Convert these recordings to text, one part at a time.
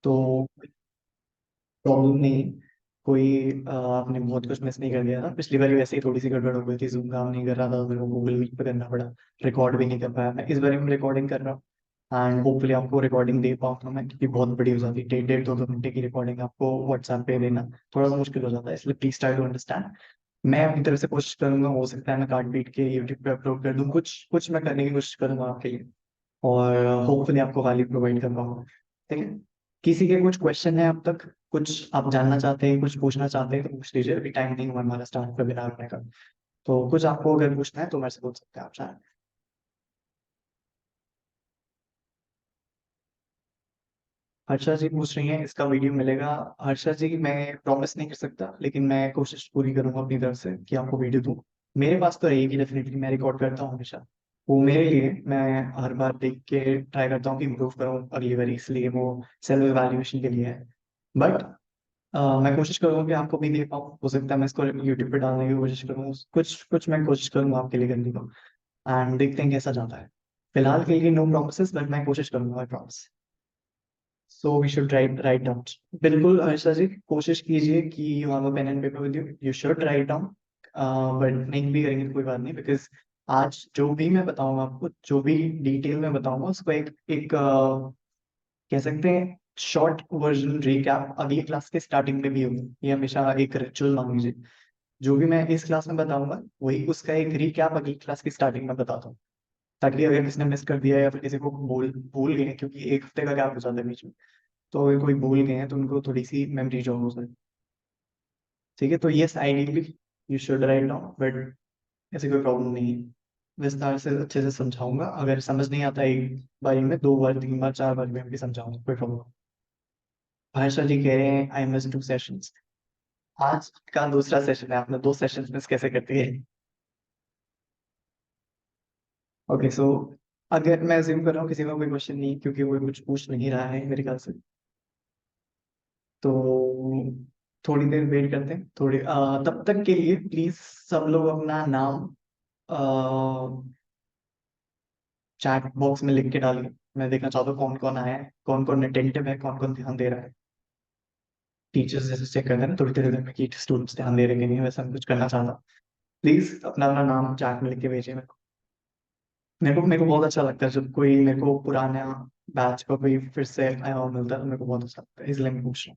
तो प्रॉब्लम नहीं। कोई आपने बहुत कुछ मिस नहीं कर दिया था। पिछली बार वैसे ही थोड़ी सी गड़बड़ हो गई थी, जूम काम नहीं कर रहा था, मेरे को गूगल मीट पे करना पड़ा। रिकॉर्ड भी नहीं कर पाया मैं। इस बार मैं रिकॉर्डिंग कर रहा हूँ एंड होपफुली आपको रिकॉर्डिंग दे पाऊंगा मैं, क्योंकि बहुत बड़ी हो जाती है। 1.5 2 2 घंटे की रिकॉर्डिंग आपको व्हाट्सएप पे देना थोड़ा सा मुश्किल हो जाता है, इसलिए प्लीज ट्राई टू अंडरस्टैंड। मैं अपनी तरफ से कोशिश करूंगा, हो सकता है मैं काट पीट के यूट्यूब पे अपलोड कर दूं, कुछ कुछ मैं करने की कोशिश करूंगा आपके लिए, और होपफुली आपको गाली प्रोवाइड कर पाऊंगा। ठीक है। किसी के कुछ क्वेश्चन है अब तक, कुछ आप जानना चाहते हैं, कुछ पूछना चाहते हैं तो पूछ लीजिए, अभी टाइम नहीं हुआ हमारा स्टार्ट वेबिनार होने का। तो कुछ आपको अगर पूछना है तो मेरे से पूछ सकते हैं आप चाहें। हर्षा जी पूछ रही हैं इसका वीडियो मिलेगा। हर्षा जी मैं प्रॉमिस नहीं कर सकता, लेकिन मैं कोशिश पूरी करूंगा अपनी तरफ से कि आपको वीडियो दूं। मेरे पास तो रहेगी डेफिनेटली, मैं रिकॉर्ड करता हूँ हमेशा। वो मेरे लिए, मैं हर बार देख के ट्राई करता हूँ कि इम्प्रूव करूँ अगली बार, इसलिए वो सेल्फ एवेल्युएशन के लिए है। बट मैं कोशिश करूंगा कि आपको भी दे पाऊँ। हो सकता है मैं इसको यूट्यूब पे डालने की कोशिश करूँ, कुछ कुछ मैं कोशिश करूंगा आपके लिए करने को, एंड देखते हैं कैसा जाता है। फिलहाल के लिए नो प्रॉमिसेस, बट मैं कोशिश करूंगा, I promise. So we should write write down. बिल्कुल हर्षा जी, कोशिश कीजिए कि you have a pen and paper with you, you should write down. But नहीं भी करेंगे तो कोई बात नहीं, बिकॉज आज जो भी मैं बताऊंगा आपको, जो भी डिटेल में बताऊंगा उसको एक कह सकते हैं शॉर्ट वर्जन रिकैप अगली क्लास के स्टार्टिंग में भी होगी। ये हमेशा एक रिचुअल मान लीजिए। जो भी मैं इस क्लास में बताऊंगा वही उसका एक रिकैप अगली क्लास की स्टार्टिंग में बताता हूँ, ताकि अगर किसी ने मिस कर दिया या फिर किसी को भूल भूल गए, क्योंकि एक हफ्ते का गैप हो जाता है बीच में, तो अगर कोई भूल गए हैं तो उनको थोड़ी सी मेमोरी जो हो जाए। ठीक है, तो yes ideally you should write down, but ऐसी कोई प्रॉब्लम नहीं है। विस्तार से अच्छे से समझाऊंगा, अगर समझ नहीं आता एक बारी में, 2 बार 3 बार 4 बार में भी समझाऊंगा, कोई प्रॉब्लम। भाषा जी कह रहे हैं आई मिस 2 सेशंस। आज का दूसरा सेशन है, आपने 2 सेशंस मिस कैसे करती है? ओके सो अगर मैं अज्यूम कर रहा हूँ किसी का कोई क्वेश्चन नहीं, क्योंकि वो कुछ पूछ नहीं रहा है मेरे ख्याल से, तो थोड़ी देर वेट करते हैं। तब तक के लिए प्लीज सब लोग अपना नाम चैट बॉक्स में लिख के डालिए। मैं देखना चाहता हूँ कौन कौन आया है, कौन कौन अटेंटिव है, कौन कौन ध्यान दे रहा है। टीचर्स जैसे चेक करते हैं ना थोड़ी थोड़ी देर में कि स्टूडेंट्स ध्यान दे रहे हैं कि नहीं, वैसा मैं कुछ करना चाहता हूँ। प्लीज अपना अपना नाम चैट में लिख के भेजिए मेरे को। मेरे को बहुत अच्छा लगता है जब कोई मेरे को पुराना बैच का कोई फिर से आया हुआ मिलता है, तो मेरे को बहुत अच्छा लगता है, इसलिए मैं पूछ रहा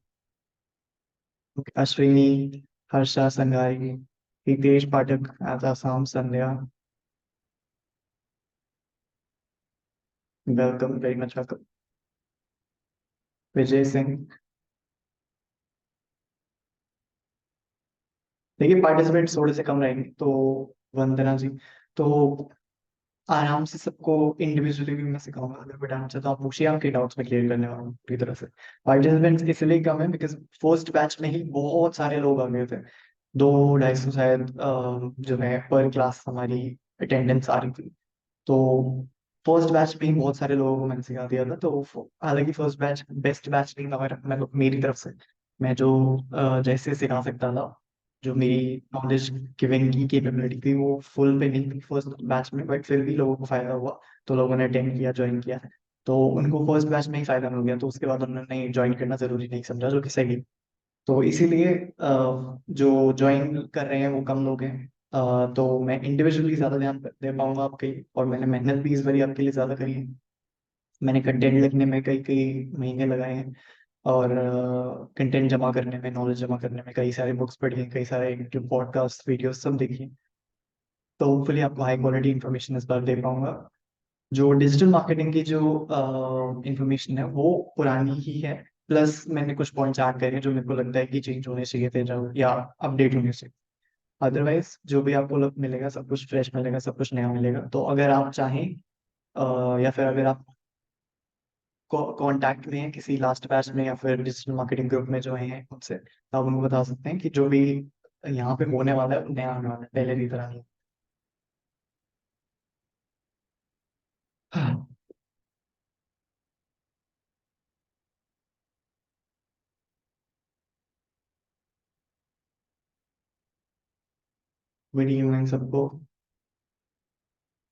हूँ। अश्विनी, हर्षा संगारी, हितेश पाठक, आसाम, संध्या, welcome, very much welcome. Vijay Singh. देखिए पार्टिसिपेंट्स थोड़े से कम रहेंगे, तो वंदना जी, तो आराम से सबको इंडिविजुअली भी मैं सिखाऊंगा। अगर कोई डाउट है तो आप पूछिए, आपके डाउट्स में क्लियर करने वाला हूँ पूरी तरह से। पार्टिसिपेंट्स इसलिए कम है बिकॉज फर्स्ट बैच में ही बहुत सारे लोग आ गए थे। 200 250 शायद जो है पर क्लास हमारी अटेंडेंस आ रही थी। तो फर्स्ट बैच में ही बहुत सारे लोगों को मैंने सिखा दिया था। तो हालांकि फर्स्ट बैच बेस्ट बैच नहीं था मैं मेरी तरफ से। मैं जो जैसे सिखा सकता था, जो मेरी नॉलेज गिविंग की कैपेबिलिटी थी, वो फुल पे नहीं थी फर्स्ट बैच में, बट फिर भी लोगों को फायदा हुआ। तो लोगों ने अटेंड किया, ज्वाइन किया, तो उनको फर्स्ट बैच में ही फायदा मिल गया, तो उसके बाद उन्होंने ज्वाइन करना जरूरी नहीं समझा, जो कि सही है। तो इसीलिए जो ज्वाइन कर रहे हैं वो कम लोग हैं। तो मैं इंडिविजुअली ज्यादा ध्यान दे पाऊंगा आपके, और मैंने मेहनत भी इस बारी आपके लिए ज्यादा करी है। मैंने कंटेंट लिखने में कई कई महीने लगाए हैं, और कंटेंट जमा करने में, नॉलेज जमा करने में कई सारे बुक्स पढ़ी हैं, कई सारे यूट्यूब पॉडकास्ट वीडियोस सब देखिए। तो होपफुली आपको हाई क्वालिटी इन्फॉर्मेशन इस बार दे पाऊंगा। जो डिजिटल मार्केटिंग की जो इंफॉर्मेशन है वो पुरानी ही है, प्लस मैंने कुछ पॉइंट्स ऐड करे हैं जो मेरे को लगता है कि चेंज होने चाहिए थे, जो या अपडेट होने चाहिए। अदरवाइज जो भी आपको मिलेगा सब कुछ फ्रेश मिलेगा, सब कुछ नया मिलेगा। तो अगर आप चाहें या फिर अगर आप कांटेक्ट में हैं किसी लास्ट बैच में या फिर डिजिटल मार्केटिंग ग्रुप में जो हैं उनसे, तो आप उनको बता सकते हैं कि जो भी यहाँ पे होने वाला है वो नया आने वाला है, पहले की तरह नहीं। हाँ, गुड इवनिंग सबको।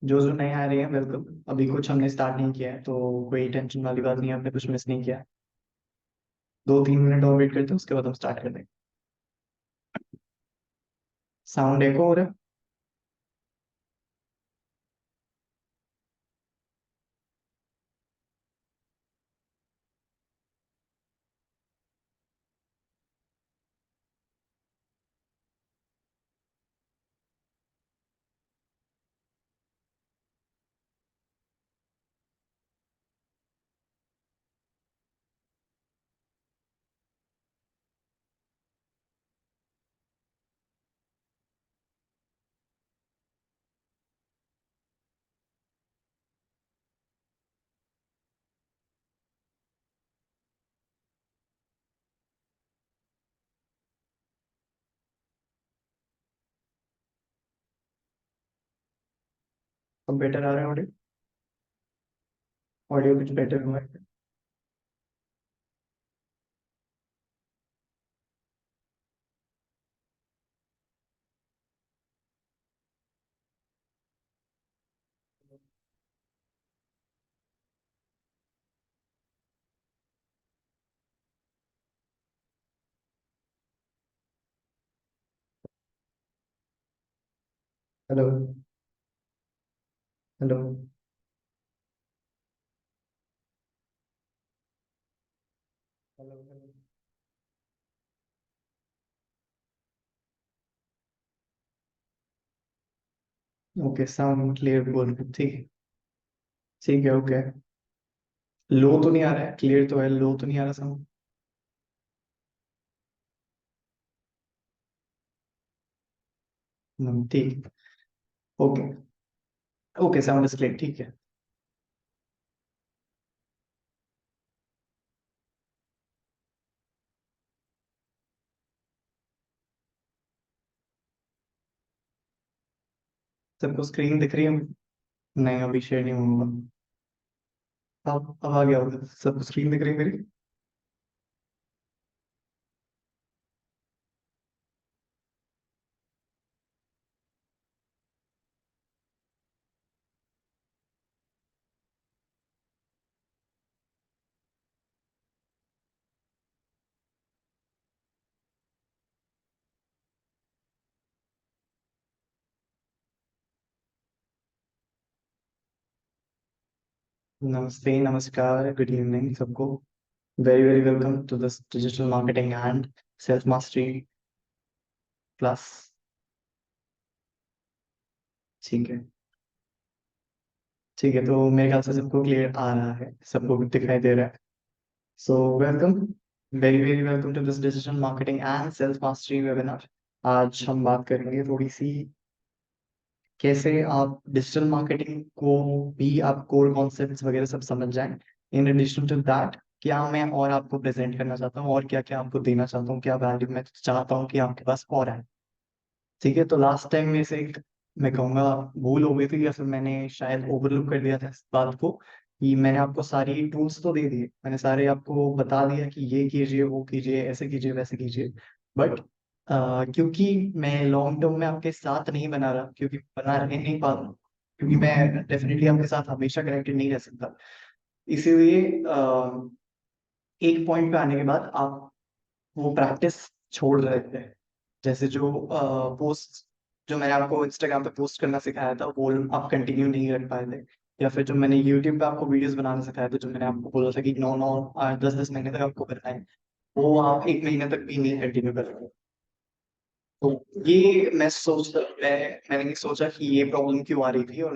जो जो नए आ रहे हैं वेलकम। अभी कुछ हमने स्टार्ट नहीं किया है, तो कोई टेंशन वाली बात नहीं है, हमने कुछ मिस नहीं किया। 2-3 मिनट और वेट करते हैं, उसके बाद हम स्टार्ट कर देंगे। साउंड एको हो रहा है? अब बेटर आ रहा है ऑडियो? ऑडियो कुछ बेटर हुआ है? Hello? Hello? Hello? Hello? Okay, sound clear बोल रहे, ठीक है। ठीक है, ओके। लो तो नहीं आ रहा है? क्लियर तो है, लो तो नहीं आ रहा साउंड? ठीक। Okay. Okay, sound is clear, ठीक है। सबको स्क्रीन दिख रही है? नहीं, अभी शेयर नहीं होगा। अब आ गया होगा, सबको स्क्रीन दिख रही है मेरी? नमस्ते, नमस्कार, गुड इवनिंग सबको। Very very welcome to this digital marketing and self mastery class. ठीक है। ठीक है, तो मेरे ख्याल से सबको क्लियर आ रहा है, सबको दिखाई दे रहा है। So welcome, very very welcome to this digital marketing and self mastery webinar. आज हम बात करेंगे थोड़ी सी, कैसे आप डिजिटल मार्केटिंग को भी आप कोर कॉन्सेप्ट्स वगैरह सब समझ जाएं। इन एडिशन टू दैट, क्या मैं और आपको प्रेजेंट करना चाहता हूँ और क्या क्या आपको देना चाहता हूँ, क्या वैल्यू मैं चाहता हूँ कि आपके पास और है। ठीक है, तो लास्ट टाइम में से एक, मैं कहूँगा, भूल हो गई थी या फिर मैंने शायद ओवरलुक कर दिया था इस बात को, कि मैंने आपको सारी टूल्स तो दे दिए, मैंने सारे आपको बता दिया कि ये कीजिए, वो कीजिए, ऐसे कीजिए, वैसे कीजिए। बट क्योंकि मैं लॉन्ग टर्म में आपके साथ नहीं बना रहा, क्योंकि बना रह नहीं पा रहा, क्योंकि मैं डेफिनेटली आपके साथ हमेशा कनेक्टेड नहीं रह सकता, इसीलिए एक पॉइंट पे आने के बाद आप वो प्रैक्टिस छोड़ रहे थे। जैसे जो पोस्ट जो मैंने आपको इंस्टाग्राम पे पोस्ट करना सिखाया था, वो आप कंटिन्यू नहीं कर पाए थे। या फिर जो मैंने यूट्यूब पे आपको वीडियोस बनाना सिखाया था, जो मैंने आपको बोला था कि 9-9 10-10 महीने तक आपको करना है, वो आप 1 महीने तक भी नहीं कंटिन्यू कर रहे। तो ये मैंने ये सोचा कि ये प्रॉब्लम क्यों आ रही थी, और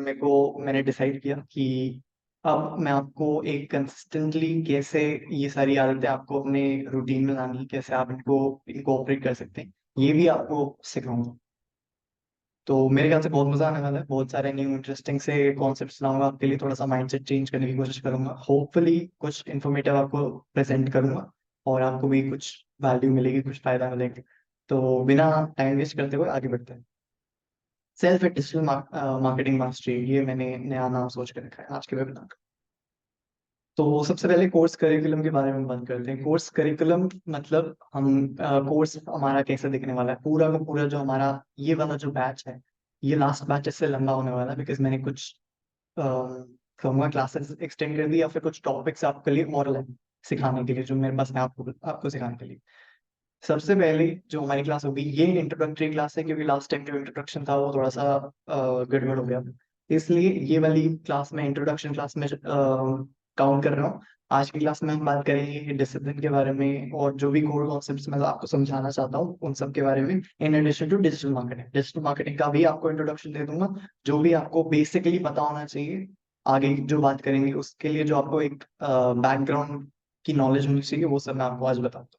मैंने डिसाइड किया कि अब मैं आपको एक कंसिस्टेंटली कैसे ये सारी आदतें आपको अपने रूटीन में लानी, कैसे आप इनको इनकॉर्पोरेट कर सकते हैं, ये भी आपको सिखाऊंगा। तो मेरे ख्याल से बहुत मजा आने वाला है, बहुत सारे न्यू इंटरेस्टिंग से कॉन्सेप्ट्स लाऊंगा आपके लिए, थोड़ा सा माइंडसेट चेंज करने की कोशिश करूंगा, होपफुली कुछ इन्फॉर्मेटिव आपको प्रेजेंट करूंगा, और आपको भी कुछ वैल्यू मिलेगी, कुछ फायदा मिलेगा। तो बिना टाइम वेस्ट करते हुए आगे बढ़ते हैं। सेल्फ डिजिटल मार्केटिंग मास्टरी, ये मैंने नया नाम सोच कर रखा है आज के वेबिनार का। तो सबसे पहले कोर्स करिकुलम के बारे में बात करते हैं। कोर्स करिकुलम मतलब हम कोर्स हमारा कैसे दिखने वाला है, पूरा का पूरा जो हमारा ये वाला जो बैच है, ये लास्ट बैच इससे लंबा होने वाला है, बिकॉज मैंने कुछ कहूँगा क्लासेस एक्सटेंड कर दी, या फिर कुछ टॉपिक्स आपके लिए और लाए। सिखाने के लिए, जो मेरे पास है आपको आपको सिखाने के लिए। सबसे पहले जो हमारी क्लास होगी, ये इंट्रोडक्टरी क्लास है, क्योंकि लास्ट टाइम जो इंट्रोडक्शन था वो थोड़ा सा गड़बड़ हो गया, इसलिए ये वाली क्लास में इंट्रोडक्शन क्लास में काउंट कर रहा हूँ। आज की क्लास में हम बात करेंगे डिसिप्लिन के बारे में, और जो भी कोर कॉन्सेप्ट्स मैं आपको समझाना चाहता हूँ उन सब के बारे में, in addition to digital marketing का भी आपको इंट्रोडक्शन दे दूंगा, जो भी आपको बेसिकली पता होना चाहिए। आगे जो बात करेंगे उसके लिए जो आपको एक बैकग्राउंड की नॉलेज होनी चाहिए, वो सब मैं आपको आज बताऊंगा।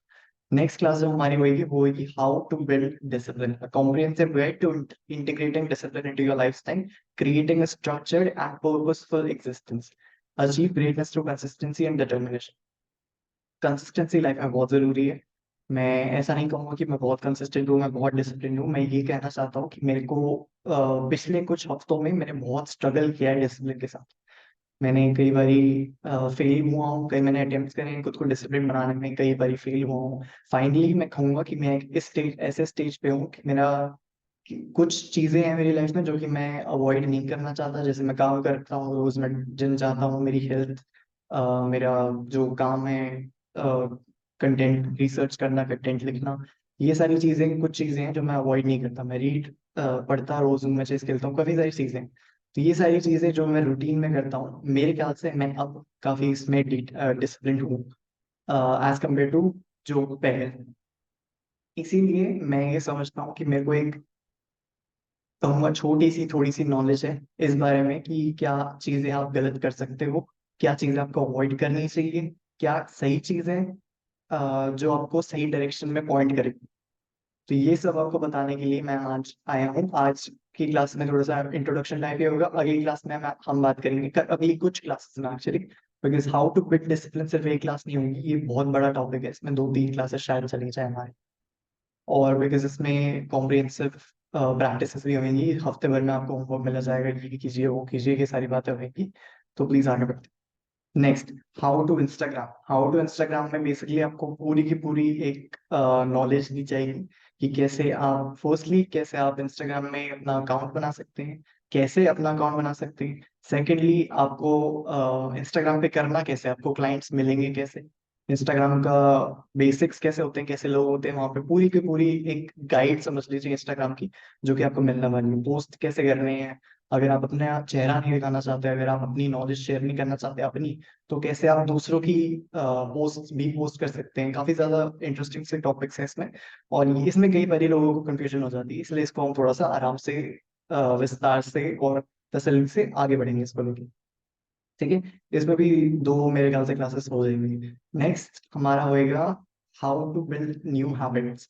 नेक्स्ट क्लास जो हमारी होगी वो होगी how to build discipline, a comprehensive way to integrating discipline into your lifestyle, creating a structured and purposeful existence, achieve greatness through consistency and determination. Consistency life में बहुत जरूरी है। मैं ऐसा नहीं कहूंगा कि मैं बहुत कंसिस्टेंट हूँ, मैं बहुत डिसिप्लिन हूँ। मैं ये कहना चाहता हूँ कि मेरे को पिछले कुछ हफ्तों में मैंने बहुत स्ट्रगल किया है डिसिप्लिन के साथ। मैंने कई बारी फेल हुआ हूँ, कई मैंने अटेम्प्ट करे हैं खुद को डिसिप्लिन बनाने में, कई बारी फेल हुआ हूँ। फाइनली मैं कहूंगा कि मैं एक स्टेज, ऐसे स्टेज पे हूँ कि मेरा कि कुछ चीजें हैं मेरी लाइफ में जो कि मैं अवॉइड नहीं करना चाहता। जैसे मैं काम करता हूँ रोज, मैं जिम जाता हूँ, मेरी हेल्थ, मेरा जो काम है, कंटेंट रिसर्च करना, कंटेंट लिखना, ये सारी चीजें, कुछ चीजें हैं जो मैं अवॉइड नहीं करता। मैं रीड पढ़ता रोज हूँ, मैं चेस खेलता हूँ, काफी सारी चीजें। तो ये सारी चीजें जो मैं रूटीन में करता हूँ, मेरे ख्याल से मैं अब काफी इसमें डिसिप्लिन हूँ एज कम्पेयर टू जो पहले था। इसीलिए मैं ये समझता हूँ कि मेरे को एक, कहूँगा, छोटी सी थोड़ी सी नॉलेज है इस बारे में कि क्या चीजें आप गलत कर सकते हो, क्या चीजें आपको अवॉइड करनी चाहिए, क्या सही चीजें जो आपको सही डायरेक्शन में पॉइंट करेगी। तो ये सब आपको बताने के लिए मैं आज आया हूँ। आज की क्लास में थोड़ा सा इंट्रोडक्शन टाइप ही होगा, अगली क्लास में हम बात करेंगे अगली कुछ क्लासेस में actually, because how to build discipline सिर्फ एक क्लास नहीं होगी, ये बहुत बड़ा टॉपिक है, इसमें 2-3 क्लासेस शायद चली जाए हमारे। और बिकॉज इसमें कॉम्प्रिहेंसिव प्रैक्टिसेस भी होंगी, हफ्ते भर में आपको होमवर्क मिला जाएगा, ये कीजिए वो कीजिए, ये सारी बातें होंगी। तो प्लीज आगे बढ़ते। नेक्स्ट, हाउ टू इंस्टाग्राम में बेसिकली आपको पूरी की पूरी एक नॉलेज दी जाएगी कि कैसे आप, फर्स्टली कैसे आप इंस्टाग्राम में अपना अकाउंट बना सकते हैं, कैसे अपना अकाउंट बना सकते हैं। सेकेंडली, आपको इंस्टाग्राम पे करना कैसे, आपको क्लाइंट्स मिलेंगे कैसे, इंस्टाग्राम का बेसिक्स कैसे होते हैं, कैसे लोग होते हैं वहां पे, पूरी की पूरी एक गाइड समझ लीजिए इंस्टाग्राम की, जो कि आपको मिलने वाली है। पोस्ट कैसे करने हैं, अगर आप अपना चेहरा नहीं दिखाना चाहते, अगर आप अपनी नॉलेज शेयर नहीं करना चाहते अपनी, तो कैसे आप दूसरों की पोस्ट भी पोस्ट कर सकते हैं। काफी ज्यादा इंटरेस्टिंग से टॉपिक्स हैं इसमें, और इसमें कई बार लोगों को कंफ्यूजन हो जाती है, इसलिए इसको हम थोड़ा सा आराम से, विस्तार से और तसल्ली से आगे बढ़ेंगे इसको लेके। ठीक है, इसमें भी 2 मेरे ख्याल से क्लासेस हो जाएंगी। नेक्स्ट हमारा होएगा how to build new habits.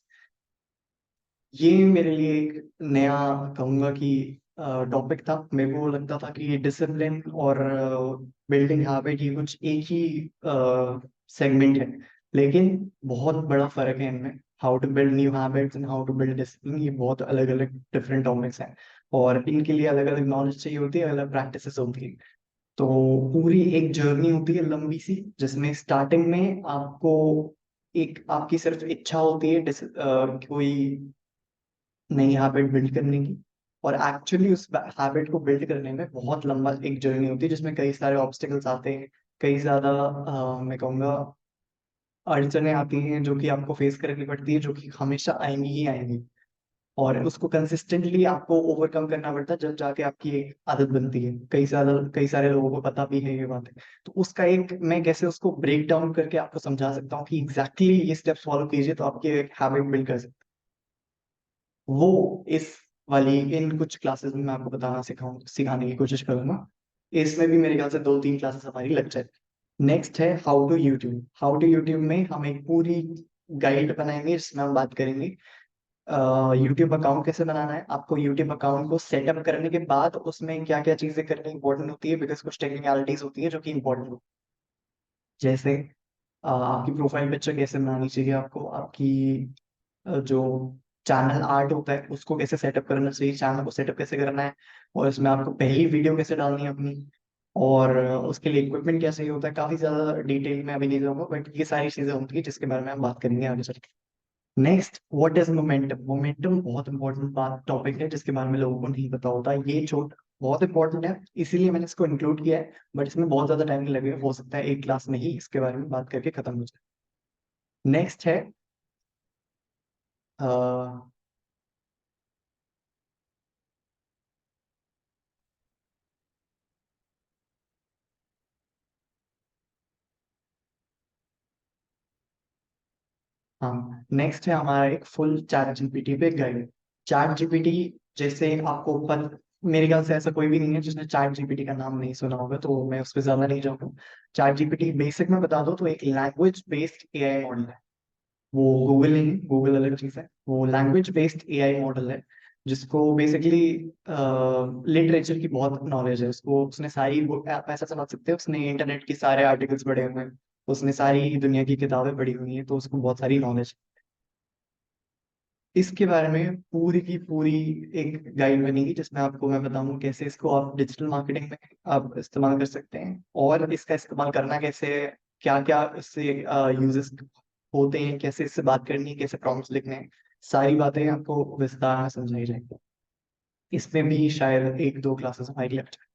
ये मेरे लिए एक नया, कहूंगा कि टॉपिक था। मेरे को लगता था कि डिसिप्लिन और बिल्डिंग हैबिट ये कुछ एक ही सेगमेंट है, लेकिन बहुत बड़ा फर्क है इनमें। How to build new habits and how to build discipline, ये बहुत अलग अलग डिफरेंट टॉपिक्स हैं, और इनके लिए अलग अलग नॉलेज चाहिए होती है, अलग प्रैक्टिसेस होती है। तो पूरी एक जर्नी होती है लंबी सी, जिसमें स्टार्टिंग में आपको एक, आपकी सिर्फ इच्छा होती है कोई नई हैबिट बिल्ड करने की, और एक्चुअली उस हैबिट को बिल्ड करने में बहुत लंबा एक जर्नी होती है, जिसमें कई सारे ऑब्स्टिकल्स आते हैं, कई ज्यादा मैं कहूँगा अड़चने आती हैं जो कि आपको फेस करनी पड़ती है, जो कि हमेशा आएंगी ही आएंगी, और उसको कंसिस्टेंटली आपको ओवरकम करना पड़ता है, जब जाके आपकी एक आदत बनती है। कई सारे लोगों को पता भी है ये बात है। तो उसका एक, मैं कैसे उसको ब्रेक डाउन करके आपको समझा सकता हूँ कि एग्जैक्टली ये स्टेप्स फॉलो कीजिए तो आपकी एक हैबिट बिल्ड कर सकते हैं। वो इस वाली इन कुछ क्लासेस में मैं आपको सिखाने की कोशिश करूंगा। इसमें भी मेरे ख्याल से 2-3 क्लासेस हमारी लग जाए। नेक्स्ट है हाउ टू यूट्यूब में हम एक पूरी गाइड बनाएंगे, जिसमें हम बात करेंगे यूट्यूब अकाउंट कैसे बनाना है, आपको यूट्यूब अकाउंट को सेटअप करने के बाद उसमें क्या क्या चीजें करनी इंपॉर्टेंट होती है, बिकॉज कुछ टेक्निकलिटीज होती है जो कि इंपॉर्टेंट होती है। जैसे आपकी प्रोफाइल पिक्चर कैसे बनानी चाहिए, आपको आपकी जो चैनल आर्ट होता है उसको कैसे सेटअप करना चाहिए, चैनल को सेटअप कैसे करना है, और इसमें आपको पहली वीडियो कैसे डालनी है अपनी, और उसके लिए इक्विपमेंट क्या चाहिए होता है। काफी ज्यादा डिटेल में अभी नहीं जाऊंगा, बट ये सारी चीजें होती है जिसके बारे में हम बात करेंगे आगे चल के। Next, what is momentum. Momentum बहुत इंपॉर्टेंट बात टॉपिक है, जिसके बारे में लोगों को नहीं पता होता। ये छोट बहुत इंपॉर्टेंट है, इसीलिए मैंने इसको इंक्लूड किया है, बट इसमें बहुत ज्यादा टाइम नहीं लगेगा, हो सकता है एक क्लास में ही इसके बारे में बात करके खत्म हो जाए। नेक्स्ट है अ, हाँ, नेक्स्ट है हमारा एक फुल चैट जीपीटी पे गाइड। चैट जीपीटी, जैसे आपको मेरे ख्याल से ऐसा कोई भी नहीं है जिसने चैट जीपीटी का नाम नहीं सुना होगा, तो मैं उस पर ज्यादा नहीं जाऊंगा। चैट जीपीटी बेसिक में बता दो तो एक लैंग्वेज बेस्ड एआई मॉडल है। वो गूगल नहीं है, गूगल अलग चीज है, वो लैंग्वेज बेस्ड एआई मॉडल है, जिसको बेसिकली लिटरेचर की बहुत नॉलेज है उसको। उसने सारी आप ऐसा समझ सकते हैं, उसने इंटरनेट के सारे आर्टिकल्स पढ़े हुए हैं, उसने सारी दुनिया की किताबें पढ़ी हुई हैं, तो उसको बहुत सारी नॉलेज। इसके बारे में पूरी की पूरी एक गाइड बनेगी जिसमें आपको मैं बताऊं कैसे इसको आप डिजिटल मार्केटिंग में आप इस्तेमाल कर सकते हैं, और इसका इस्तेमाल करना कैसे है, क्या क्या इससे यूजेस होते हैं, कैसे इससे बात करनी है, कैसे प्रॉम्प्ट्स लिखने हैं, सारी बातें आपको विस्तार में समझाई जाएंगी। इसमें भी शायद एक दो क्लासेस हमारी लग जाए।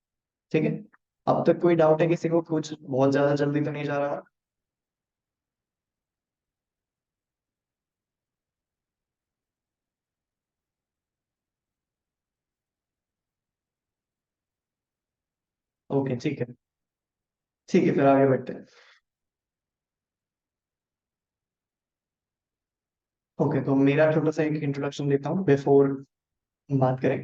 ठीक है, अब तक कोई डाउट है किसी को? कुछ बहुत ज्यादा जल्दी तो नहीं जा रहा? ओके ठीक है। ठीक है, फिर आगे बढ़ते हैं। ओके, तो मेरा छोटा सा एक इंट्रोडक्शन देता हूँ बिफोर बात करें।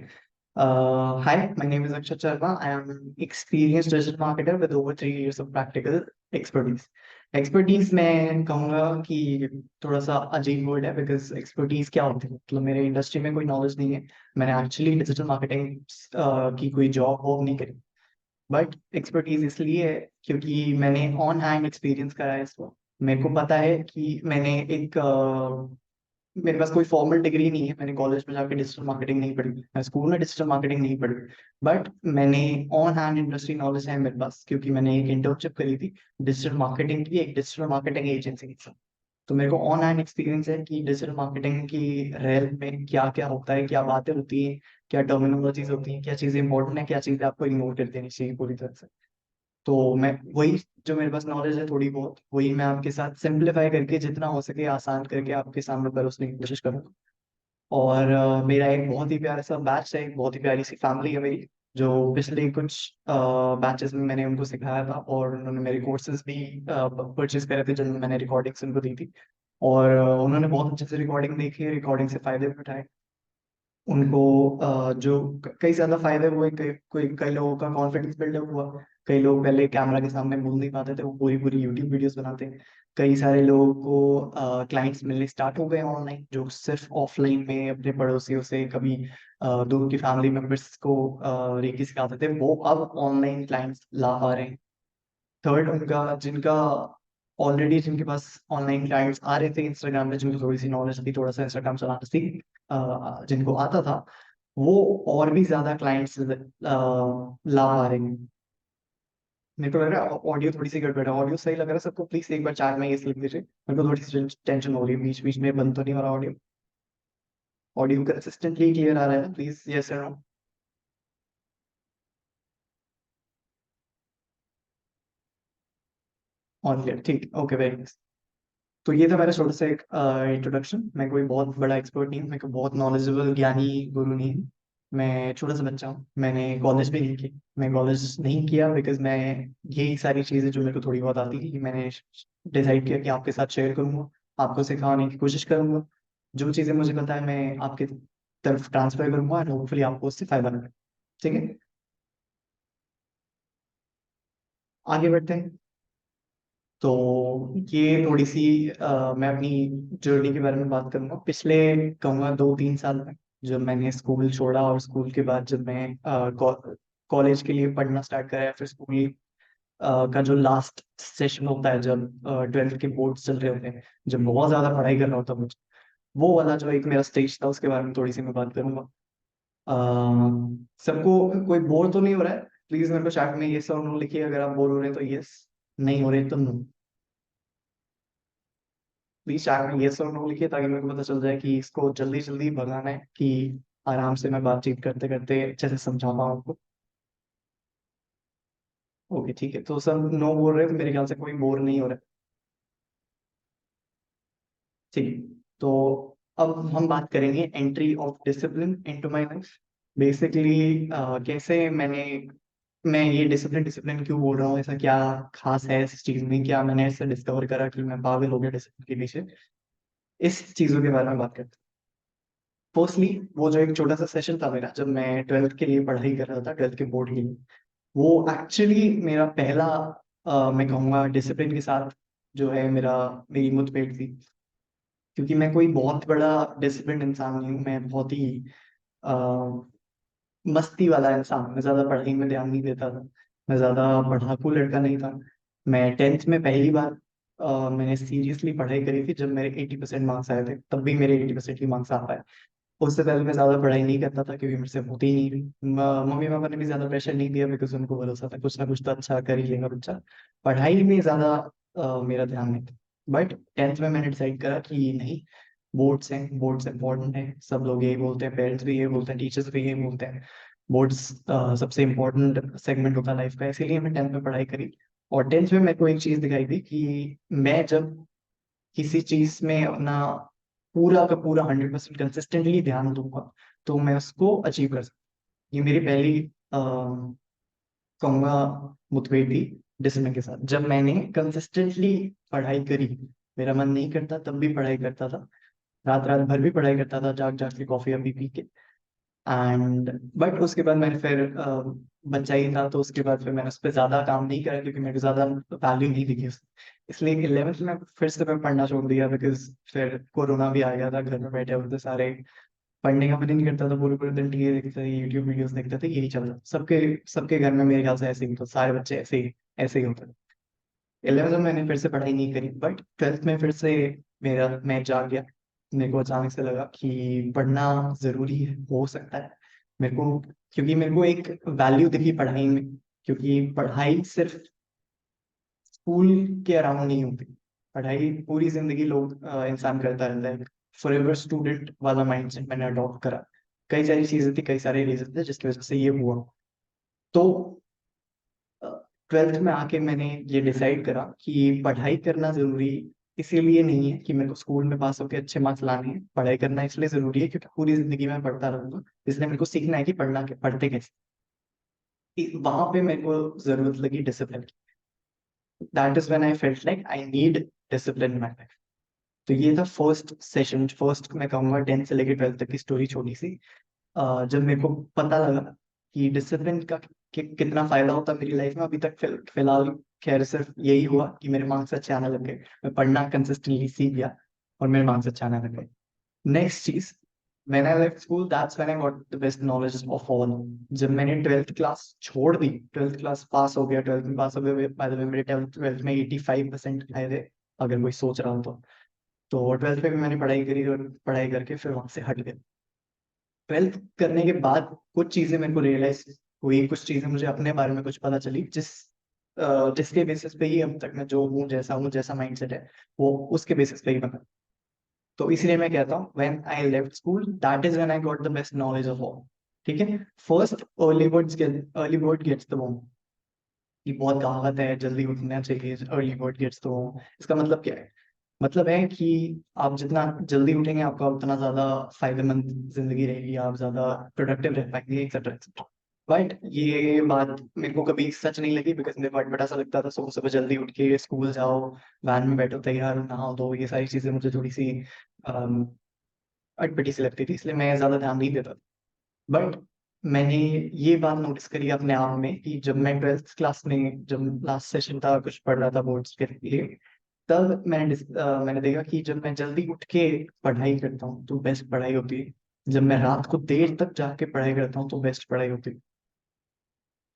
Hi, my name is Akshat Sharma. I am experienced digital marketer with over 3 years of practical expertise. Expertise मैं कहूँगा कि थोड़ा सा अजीब वर्ड है, बिकॉज एक्सपर्टीज क्या होती है, मतलब मेरे इंडस्ट्री में कोई नॉलेज नहीं है, मैंने एक्चुअली डिजिटल मार्केटिंग की कोई जॉब वॉब नहीं करी। बट एक्सपर्टीज इसलिए है क्योंकि मैंने ऑन हैंड एक्सपीरियंस करा है इसको। मेरे को पता है कि मैंने एक मेरे पास कोई फॉर्मल डिग्री नहीं है, मैंने कॉलेज में जाकर डिजिटल मार्केटिंग नहीं पढ़ी, मैं स्कूल में डिजिटल मार्केटिंग नहीं पढ़ी, बट मैंने ऑन हैंड इंडस्ट्री नॉलेज है मेरे पास, क्योंकि मैंने एक इंटर्नशिप करी थी डिजिटल मार्केटिंग की, एक डिजिटल मार्केटिंग एजेंसी के साथ। तो मेरे को ऑन हैंड एक्सपीरियंस है कि डिजिटल मार्केटिंग की रेल में क्या क्या होता है, क्या बातें होती हैं, क्या टर्मिनोलॉजीज होती हैं, क्या चीजें इंपॉर्टेंट है, क्या चीजें आपको इग्नोर कर देनी चाहिए पूरी तरह से। तो मैं वही, जो मेरे पास नॉलेज है थोड़ी बहुत, वही मैं आपके साथ सिंप्लीफाई करके जितना हो सके आसान करके आपके सामने परोसने की कोशिश करूँगा। और मेरा एक बहुत ही प्यारा सा बैच है, एक बहुत ही प्यारी सी फैमिली है मेरी, जो पिछले कुछ बैचेस में मैंने उनको सिखाया था, और उन्होंने मेरे कोर्सेज भी परचेज करे थे जिनमें मैंने रिकॉर्डिंग्स उनको दी थी। और उन्होंने बहुत अच्छे से रिकॉर्डिंग देखी, रिकॉर्डिंग से फायदे भी उठाए। उनको जो कई ज्यादा फायदे हुए, कई लोगों का कॉन्फिडेंस बिल्डअप हुआ। कई लोग पहले कैमरा के सामने बोल नहीं पाते थे, वो पूरी पूरी यूट्यूब वीडियोस बनाते हैं। कई सारे लोगों को क्लाइंट्स मिलने स्टार्ट हो गए ऑनलाइन, जो सिर्फ ऑफलाइन में अपने पड़ोसियों से, कभी दूर की फैमिली मेंबर्स को रेकी सिखाते थे, वो अब ऑनलाइन क्लाइंट्स ला पा रहे हैं। थर्ड, उनका जिनका ऑलरेडी जिनके पास ऑनलाइन क्लाइंट्स आ रहे थे इंस्टाग्राम पे, जिनको थोड़ी सी नॉलेज थी, थोड़ा सा इंस्टाग्राम चलाना सीख जिनको आता था, वो और भी ज्यादा क्लाइंट्स ला पा रहे हैं। मेरे को लग रहा है ऑडियो थोड़ी सी गड़बड़ है। ऑडियो सही लग रहा है सबको? प्लीज एक बार चैट में ये लिख दीजिए, मेरे को थोड़ी सी टेंशन हो रही है, बीच बीच में बंद तो नहीं हो रहा ऑडियो? ऑडियो कंसिस्टेंटली क्लियर आ रहा है प्लीज, यस और नो? ऑन क्लियर, ठीक, ओके, वेरी नाइस। तो ये था मेरा छोटा सा एक इंट्रोडक्शन। मैं कोई बहुत बड़ा एक्सपर्ट नहीं हूँ, मैं कोई बहुत नॉलेजेबल ज्ञानी गुरु नहीं हूँ। मैं छोटा सा बच्चा हूँ, मैंने कॉलेज भी नहीं की, मैं कॉलेज नहीं किया बिकॉज मैं यही सारी चीज़ें जो मेरे को थोड़ी बहुत आती थी, मैंने डिसाइड किया कि आपके साथ शेयर करूंगा, आपको सिखाने की कोशिश करूंगा। जो चीज़ें मुझे पता है मैं आपके तरफ ट्रांसफर करूंगा, एंड होपफुली आपको उससे फायदा मिले। ठीक है, आगे बढ़ते हैं। तो ये थोड़ी सी मैं अपनी जर्नी के बारे में बात करूंगा। पिछले कहूँगा 2-3 साल में, जब मैंने स्कूल छोड़ा, और स्कूल के बाद जब मैं कॉलेज के लिए पढ़ना स्टार्ट करा, या फिर स्कूल का जो लास्ट सेशन होता है, जब 12th के बोर्ड्स चल रहे होते हैं, जब बहुत ज्यादा पढ़ाई कर रहा होता मुझे, वो वाला जो एक मेरा स्टेज था, उसके बारे में थोड़ी सी मैं बात करूंगा। सबको कोई बोर तो नहीं हो रहा है? प्लीज मेरे को चैट में यस और नो लिखिए, अगर आप बोर हो रहे हैं तो यस, नहीं हो रहे तो नो। प्लीज चैट में यस और नो लिखिए, ताकि मेरे को पता चल जाए कि इसको जल्दी जल्दी भगाना है, कि आराम से मैं बातचीत करते करते अच्छे से समझा पाऊँ आपको। ओके ठीक है, तो सब नो बोल रहे हैं तो मेरे ख्याल से कोई बोर नहीं हो रहा है। ठीक है, तो अब हम बात करेंगे entry of discipline into my life. Basically कैसे मैं ये डिसिप्लिन डिसिप्लिन क्यों बोल रहा हूँ, ऐसा क्या खास है इस चीज में, क्या मैंने ऐसा डिस्कवर करा कि मैं पागल हो गया डिसिप्लिन के पीछे, इस चीजों के बारे में बात करते हैं। फर्स्टली, वो जो एक छोटा सा सेशन था मेरा जब मैं ट्वेल्थ के लिए पढ़ाई कर रहा था, ट्वेल्थ के बोर्ड के लिए, वो एक्चुअली मेरा पहला मैं कहूँगा डिसिप्लिन के साथ जो है मेरी मुठभेड़ थी। क्योंकि मैं कोई बहुत बड़ा डिसिप्लिन इंसान नहीं हूँ, मैं बहुत ही अ, मस्ती वाला इंसान, मैं ज्यादा पढ़ाई में ध्यान नहीं देता था, मैं ज्यादा पढ़ाकू लड़का नहीं था। मैं टेंथ में पहली बार मैंने सीरियसली पढ़ाई करी थी जब मेरे 80% मार्क्स आए थे, तब भी मेरे 80% ही मार्क्स आ पाए। उससे पहले मैं ज्यादा पढ़ाई नहीं करता था क्योंकि मेरे से होती ही नहीं थी। मम्मी पापा ने भी ज्यादा प्रेशर नहीं दिया बिकॉज उनको भरोसा था कुछ ना कुछ तो अच्छा कर ही लेगा बच्चा। पढ़ाई में ज्यादा मेरा ध्यान नहीं था। बट टेंथ में मैंने डिसाइड करा कि नहीं, बोर्ड्स हैं, बोर्ड्स इंपॉर्टेंट है, सब लोग यही बोलते हैं, पेरेंट्स भी यही बोलते हैं, टीचर्स भी यही बोलते हैं। बोर्ड्स सबसे इम्पोर्टेंट सेगमेंट होता है लाइफ का, इसीलिए मैं टेंथ में पढ़ाई करी। और टेंथ में मेरे को एक चीज दिखाई दी कि मैं जब किसी चीज में अपना पूरा का पूरा 100% कंसिस्टेंटली ध्यान दूंगा तो मैं उसको अचीव कर सकता। ये मेरी पहली कहूंगा मुठभेड़ थी डिसिप्लिन के साथ, जब मैंने कंसिस्टेंटली पढ़ाई करी। मेरा मन नहीं करता तब भी पढ़ाई करता था, रात रात भर भी पढ़ाई करता था, जाग जाग के कॉफी अभी पी के। एंड बट उसके बाद मैंने फिर बच्चा ही था तो उसके बाद फिर मैंने उस पर ज्यादा काम नहीं करा क्योंकि मेरे को ज्यादा वैल्यू नहीं दिखी इसलिए 11th में फिर से मैं पढ़ना छोड़ दिया बिकॉज फिर कोरोना भी आ गया था, घर में बैठे हुए थे सारे, पढ़ने का मन ही नहीं करता था, पूरे पूरे दिन टीवी देखते थे, यूट्यूब वीडियोस देखते थे, यही चल रहा था। सबके सबके घर में मेरे ख्याल से ऐसे ही, तो सारे बच्चे ऐसे ही होते थे। 11th में मैंने फिर से पढ़ाई नहीं करी, बट ट्वेल्थ में फिर से मेरा मैं जाग गया। मेरे को अचानक से लगा कि पढ़ना जरूरी है, हो सकता है मेरे को, क्योंकि मेरे को एक वैल्यू दिखी पढ़ाई में। क्योंकि पढ़ाई सिर्फ स्कूल के अराउंड नहीं होती, पढ़ाई पूरी जिंदगी लोग इंसान करता रहता है। फॉरएवर स्टूडेंट वाला माइंडसेट मैंने अडॉप्ट करा। कई सारी चीजें थी, कई सारे रीजन थे जिसकी वजह से ये हुआ। तो ट्वेल्थ में आके मैंने ये डिसाइड करा कि पढ़ाई करना जरूरी इसीलिए नहीं है कि मेरे को स्कूल में पास होकर अच्छे मार्क्स लाने हैं, पढ़ाई करना इसलिए जरूरी है क्योंकि पूरी जिंदगी में पढ़ता रहूंगा। इसलिए मेरे को सीखना है कि पढ़ते कैसे। वहां पे मेरे को जरूरत लगी discipline. That is when I felt like I need discipline in my life. तो ये था फर्स्ट सेशन, फर्स्ट मैं कहूंगा 10th से लेकर 12th तक की स्टोरी छोटी सी। जब मेरे को पता लगा कि डिसिप्लिन का कितना फायदा होता है मेरी लाइफ में। अभी तक फिलहाल खैर सिर्फ यही हुआ कि मेरे मार्क्स अच्छे आने लग गए, मैं पढ़ना कंसिस्टेंटली सीख गया और मेरे मार्क्स अच्छे आने लग गए। नेक्स्ट चीज, when I left school that's when I got the best knowledge of all. जब मैंने 12th क्लास छोड़ दी, 12th क्लास पास हो गया, 12th में पास हो गया, बाय द वे मेरे 12th में 85% आए थे, अगर कोई सोच रहा हो तो 12th में भी मैंने पढ़ाई करी और पढ़ाई करके फिर वहां से हट गया। 12th करने के बाद कुछ चीजें मेरे को रियलाइज हुई, कुछ चीजें मुझे अपने बारे में कुछ पता चली, जिसके बेसिस पे ही अब तक मैं जो हूँ, जैसा माइंडसेट है वो उसके बेसिस पे ही बना। तो इसलिए मैं कहता हूँ when I left school that is when I got the best knowledge of all. ठीक है। First, early bird gets the worm. ये बहुत कहावत है, जल्दी उठना चाहिए, early bird gets the worm. इसका मतलब क्या है? मतलब है कि आप जितना जल्दी उठेंगे आपका उतना ज्यादा फायदेमंद जिंदगी रहेगी, आप ज्यादा प्रोडक्टिव रह पाएंगे, एक्सेट्रा एक्सेट्रा। बट ये बात मेरे को कभी सच नहीं लगी बिकॉज मेरे को अटपटा सा लगता था, सुबह सुबह जल्दी उठ के स्कूल जाओ, वैन में बैठो, तैयार हो, नहाओ धो, ये सारी चीजें मुझे थोड़ी सी अम, अटपटी सी लगती थी, इसलिए मैं ज्यादा ध्यान नहीं देता। बट मैंने ये बात नोटिस करी अपने आप में कि जब मैं 12th क्लास में, जब लास्ट सेशन था, कुछ पढ़ रहा था बोर्ड्स के लिए, तब मैंने देखा कि जब मैं जल्दी उठ के पढ़ाई करता हूँ तो बेस्ट पढ़ाई होती है। जब मैं रात को देर तक जाके पढ़ाई करता हूँ तो बेस्ट पढ़ाई होती है।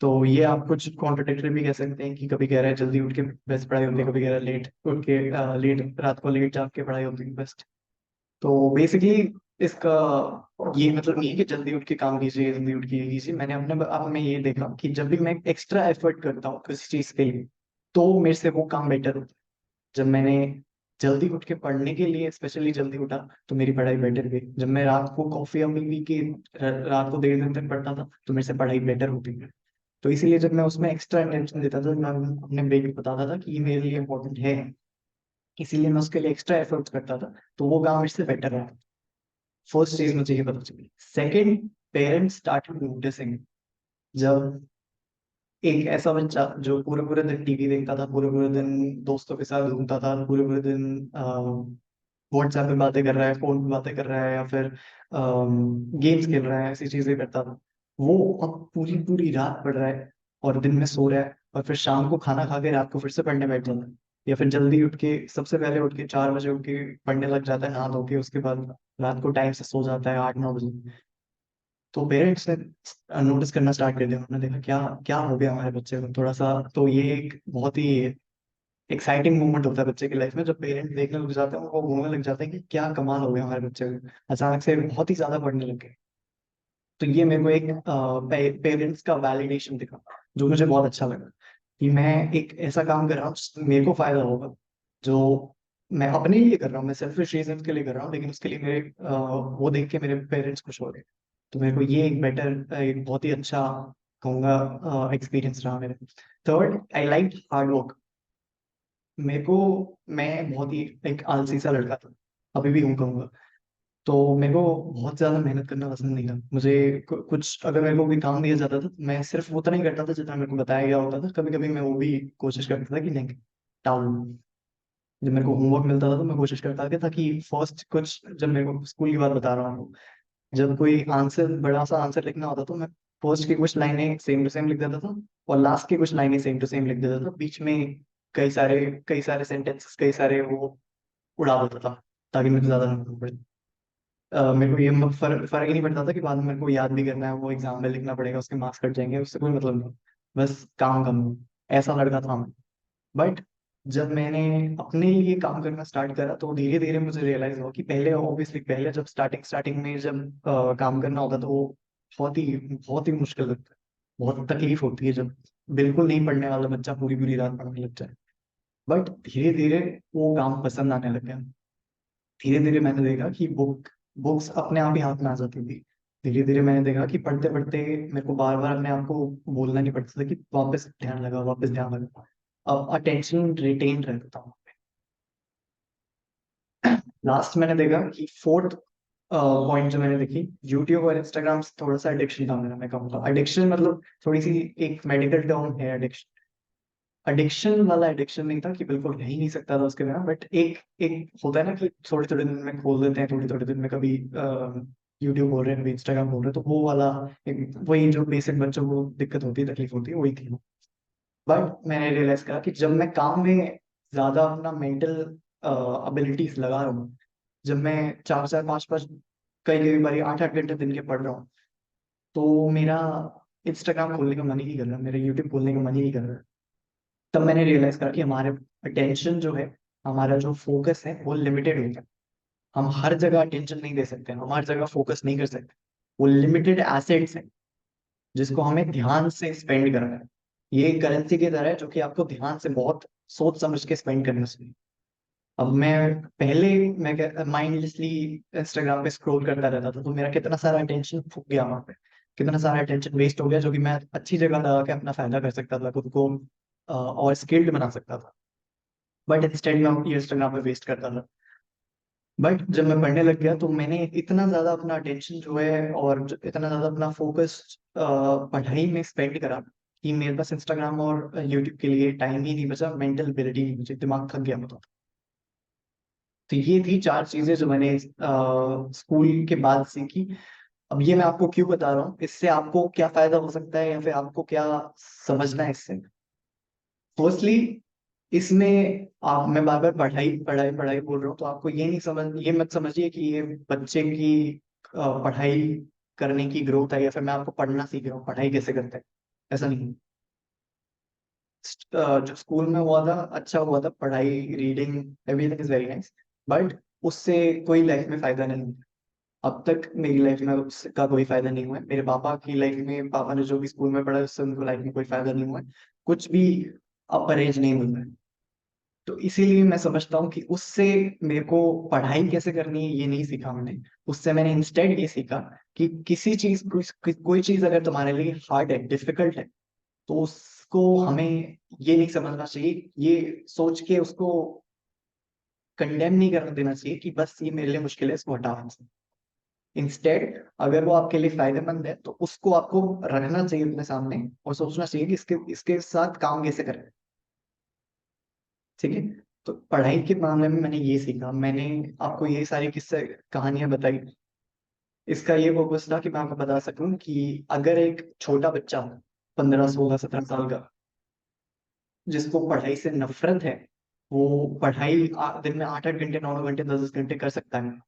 तो ये आप कुछ कॉन्ट्रडिक्टरी भी कह सकते हैं कि कभी कह रहे हैं जल्दी उठ के बेस्ट पढ़ाई होती है, कभी कह रहे हैं लेट उठ के लेट रात को लेट जाग के पढ़ाई होती है बेस्ट। तो बेसिकली इसका ये मतलब नहीं है कि जल्दी उठ के काम कीजिए, जल्दी उठ के ये कीजिए। मैंने अपने आप में ये देखा कि जब भी मैं एक्स्ट्रा एफर्ट करता हूँ किसी चीज के लिए तो मेरे से वो काम बेटर होता है। जब मैंने जल्दी उठ के पढ़ने के लिए स्पेशली जल्दी उठा तो मेरी पढ़ाई बेटर गई। जब मैं रात को कॉफी पी पी के रात को देर देर तक पढ़ता था तो मेरे से पढ़ाई बेटर होती है। तो इसीलिए जब मैं उसमें एक्स्ट्रा अटेंशन देता था, मैं अपने ब्रेन को बताता था कि ये मेरे लिए इंपॉर्टेंट है, इसीलिए मैं उसके लिए एक्स्ट्रा एफर्ट करता था, तो वो काम मेरे से बेटर रहा। फर्स्ट चीज मुझे ये पता चली। Second, parents started noticing. जब एक ऐसा बच्चा जो पूरे पूरे दिन टीवी देखता था, पूरे पूरे दिन दोस्तों के साथ घूमता था, पूरे पूरे दिन व्हाट्सएप पे बातें कर रहा है, फोन पे बातें कर रहा है, या फिर गेम्स खेल रहा है, ऐसी चीजें करता था, वो अब पूरी पूरी रात पढ़ रहा है और दिन में सो रहा है, और फिर शाम को खाना खा के रात को फिर से पढ़ने बैठ जाता है, या फिर जल्दी उठ के सबसे पहले उठ के 4 बजे उठ के पढ़ने लग जाता है नहा धो के, उसके बाद रात को टाइम से सो जाता है 8-9 बजे। तो पेरेंट्स ने नोटिस करना स्टार्ट कर दिया, उन्होंने देखा क्या क्या हो गया हमारे बच्चे को थोड़ा सा। तो ये एक बहुत ही एक्साइटिंग मोमेंट होता है बच्चे की लाइफ में, जब पेरेंट्स देखने लग जाते हैं, वो घूमने लग जाते हैं कि क्या कमाल हो गया हमारे बच्चे को, अचानक से बहुत ही ज्यादा पढ़ने लग गए। तो ये मेरे को एक पेरेंट्स का वैलिडेशन दिखा, जो मुझे बहुत अच्छा लगा, कि मैं एक ऐसा काम कर रहा हूँ जिससे मेरे को फायदा होगा, जो मैं अपने लिए कर रहा हूँ, मैं सेल्फिश रीजन के लिए कर रहा हूँ, लेकिन उसके लिए मेरे वो देख के मेरे पेरेंट्स खुश हो रहे हैं। तो मेरे को ये एक एक बहुत ही अच्छा कहूँगा एक्सपीरियंस रहा मेरे। Third, I like hard work. मेरे को मैं बहुत ही एक आलसी सा लड़का था, अभी भी हूँ कहूँगा। तो मेरे को बहुत ज्यादा मेहनत करना पसंद नहीं था। मुझे कुछ अगर मेरे को कोई काम दिया जाता था, मैं सिर्फ उतना ही करता था जितना मेरे को बताया गया होता था। कभी कभी मैं वो भी कोशिश करता था कि नहीं, टाल दूं। जब मेरे को होमवर्क मिलता था तो मैं कोशिश करता था कि फर्स्ट कुछ, जब मेरे को स्कूल की बात बता रहा हूँ, जब कोई आंसर, बड़ा सा आंसर लिखना होता तो मैं फर्स्ट की कुछ लाइनें सेम टू सेम लिख देता था, और लास्ट की कुछ लाइनें सेम टू सेम लिख देता था। बीच में कई सारे सेंटेंसेस, कई सारे वो उड़ा देता था, ताकि मेरे को ज्यादा ना पड़े। मेरे को ये फर्क फर्क ही नहीं पड़ता था कि बाद में मेरे को याद भी करना है, वो एग्जाम में लिखना पड़ेगा, उसके मार्क्स कट जाएंगे, उससे कोई मतलब नहीं। बस काम करना, ऐसा लड़का था मैं। बट जब मैंने अपने लिए काम करना स्टार्ट करा, तो धीरे धीरे मुझे रियलाइज हुआ कि पहले ऑब्वियसली, पहले जब स्टार्टिंग स्टार्टिंग में जब काम करना होता, तो वो बहुत ही मुश्किल लगता है, बहुत तकलीफ होती है जब बिल्कुल नहीं पढ़ने वाला बच्चा पूरी पूरी रात पढ़ने लग जाए। बट धीरे धीरे वो काम पसंद आने लग गया। धीरे धीरे मैंने देखा कि बुक्स अपने आप ही हाथ में आ जाती थी। धीरे धीरे मैंने देखा कि पढ़ते पढ़ते मेरे को बार बार अपने आप को बोलना नहीं पड़ता था कि वापस ध्यान लगा, वापस ध्यान लगा। अब अटेंशन रिटेन रहता था। लास्ट मैंने देखा कि फोर्थ पॉइंट जो मैंने देखी, यूट्यूब और इंस्टाग्राम से थोड़ा सा एडिक्शन था मेरा, मैं कहूँगा एडिक्शन मतलब थोड़ी सी एक मेडिकल टर्म है एडिक्शन। एडिक्शन वाला एडिक्शन नहीं था कि बिल्कुल रह ही नहीं सकता था उसके बिना, बट एक एक होता है ना कि थोड़े थोड़े दिन में खोल देते हैं, थोड़े थोड़े दिन में कभी यूट्यूब खोल रहे हैं, कभी इंस्टाग्राम खोल रहे हैं, तो वो वाला वही जो बेसिक बच्चों को दिक्कत होती है, तकलीफ होती है, वही थी। बट मैंने रियलाइज करा कि जब मैं काम में ज्यादा अपना मेंटल एबिलिटीज लगा रहा हूँ, जब मैं 4-4 5-5, कई कई बार 8-8 घंटे दिन के पढ़ रहा हूँ, तो मेरा इंस्टाग्राम खोलने का मन ही नहीं कर रहा, मेरा यूट्यूब खोलने का मन ही नहीं कर रहा। तब मैंने रियलाइज करा कि हमारे अटेंशन जो है, हमारा जो फोकस है, वो लिमिटेड होता है। हम हर जगह अटेंशन नहीं दे सकते, हम हर जगह फोकस नहीं कर सकते। वो लिमिटेड एसेट्स है, जिसको हमें ध्यान से स्पेंड करना है। ये एक करेंसी की तरह है, जो कि आपको ध्यान से बहुत सोच समझ के स्पेंड करना चाहिए। अब मैं पहले, मैं माइंडलेसली इंस्टाग्राम पे स्क्रॉल करता रहता था, तो मेरा कितना सारा अटेंशन फूक गया वहां पे, कितना सारा अटेंशन वेस्ट हो गया, जो कि मैं अच्छी जगह लगा के अपना फायदा कर सकता था, खुद को और स्किल्ड बना सकता था। बट इंस्टेड में इंस्टाग्राम पे वेस्ट करता था। बट जब मैं पढ़ने लग गया, तो मैंने इतना ज्यादा अपना अटेंशन जो है, और इतना ज्यादा अपना फोकस पढ़ाई में स्पेंड करा, कि मेरे पास इंस्टाग्राम और यूट्यूब के लिए टाइम ही नहीं बचा, मेंटल एबिलिटी नहीं बची, दिमाग थक गया मतलब। तो ये थी 4 चीजें जो मैंने स्कूल के बाद सीखी। अब ये मैं आपको क्यों बता रहा हूँ, इससे आपको क्या फायदा हो सकता है, या फिर आपको क्या समझना है इससे। फर्स्टली, इसमें आप, मैं बार बार पढ़ाई पढ़ाई पढ़ाई बोल रहा हूँ, तो आपको ये मत समझिए कि ये बच्चे की पढ़ाई करने की ग्रोथ है, या फिर मैं आपको पढ़ना सीख रहा हूँ, पढ़ाई कैसे करते हैं, ऐसा नहीं। जो स्कूल में हुआ था अच्छा हुआ था, पढ़ाई, reading, everything is very nice, but उससे कोई लाइफ में फायदा नहीं हुआ। अब तक मेरी लाइफ में उसका कोई फायदा नहीं हुआ है। मेरे पापा की लाइफ में, पापा ने जो भी स्कूल में पढ़ा, उससे उनको लाइफ में कोई फायदा नहीं हुआ है, कुछ भी अपर एज नहीं मिल रहा है। तो इसीलिए मैं समझता हूँ कि उससे मेरे को पढ़ाई कैसे करनी है ये नहीं सीखा मैंने। उससे मैंने इंस्टेड ये सीखा कि किसी चीज, कोई चीज अगर तुम्हारे लिए हार्ड है, डिफिकल्ट है, तो उसको हमें ये नहीं समझना चाहिए, ये सोच के उसको कंडेम नहीं कर देना चाहिए कि बस ये मेरे लिए मुश्किल है, इसको हटा। इंस्टेड अगर वो आपके लिए फायदेमंद है तो उसको आपको रखना चाहिए अपने सामने और सोचना चाहिए कि इसके इसके साथ काम कैसे करें। ठीक है। तो पढ़ाई के मामले में मैंने ये सीखा, मैंने आपको ये सारी किस्से कहानियां बताई, इसका ये पर्पस था कि मैं आपको बता सकूं कि अगर एक छोटा बच्चा 15 16 17 साल का, जिसको पढ़ाई से नफरत है, वो पढ़ाई दिन में 8 8 घंटे 9 9 घंटे 10 10 घंटे कर सकता है,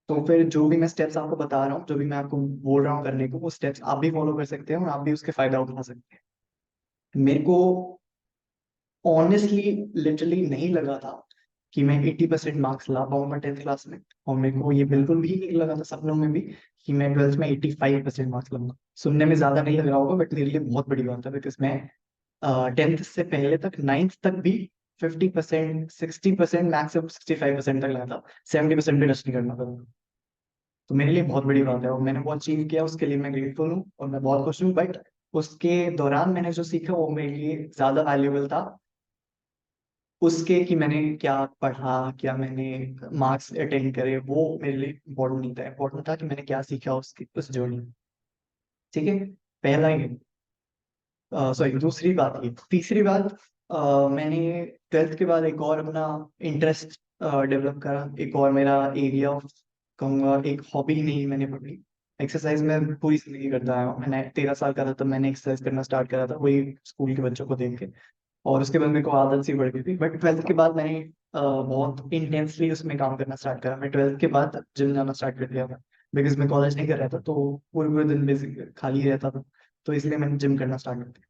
तो फिर जो भी मैं स्टेप्स आपको बता रहा हूँ, जो भी मैं आपको बोल रहा हूँ करने को, वो स्टेप्स आप भी फॉलो कर सकते हैं और आप भी उसके फायदा उठा सकते हैं। मेरे को ऑनेस्टली लिटरली नहीं लगा था कि मैं 80% मार्क्स ला पाऊंगा 10th क्लास में, और मेरे को ये बिल्कुल भी नहीं लगा था सपनों में भी कि मैं 12th में 85% मार्क्स लाऊंगा। सुनने में ज्यादा नहीं लग रहा होगा, बट मेरे लिए बहुत बड़ी बात है, बिकॉज मैं 10th से पहले तक 9th तक भी 50% 60% मैक्सिमम 65% तक लाया था, 70% भी टच नहीं करना था। तो मेरे लिए बहुत बड़ी बात है और मैंने बहुत अचीव किया, उसके लिए मैं ग्रेटफुल हूँ और मैं बहुत खुश हूँ। बट उसके दौरान मैंने जो सीखा वो मेरे लिए ज्यादा वैल्यूबल था उसके कि मैंने क्या पढ़ा, क्या मैंने मार्क्स अटेंड करे, वो मेरे लिए इम्पोर्टेंट नहीं था। इम्पोर्टेंट था कि मैंने क्या सीखा उसकी उस जर्नी में। ठीक है। पहला ही, सॉरी दूसरी बात ये, तीसरी बात, मैंने 12th के बाद एक और अपना इंटरेस्ट डेवलप करा, एक और मेरा एरिया ऑफ कहूँगा, एक हॉबी नहीं मैंने पकड़ी। एक्सरसाइज में पूरी जिंदगी करता आया हूँ, मैंने 13 साल का था तब मैंने एक्सरसाइज करना स्टार्ट करा था, वही स्कूल के बच्चों को देख के, और उसके बाद मेरे को आदत सी बढ़ गई थी। बट 12th के बाद मैंने बहुत इंटेंसली उसमें काम करना स्टार्ट करा। मैं 12th के बाद जिम जाना स्टार्ट कर दिया था, बिकॉज मैं कॉलेज नहीं कर रहा था, तो पूरे पूरे दिन बेसिक खाली रहता था, तो इसलिए मैंने जिम करना स्टार्ट कर दिया।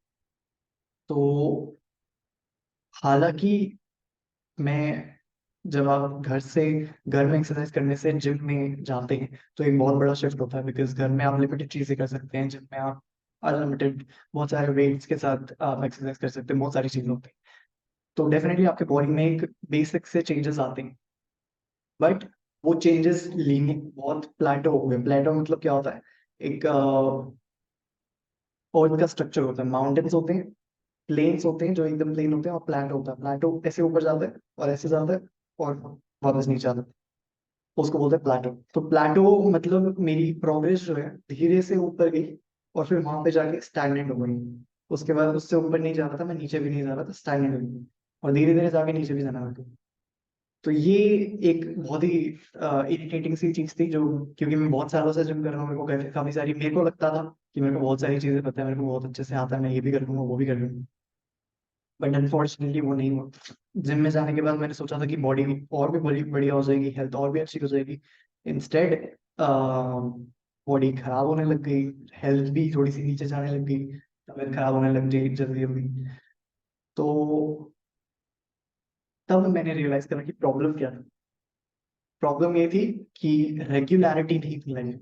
तो हालांकि मैं, जब आप घर में एक्सरसाइज करने से जिम में जाते हैं तो एक बहुत बड़ा शिफ्ट होता है, बिकॉज घर में आप लिमिटेड चीजें कर सकते हैं, जिम में आप अनलिमिटेड बहुत सारे वेट्स के साथ आप एक्सरसाइज कर सकते हैं, बहुत सारी चीजें होती हैं। तो डेफिनेटली आपके बॉडी में एक बेसिक से चेंजेस आते हैं, बट वो चेंजेस लीनियर बहुत प्लेटो हो गए। प्लेटो मतलब क्या होता है, एक अर्थ का स्ट्रक्चर होता है, माउंटेन्स होते हैं, प्लेन्स होते हैं जो एकदम प्लेन होते हैं, और प्लेटो होता है, प्लेटो ऐसे ऊपर जाता है और ऐसे जाता है और वापस नीचे आता है, उसको बोलते हैं प्लेटो। तो प्लेटो मतलब मेरी प्रोग्रेस जो है धीरे से ऊपर गई और फिर वहां पे जाके स्टैग्नेंट हो गई। उसके बाद उससे ऊपर नहीं जा रहा था, मैं नीचे भी नहीं जा रहा था, स्टैग्नेंट हो गई, और धीरे धीरे जाके नीचे भी जाना लगा। तो ये एक बहुत ही इरिटेटिंग सी चीज थी, जो क्योंकि मैं बहुत सालों से जिम कर रहा हूँ, मेरे को काफी सारी, मेरे को लगता था कि मेरे को बहुत सारी चीजें पता है, मेरे को बहुत अच्छे से आता है, मैं ये भी कर लूंगा वो भी कर लूंगा, बट अनफॉर्चुनेटली वो नहीं हुआ। जिम में जाने के बाद मैंने सोचा था कि बॉडी और भी बड़ी बढ़िया हो जाएगी, हेल्थ और भी अच्छी हो जाएगी। इंस्टेड बॉडी खराब होने लग गई, हेल्थ भी थोड़ी सी नीचे जाने लग गई, तबीयत खराब होने लग गई जल्दी जल्दी। तो तब मैंने रियलाइज करा कि प्रॉब्लम क्या थी। प्रॉब्लम ये थी कि रेगुलरिटी नहीं थी लाइफ।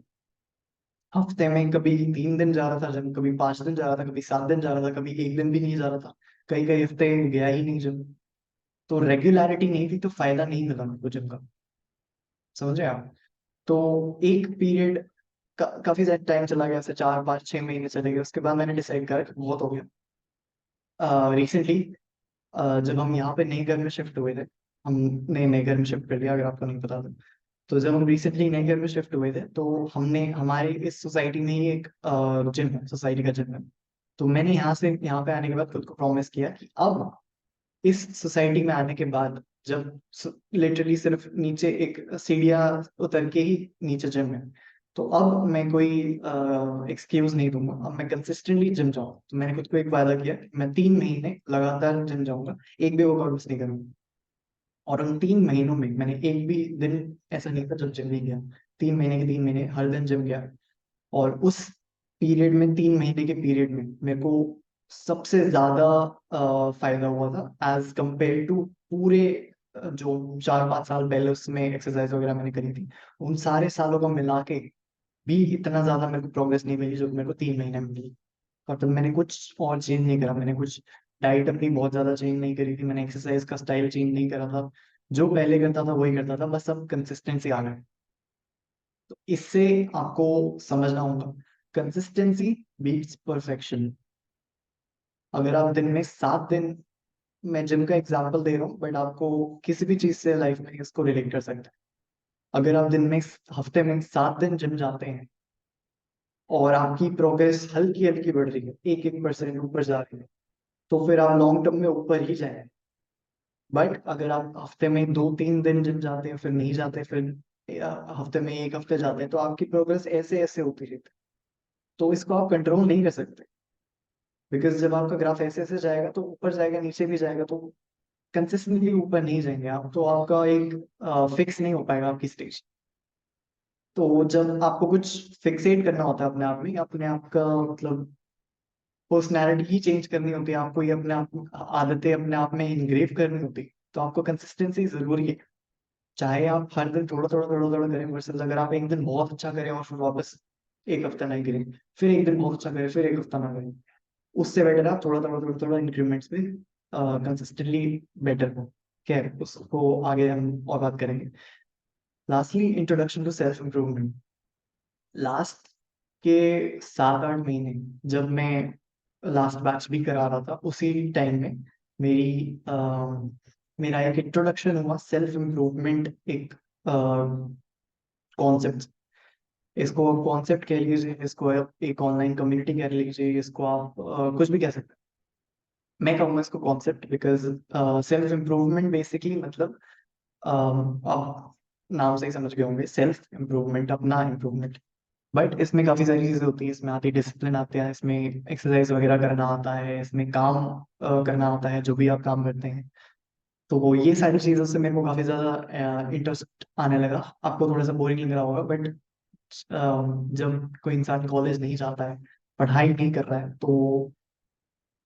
हफ्ते में कभी 3 दिन जा रहा था जिम, कभी 5 दिन जा रहा था, कभी 7 दिन जा रहा था, कभी एक दिन भी नहीं जा रहा था, कई कई हफ्ते गया ही नहीं जिम। तो रेगुलरिटी नहीं थी, तो फायदा नहीं मिला मुझको जिम का। समझे आप? तो एक पीरियड काफी ज्यादा टाइम चला गया, ऐसे 4 5 6 महीने चले गए, उसके बाद मैंने डिसाइड करा कि बहुत हो गया। रिसेंटली जब हम यहाँ पे नए घर में शिफ्ट हुए थे, हम नए नए घर में शिफ्ट कर लिया, अगर आपको नहीं पता था। तो जब हम रिसेंटली नए घर में शिफ्ट हुए थे, तो हमने हमारे इस सोसाइटी में ही एक जिम है, सोसाइटी का जिम है। तो मैंने यहाँ पे आने के बाद खुद को प्रॉमिस किया कि अब इस सोसाइटी में आने के बाद, जब लिटरली सिर्फ नीचे एक सीढ़ियाँ उतर के ही नीचे जिम है, तो अब मैं कोई एक्सक्यूज नहीं दूंगा, अब मैं कंसिस्टेंटली जिम जाऊंगा। तो मैंने खुद को एक वादा किया कि मैं 3 महीने लगातार जिम जाऊंगा, एक भी वर्कआउट मिस नहीं करूंगा। और उन 3 महीनों में मैंने एक भी दिन ऐसा नहीं था जब जिम नहीं गया। 3 महीने के 3 महीने हर दिन जिम गया। और उस पीरियड में, 3 महीने के पीरियड में, मेरे को सबसे ज्यादा फायदा हुआ था एज कंपेयर टू पूरे जो 4 5 साल पहले उसमें एक्सरसाइज वगैरह मैंने करी थी, उन सारे सालों को मिला के भी इतना ज्यादा मेरे को प्रोग्रेस नहीं मिली जो मेरे को 3 महीने में मिली। और तब मैंने कुछ और चेंज नहीं करा, मैंने कुछ डाइट अपनी बहुत ज्यादा चेंज नहीं करी थी, मैंने एक्सरसाइज का स्टाइल चेंज नहीं करा था, जो पहले करता था वही करता था, बस सब कंसिस्टेंसी आ गए। तो इससे आपको समझना होगा, कंसिस्टेंसी बीट्स परफेक्शन। अगर आप दिन में 7 दिन, मैं जिम का एग्जांपल दे रहा हूँ बट आपको किसी भी चीज से लाइफ में इसको रिलेट कर सकते हैं। अगर आप दिन में, हफ्ते में 7 दिन जिम जाते हैं और आपकी प्रोग्रेस हल्की हल्की बढ़ रही है, 1-1% ऊपर जा रही है, तो फिर आप लॉन्ग टर्म में ऊपर ही जाएंगे। बट अगर आप हफ्ते में 2-3 दिन जिम जाते हैं, फिर नहीं जाते, फिर हफ्ते में एक हफ्ते जाते हैं, तो आपकी प्रोग्रेस ऐसे ऐसे होती रहती है। तो इसको आप कंट्रोल नहीं कर सकते, बिकॉज जब आपका ग्राफ ऐसे ऐसे जाएगा तो ऊपर जाएगा, नीचे भी जाएगा, तो कंसिस्टेंटली ऊपर नहीं जाएंगे आप, तो आपका एक फिक्स नहीं हो पाएगा आपकी स्टेज। तो जब आपको कुछ फिक्सेट करना होता है अपने आप में, अपने आप का मतलब पर्सनैलिटी ही चेंज करनी होती है आपको, ये अपने आप आदतें अपने आप में इनग्रेव करनी होती है, तो आपको कंसिस्टेंसी जरूरी है। चाहे आप हर दिन थोड़ा थोड़ा थोड़ा थोड़ा करें, वर्सेस अगर आप एक दिन बहुत अच्छा करें और फिर वापस एक हफ्ता नहीं करें, फिर एक दिन बहुत अच्छा करें, फिर एक हफ्ता ना करें, उससे बेटर आप थोड़ा थोड़ा थोड़ा थोड़ा इंक्रीमेंट्स में कंसिस्टेंटली बेटर हो। खैर उसको आगे हम और बात करेंगे। Lastly, introduction to self improvement. Last के 7-8 महीने, जब मैं लास्ट बैच भी करा रहा था, उसी टाइम में मेरी मेरा एक इंट्रोडक्शन हुआ सेल्फ इम्प्रूवमेंट, एक कॉन्सेप्ट। इसको कॉन्सेप्ट कह लीजिए, इसको आप एक ऑनलाइन कम्युनिटी कह लीजिए, इसको आप कुछ भी कह सकते हैं। मैं कहूँगा इसको concept, because self improvement basically मतलब आप नाम से ही समझ गए होंगे, सेल्फ इम्प्रूवमेंट, अपना इम्प्रूवमेंट। बट इसमें काफी सारी चीजें होती है, इसमें आती डिसिप्लिन आते हैं, इसमें एक्सरसाइज वगैरह करना आता है, इसमें काम करना आता है, जो भी आप काम करते हैं। तो वो ये सारी चीजों से मेरे को काफी ज्यादा इंटरेस्ट आने लगा। आपको थोड़ा सा बोरिंग लग रहा होगा बट जब कोई इंसान कॉलेज नहीं जाता है, पढ़ाई नहीं कर रहा है, तो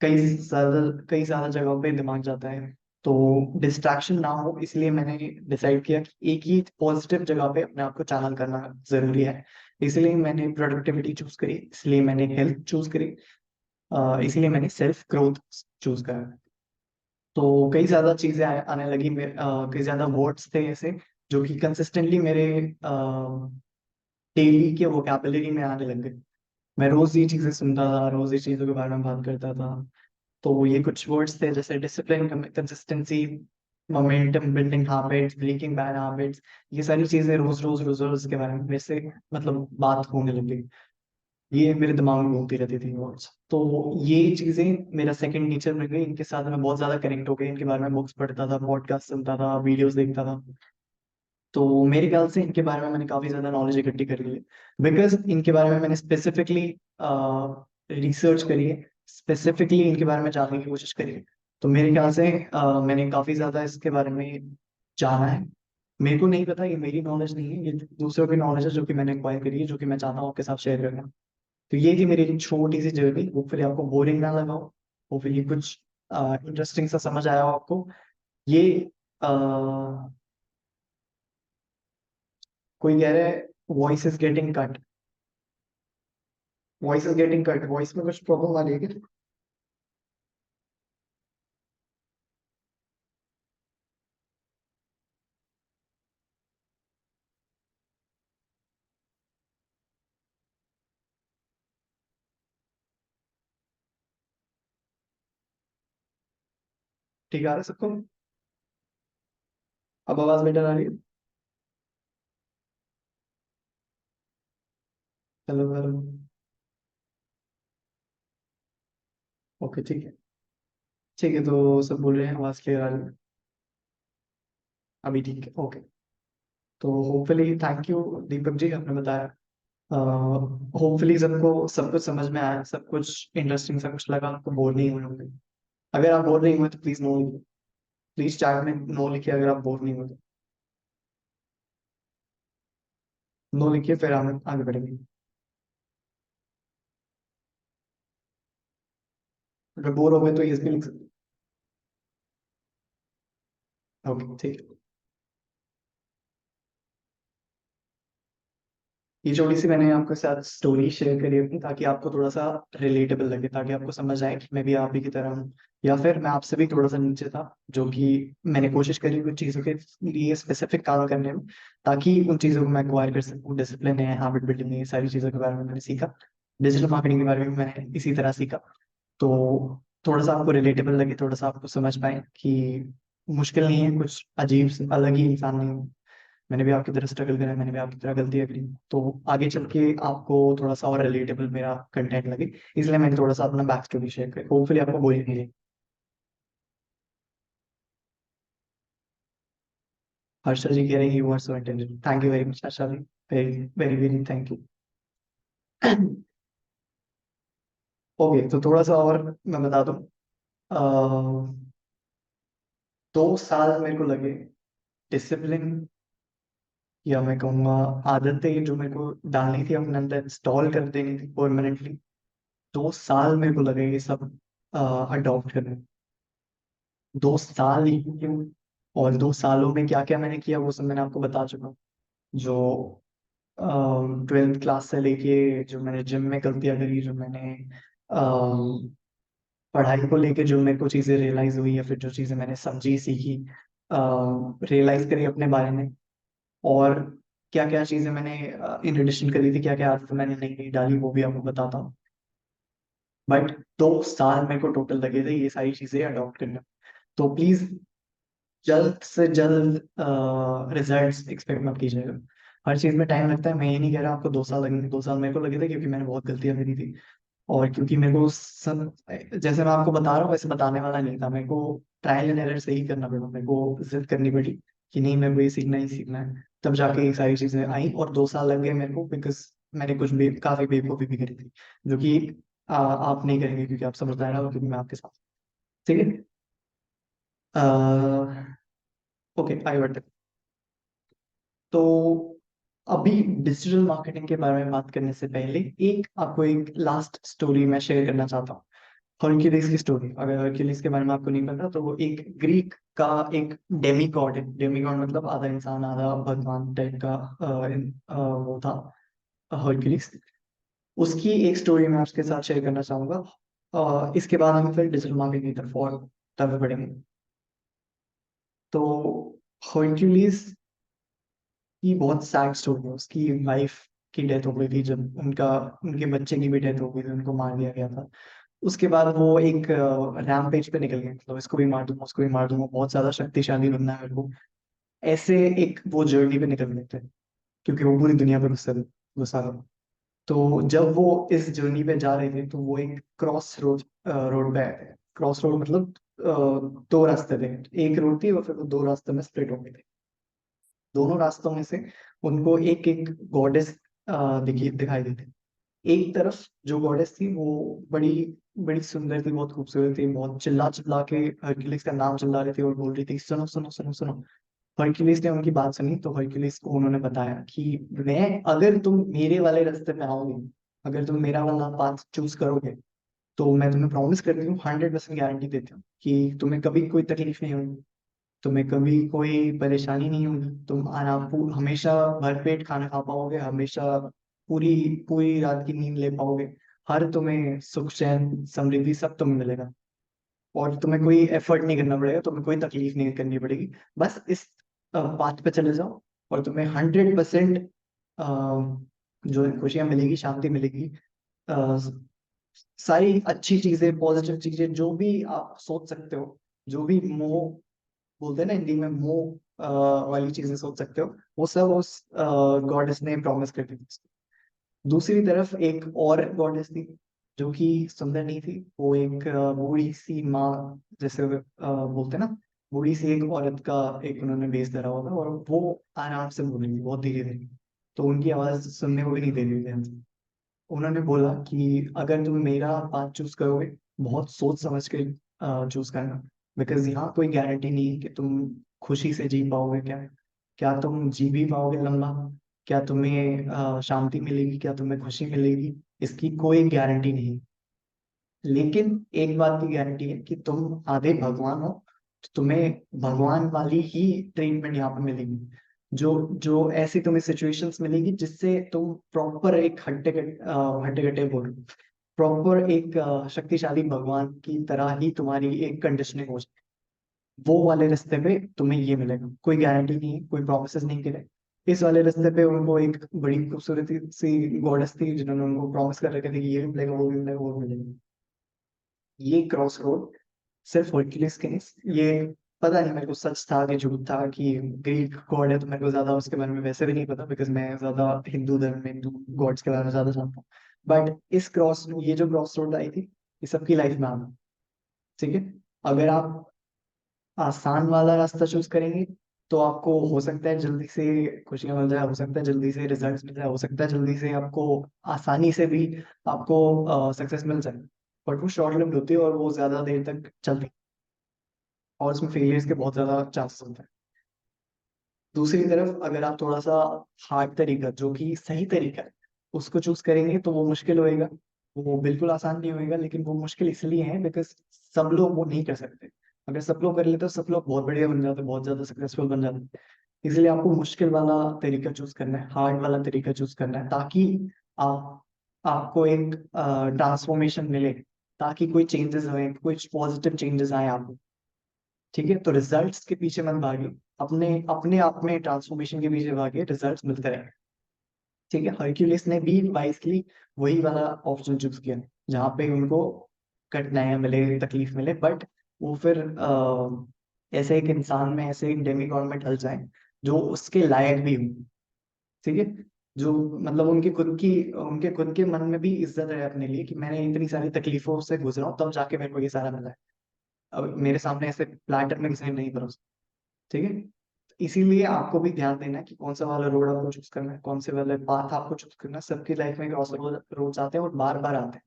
कई ज्यादा जगहों पे दिमाग जाता है, तो डिस्ट्रैक्शन ना हो, इसलिए मैंने डिसाइड किया कि एक ही पॉजिटिव जगह पे अपने आप को चैनल करना जरूरी है। इसलिए मैंने प्रोडक्टिविटी चूज करी, इसलिए मैंने हेल्थ चूज करी, इसलिए मैंने सेल्फ ग्रोथ चूज करा। तो कई ज्यादा चीजें आने लगी, कई ज्यादा वर्ड्स थे ऐसे जो कि कंसिस्टेंटली मेरे डेली के वोकैबुलरी में आने लग गए। मैं रोज ये चीजें सुनता था, रोज ये चीजों के बारे में बात करता था। तो ये कुछ वर्ड्स थे जैसे discipline, consistency, momentum, building habits, breaking bad habits. ये सारी चीजें रोज रोज रोज रोज के बारे में मेरे से मतलब बात होने लगी, ये मेरे दिमाग में घूमती रहती थी वर्ड्स। तो ये चीजें मेरा सेकंड नेचर में गई, इनके साथ मैं बहुत ज्यादा कनेक्ट हो गई, इनके बारे में बुक्स पढ़ता था, पॉडकास्ट सुनता था, वीडियोस देखता था। तो मेरे ख्याल से इनके बारे में मैंने काफी ज्यादा नॉलेज इकट्ठी कर ली है, बिकॉज इनके बारे में मैंने स्पेसिफिकली रिसर्च करी है, स्पेसिफिकली इनके बारे में जानने की कोशिश करी है। तो मेरे ख्याल से मैंने काफी ज्यादा इसके बारे में जाना है। मेरे को नहीं पता, ये मेरी नॉलेज नहीं है, ये दूसरों की नॉलेज है जो कि मैंने एक्वायर करी है, जो कि मैं चाहता हूँ आपके साथ शेयर करना। तो ये थी मेरी छोटी सी जर्नी, होपफुली आपको बोरिंग ना लगा हो, होपफुली कुछ इंटरेस्टिंग सा समझ आया हो आपको। ये कोई कह रहा है voice is getting cut, voice is getting cut, voice में कुछ प्रॉब्लम आ रही है क्या? ठीक आ रहा है सबको? अब आवाज बेटर आ रही है? Hello hello. ओके ठीक है। ठीक है, तो सब बोल रहे हैं आवाज क्लियर आ रही है? अभी ठीक है, ओके। तो hopefully, thank you Deepak ji, आपने बताया। होपफुली सबको सब कुछ समझ में आया, सब कुछ इंटरेस्टिंग सा कुछ लगा, आपको बोर नहीं हुए होंगे। अगर आप बोर नहीं हुए तो प्लीज नो लिखिए, प्लीज चैट में नो लिखिए अगर आप बोर नहीं हुए तो। नो लिखिए, फिर हम आगे बढ़ेंगे। अगर बोर हो गए तो यस भी लिख सकते हैं। ओके ठीक है। ये थोड़ी सी मैंने आपके साथ स्टोरी शेयर करी अपनी, ताकि आपको थोड़ा सा रिलेटेबल लगे, ताकि आपको समझ आए कि मैं भी आप ही की तरह हूँ, या फिर मैं आपसे भी थोड़ा सा नीचे था, जो कि मैंने कोशिश करी कुछ चीज़ों के लिए स्पेसिफिक काम करने में, ताकि उन चीज़ों को मैं एक्वायर कर सकूँ। डिसिप्लिन है, हैबिट बिल्डिंग है, ये सारी चीज़ों के बारे में मैंने सीखा। डिजिटल मार्केटिंग के बारे में मैंने इसी तरह सीखा। तो थोड़ा सा आपको रिलेटेबल लगे, थोड़ा सा आपको समझ पाए कि मुश्किल नहीं है, कुछ अजीब अलग ही इंसान नहीं हूँ। मैंने भी आपकी तरह स्ट्रगल करा है, मैंने भी आपकी तरह गलतियां करी, तो आगे चल के आपको थोड़ा सा और रिलेटेबल मेरा कंटेंट लगे, इसलिए मैंने थोड़ा सा अपना बैक स्टोरी शेयर कर, होपफुली आपको बोरिंग नहीं लगे। हर्षा जी कह रहे हैं you are so intelligent, thank you very much Harsha ji, very very very thank you. Okay, तो थोड़ा सा और मैं बता दूं। 2 साल मेरे को लगे डिसिप्लिन, या मैं कहूँगा आदतें जो मेरे को डालनी थी अपने अंदर, इंस्टॉल कर देनी थी परमानेंटली। 2 साल मेरे को लगे ये सब अडॉप्ट करने में। 2 साल ही क्यों, और 2 सालों में क्या क्या मैंने किया वो सब मैंने आपको बता चुका हूँ। जो 12th क्लास से लेके जो मैंने जिम में गलतियाँ करी, जो मैंने पढ़ाई को लेके जो मेरे को चीज़ें रियलाइज हुई, या फिर जो चीज़ें मैंने समझी सीखी, रियलाइज करी अपने बारे में, और क्या क्या चीज़ें मैंने इन एडिशन करी थी, क्या क्या आदतें मैंने नई नई डाली, वो भी आपको बताता हूँ। बट 2 साल मेरे को टोटल लगे थे ये सारी चीज़ें अडॉप्ट करने में। तो प्लीज़ जल्द से जल्द रिजल्ट्स एक्सपेक्ट मत कीजिएगा। हर चीज़ में टाइम लगता है, मैं ये नहीं कह रहा आपको 2 साल लगेंगे, 2 साल मेरे को लगे थे क्योंकि मैंने बहुत गलतियां करी थी। और क्योंकि मेरे को सब, जैसे मैं आपको बता रहा हूँ वैसे बताने वाला नहीं था, मेरे को ट्रायल एंड एरर से ही करना पड़ा, मेरे को जिद करनी पड़ी कि नहीं मेरे को ये सीखना ही सीखना है, तब जाके ये सारी चीजें आई, और 2 साल लग गए मेरे को, बिकॉज मैंने कुछ काफी बेवकूफी भी करी थी, जो कि आप नहीं करेंगे क्योंकि आप समझदार हो, क्योंकि मैं आपके साथ। ठीक है। ओके, आई बट, तो अभी डिजिटल मार्केटिंग के बारे में बात करने से पहले एक आपको एक लास्ट स्टोरी मैं शेयर करना चाहता हूँ। हर्क्यूलिस की स्टोरी, अगर हर्क्यूलिस के बारे में आपको नहीं पता तो वो एक ग्रीक का एक डेमी गॉड है। डेमी गॉड मतलब आधा इंसान आधा भगवान टाइप का वो था हर्क्यूलिस। उसकी एक स्टोरी मैं आपके साथ शेयर करना चाहूंगा। इसके बाद हम फिर डिजिटल मार्केटिंग की तरफ और तरफ बढ़ेंगे। तो हर्क्यूलिस की बहुत सैड स्टोरी है। उसकी वाइफ की डेथ हो गई थी, जब उनका उनके बच्चे की भी डेथ हो गई थी, उनको मार दिया गया था। उसके बाद वो एक रैम्पेज पे निकल गए, मतलब इसको भी मार दूंगा उसको भी मार दूंगा, बहुत ज्यादा शक्तिशाली बनना है मेरे को, ऐसे एक वो जर्नी पे निकल गए थे, क्योंकि वो पूरी दुनिया पर गुस्सा था। तो जब वो इस जर्नी पे जा रहे थे तो वो एक क्रॉस रोड रोड पे आए थे। क्रॉस रोड मतलब दो रास्ते थे, एक रोड थी और फिर वो दो रास्तों में स्प्लिट हो गए थे। दोनों रास्तों में से उनको एक एक गॉडेस दिखाई देती। एक तरफ जो गॉडेस थी वो बड़ी बड़ी सुंदर थी, बहुत खूबसूरत थी, बहुत चिल्ला चिल्ला के हरक्यूलिस का नाम चिल्ला रही थी और बोल रही थी सुनो सुनो सुनो सुनो। हरक्यूलिस ने उनकी बात सुनी, तो हरक्यूलिस को उन्होंने बताया कि मैं, अगर तुम मेरे वाले रास्ते पे आओगे, अगर तुम मेरा वाला पाथ चूज करोगे, तो मैं तुम्हें प्रॉमिस करती हूँ, 100% गारंटी देती हूँ कि तुम्हें कभी कोई तकलीफ नहीं होगी, तुम्हें कभी कोई परेशानी नहीं होगी, तुम आराम हमेशा भरपेट खाना खा पाओगे, हमेशा पूरी पूरी रात की नींद ले पाओगे, हर तुम्हें सुख चैन समृद्धि सब तुम्हें मिलेगा, और तुम्हें कोई एफर्ट नहीं करना पड़ेगा, तुम्हें कोई तकलीफ नहीं करनी पड़ेगी। बस इस बात पे चले जाओ और तुम्हें 100% जो है खुशियां मिलेगी, शांति मिलेगी, अ, सारी अच्छी चीजें, पॉजिटिव चीजें जो भी आप सोच सकते हो, जो भी मोह बोलते हैं ना हिंदी में, मोह वाली चीजें सोच सकते हो, वो सब उस गॉडेस ने प्रॉमिस कर दी थी। दूसरी तरफ एक और गॉडेस थी जो कि सुंदर नहीं थी, वो एक बूढ़ी सी माँ, जैसे बोलते हैं ना, बूढ़ी सी एक औरत का एक उन्होंने बेस धरा हुआ था, और वो आराम से बोल रही थी बहुत धीरे धीरे, तो उनकी आवाज सुनने को भी नहीं दे रही थी हमसे। उन्होंने बोला कि अगर तुम मेरा पाथ चूज करोगे, बहुत सोच समझ के चूज करना, बिकॉज यहाँ कोई गारंटी नहीं है कि तुम खुशी से जी पाओगे, क्या क्या तुम जी भी पाओगे लंबा, क्या तुम्हें शांति मिलेगी, क्या तुम्हें खुशी मिलेगी, इसकी कोई गारंटी नहीं। लेकिन एक बात की गारंटी है कि तुम आधे भगवान हो, तो तुम्हें भगवान वाली ही ट्रीटमेंट यहाँ पे मिलेगी, जो जो ऐसी तुम्हें सिचुएशंस मिलेगी जिससे तुम प्रॉपर एक हट्टे कट्टे बोल, प्रॉपर एक शक्तिशाली भगवान की तरह ही तुम्हारी एक कंडीशनिंग हो जाए। वो वाले रास्ते पे तुम्हें ये मिलेगा, कोई गारंटी नहीं है, कोई प्रोमिस नहीं करे। इस वाले रास्ते पे उनको एक बड़ी खूबसूरत सी गॉडेस थी जिन्होंने उनको प्रॉमिस कर रखे थे कि ये भी मिलेगा वो भी मिलेगा वो भी मिलेगा। ये क्रॉस रोड सिर्फ हरक्यूलिस के नहीं, ये पता नहीं मेरे को सच था कि झूठ था कि ग्रीक गॉड है, तो मेरे को ज्यादा उसके बारे में वैसे भी नहीं पता, बिकॉज मैं ज्यादा हिंदू धर्म में हिंदू गॉड्स के बारे में ज्यादा जानता हूँ। बट ये जो क्रॉस रोड आई थी, ये सबकी लाइफ में आना, ठीक है। अगर आप आसान वाला रास्ता चूज करेंगे तो आपको हो सकता है जल्दी से खुशियां मिल जाए, हो सकता है जल्दी से रिजल्ट्स मिल जाए, हो सकता है जल्दी से आपको आसानी से भी आपको सक्सेस मिल जाए। बट वो शॉर्ट लिव्ड होती है और वो ज्यादा देर तक चलती है, और उसमें फेलियर्स के बहुत ज्यादा चांसेस होते हैं। दूसरी तरफ अगर आप थोड़ा सा हार्ड तरीका, जो कि सही तरीका है, उसको चूज करेंगे तो वो मुश्किल होएगा। वो बिल्कुल आसान नहीं होएगा, लेकिन वो मुश्किल इसलिए है बिकॉज सब लोग वो नहीं कर सकते। अगर सब लोग कर लेते तो सब लोग बहुत बढ़िया बन जाते, बहुत ज्यादा सक्सेसफुल बन जाते। इसलिए आपको मुश्किल वाला तरीका चूज करना है, हार्ड वाला तरीका चूज करना है, ताकि आप आपको एक ट्रांसफॉर्मेशन मिले, ताकि कोई चेंजेस आए, कुछ पॉजिटिव चेंजेस आए आपको। ठीक है, तो रिजल्ट्स के पीछे मत भागिए, अपने अपने आप में ट्रांसफॉर्मेशन के पीछे भागिए, रिजल्ट्स मिलते रहे। ठीक है, हरक्यूलिस ने भी वाइजली वही वाला ऑप्शन चूज किया, जहाँ पे उनको कठिनाइयां मिले, तकलीफ मिले, बट वो फिर ऐसे एक इंसान में, ऐसे एक डेमी गॉड में ढल जाए जो उसके लायक भी हो। ठीक है, जो मतलब उनके खुद के मन में भी इज्जत है अपने लिए, कि मैंने इतनी सारी तकलीफों से गुजरा हूं, तब जाके मेरे को ये सारा मिला है। अब मेरे सामने ऐसे प्लेटर में किसी ने नहीं परोसा। ठीक है, इसीलिए आपको भी ध्यान देना है कि कौन सा वाला रोड आपको चूज करना है, कौन से वाले पाथ आपको चूज करना है। सबकी लाइफ में क्रॉस रोड्स आते हैं और बार बार आते हैं।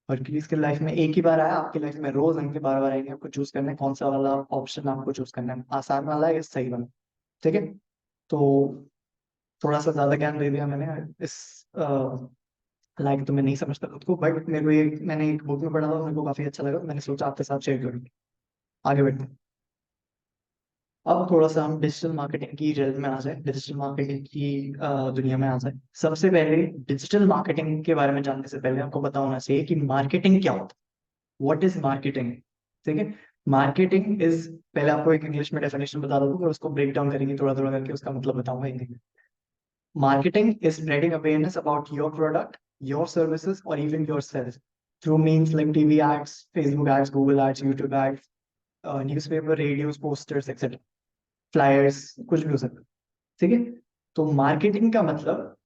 और किसी की लाइफ में एक ही बार आया, आपकी लाइफ में रोज आएंगे, बार बार आएंगे। आपको चूज करना है कौन सा वाला ऑप्शन आपको चूज करना है, आसान वाला है या सही वाला। ठीक है, तो थोड़ा सा ज्यादा ज्ञान दे दिया मैंने इस लाइक, तो मैं नहीं समझता खुद को, बट मेरे को ये मैंने एक बुक में पढ़ा था, मेरे को काफी अच्छा लगा, मैंने सोचा आपके साथ शेयर करूँ। आगे बढ़ते हैं। अब थोड़ा सा हम डिजिटल मार्केटिंग की realm में आ जाए, डिजिटल मार्केटिंग की दुनिया में आ जाए। सबसे पहले डिजिटल मार्केटिंग के बारे में जानने से पहले आपको पता होना चाहिए कि मार्केटिंग क्या होता है, व्हाट इज मार्केटिंग। ठीक है, मार्केटिंग इज, पहले आपको एक इंग्लिश में डेफिनेशन बता दूंगा, फिर उसको ब्रेक डाउन करेंगे थोड़ा थोड़ा करके, उसका मतलब बताऊंगा हिंदी में। Marketing is spreading awareness about your product, your services, or even yourself through means like TV ads, Facebook ads, Google ads, YouTube ads, newspaper, radios, posters, etcetera, flyers, कुछ भी हो सकता है। ठीक है, तो मार्केटिंग का मतलब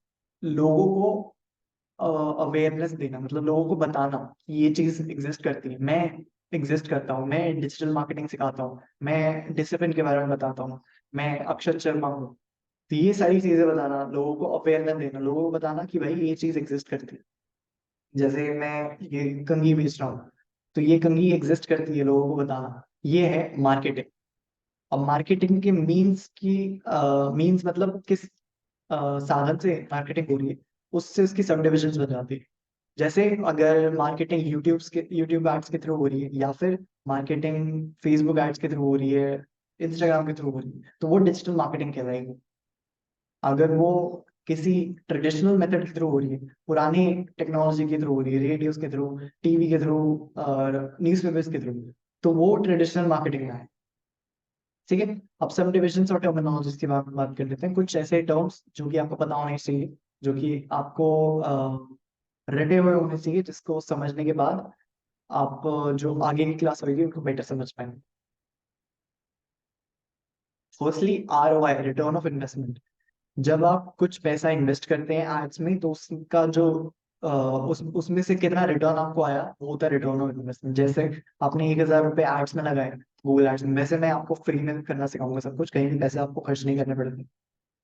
लोगों को अवेयरनेस देना, मतलब लोगों को बताना कि ये चीज एग्जिस्ट करती है, मैं एग्जिस्ट करता हूँ, मैं डिजिटल मार्केटिंग सिखाता हूँ, मैं डिसिप्लिन के बारे में बताता हूँ, मैं अक्षर शर्मा हूँ। तो ये सारी चीजें बताना, लोगों को अवेयरनेस देना, लोगों को बताना कि भाई ये चीज एग्जिस्ट करती है। जैसे मैं ये कंघी बेच रहा हूँ, तो ये कंघी एग्जिस्ट करती है, लोगों को बताना, ये है मार्केटिंग। अब मार्केटिंग के मीन्स मतलब किस साधन से मार्केटिंग हो रही है, उससे उसकी सब डिविजन बन जाती है। जैसे अगर मार्केटिंग यूट्यूब एड्स के थ्रू हो रही है, या फिर मार्केटिंग फेसबुक एड्स के थ्रू हो रही है, इंस्टाग्राम के थ्रू हो रही है, तो वो डिजिटल मार्केटिंग कहलाएगी। अगर वो किसी ट्रेडिशनल मेथड के थ्रू हो रही है, पुरानी टेक्नोलॉजी के थ्रू हो रही है, रेडियोस के थ्रू, टीवी के थ्रू और न्यूज पेपर्स के थ्रू, तो वो ट्रेडिशनल मार्केटिंग है। ठीक है, अब सब डिविजन और टर्मिनोलॉजीज की बात कर लेते हैं, कुछ ऐसे टर्म्स जो कि आपको पता होने चाहिए, जो कि आपको रटे हुए होने चाहिए, जिसको समझने के बाद आप जो आगे की क्लास होगी उनको बेटर समझ पाएंगे। Firstly ROI, return of investment. जब आप कुछ पैसा इन्वेस्ट करते हैं एड्स में, तो उसका जो उसमें से कितना रिटर्न आपको आया, वो होता है रिटर्न ऑफ इन्वेस्टमेंट। जैसे आपने 1,000 रुपये एड्स में लगाए, गूगल एड्स में, वैसे मैं आपको फ्री में करना सिखाऊंगा सब कुछ, कहीं भी पैसे आपको खर्च नहीं करने पड़ते।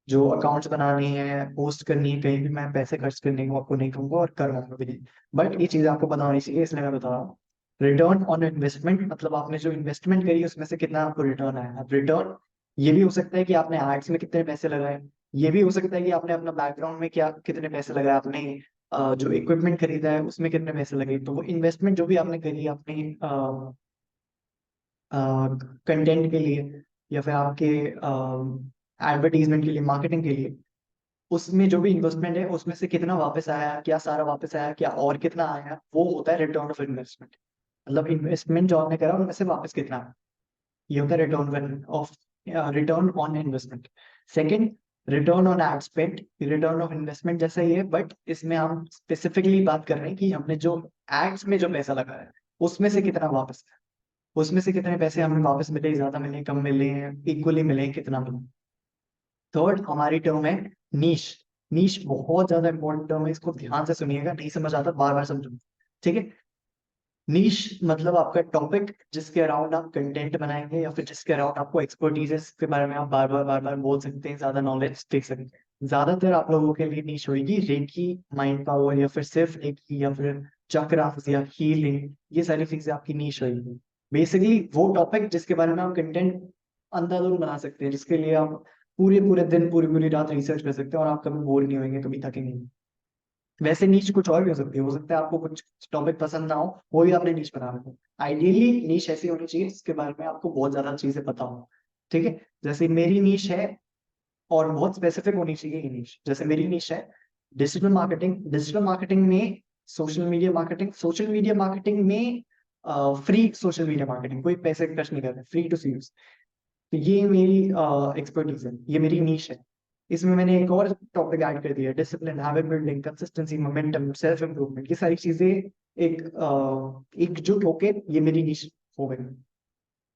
जो अकाउंट्स बनानी है, पोस्ट करनी है, कहीं भी मैं पैसे खर्च करने को आपको नहीं कहूंगा और करवाऊंगा भी नहीं। बट ये चीज आपको पता होनी चाहिए, इसलिए मैं बता रहा हूँ। रिटर्न ऑन इन्वेस्टमेंट मतलब आपने जो इन्वेस्टमेंट करी उसमें से कितना आपको रिटर्न आया। अब रिटर्न ये भी हो सकता है कि आपने एड्स में कितने पैसे लगाए, ये भी हो सकता है कि आपने अपना बैकग्राउंड में क्या कितने पैसे लगाए, आपने जो इक्विपमेंट खरीदा है उसमें कितने पैसे लगे। तो वो इन्वेस्टमेंट जो भी आपने करी अपने कंटेंट के लिए, या फिर आपके एडवर्टीजमेंट के लिए, मार्केटिंग के लिए, उसमें जो भी इन्वेस्टमेंट है उसमें से कितना वापस आया, क्या सारा वापस आया, क्या और कितना आया, वो होता है रिटर्न ऑफ इन्वेस्टमेंट। मतलब इन्वेस्टमेंट जो आपने करा उनमें से वापस कितना आया, ये होता है return on investment. Second, return on ad spend. Return of investment जैसा ही है, बट इसमें हम स्पेसिफिकली बात कर रहे हैं कि हमने जो एड्स में जो पैसा लगाया है, उसमें से कितना वापस, उसमें से कितने पैसे हमें वापस मिले, ज्यादा मिले, कम मिले, इक्वली मिले, कितना मिले। थर्ड हमारी टर्म है नीश। नीश बहुत ज्यादा इंपॉर्टेंट टर्म है, इसको ध्यान से सुनिएगा, नहीं समझ आता बार बार समझो, ठीक है। नीश मतलब आपका टॉपिक जिसके अराउंड आप कंटेंट बनाएंगे, या फिर जिसके अराउंड आपको एक्सपर्टीज है, इसके बारे में आप बार बार बोल सकते हैं, ज्यादा नॉलेज दे सकते हैं। ज्यादातर आप लोगों के लिए नीश होगी रेकी, माइंड पावर, या फिर सिर्फ रेकी, या फिर चक्रास या हीलिंग, ये सारी चीजें आपकी नीश होगी। बेसिकली वो टॉपिक जिसके बारे में आप कंटेंट अंधाधुन बना सकते हैं, जिसके लिए आप पूरे पूरे दिन, पूरी पूरी रात रिसर्च कर सकते हैं, और आप कभी बोर नहीं होंगे, कभी थकेंगे नहीं। वैसे नीच कुछ और भी हो सकता है आपको कुछ टॉपिक पसंद ना हो, वो भी आपने नीच बना रखा। आइडियली नीच ऐसी होनी चाहिए जिसके बारे में आपको बहुत ज्यादा चीजें पता हो, ठीक है। जैसे मेरी नीच है, और बहुत स्पेसिफिक होनी चाहिए ये नीच। जैसे मेरी नीच है डिजिटल मार्केटिंग। डिजिटल मार्केटिंग में social media marketing, social media marketing में फ्री सोशल मीडिया मार्केटिंग, कोई पैसे खर्च नहीं कर रहे, फ्री टू यूज। तो ये मेरी एक्सपर्टीज है, ये मेरी नीश है। इसमें मैंने एक और टॉपिक ऐड कर दिया, discipline, habit building, consistency, momentum, self improvement. ये सारी चीजें एकजुट होके ये मेरी नीश हो गई,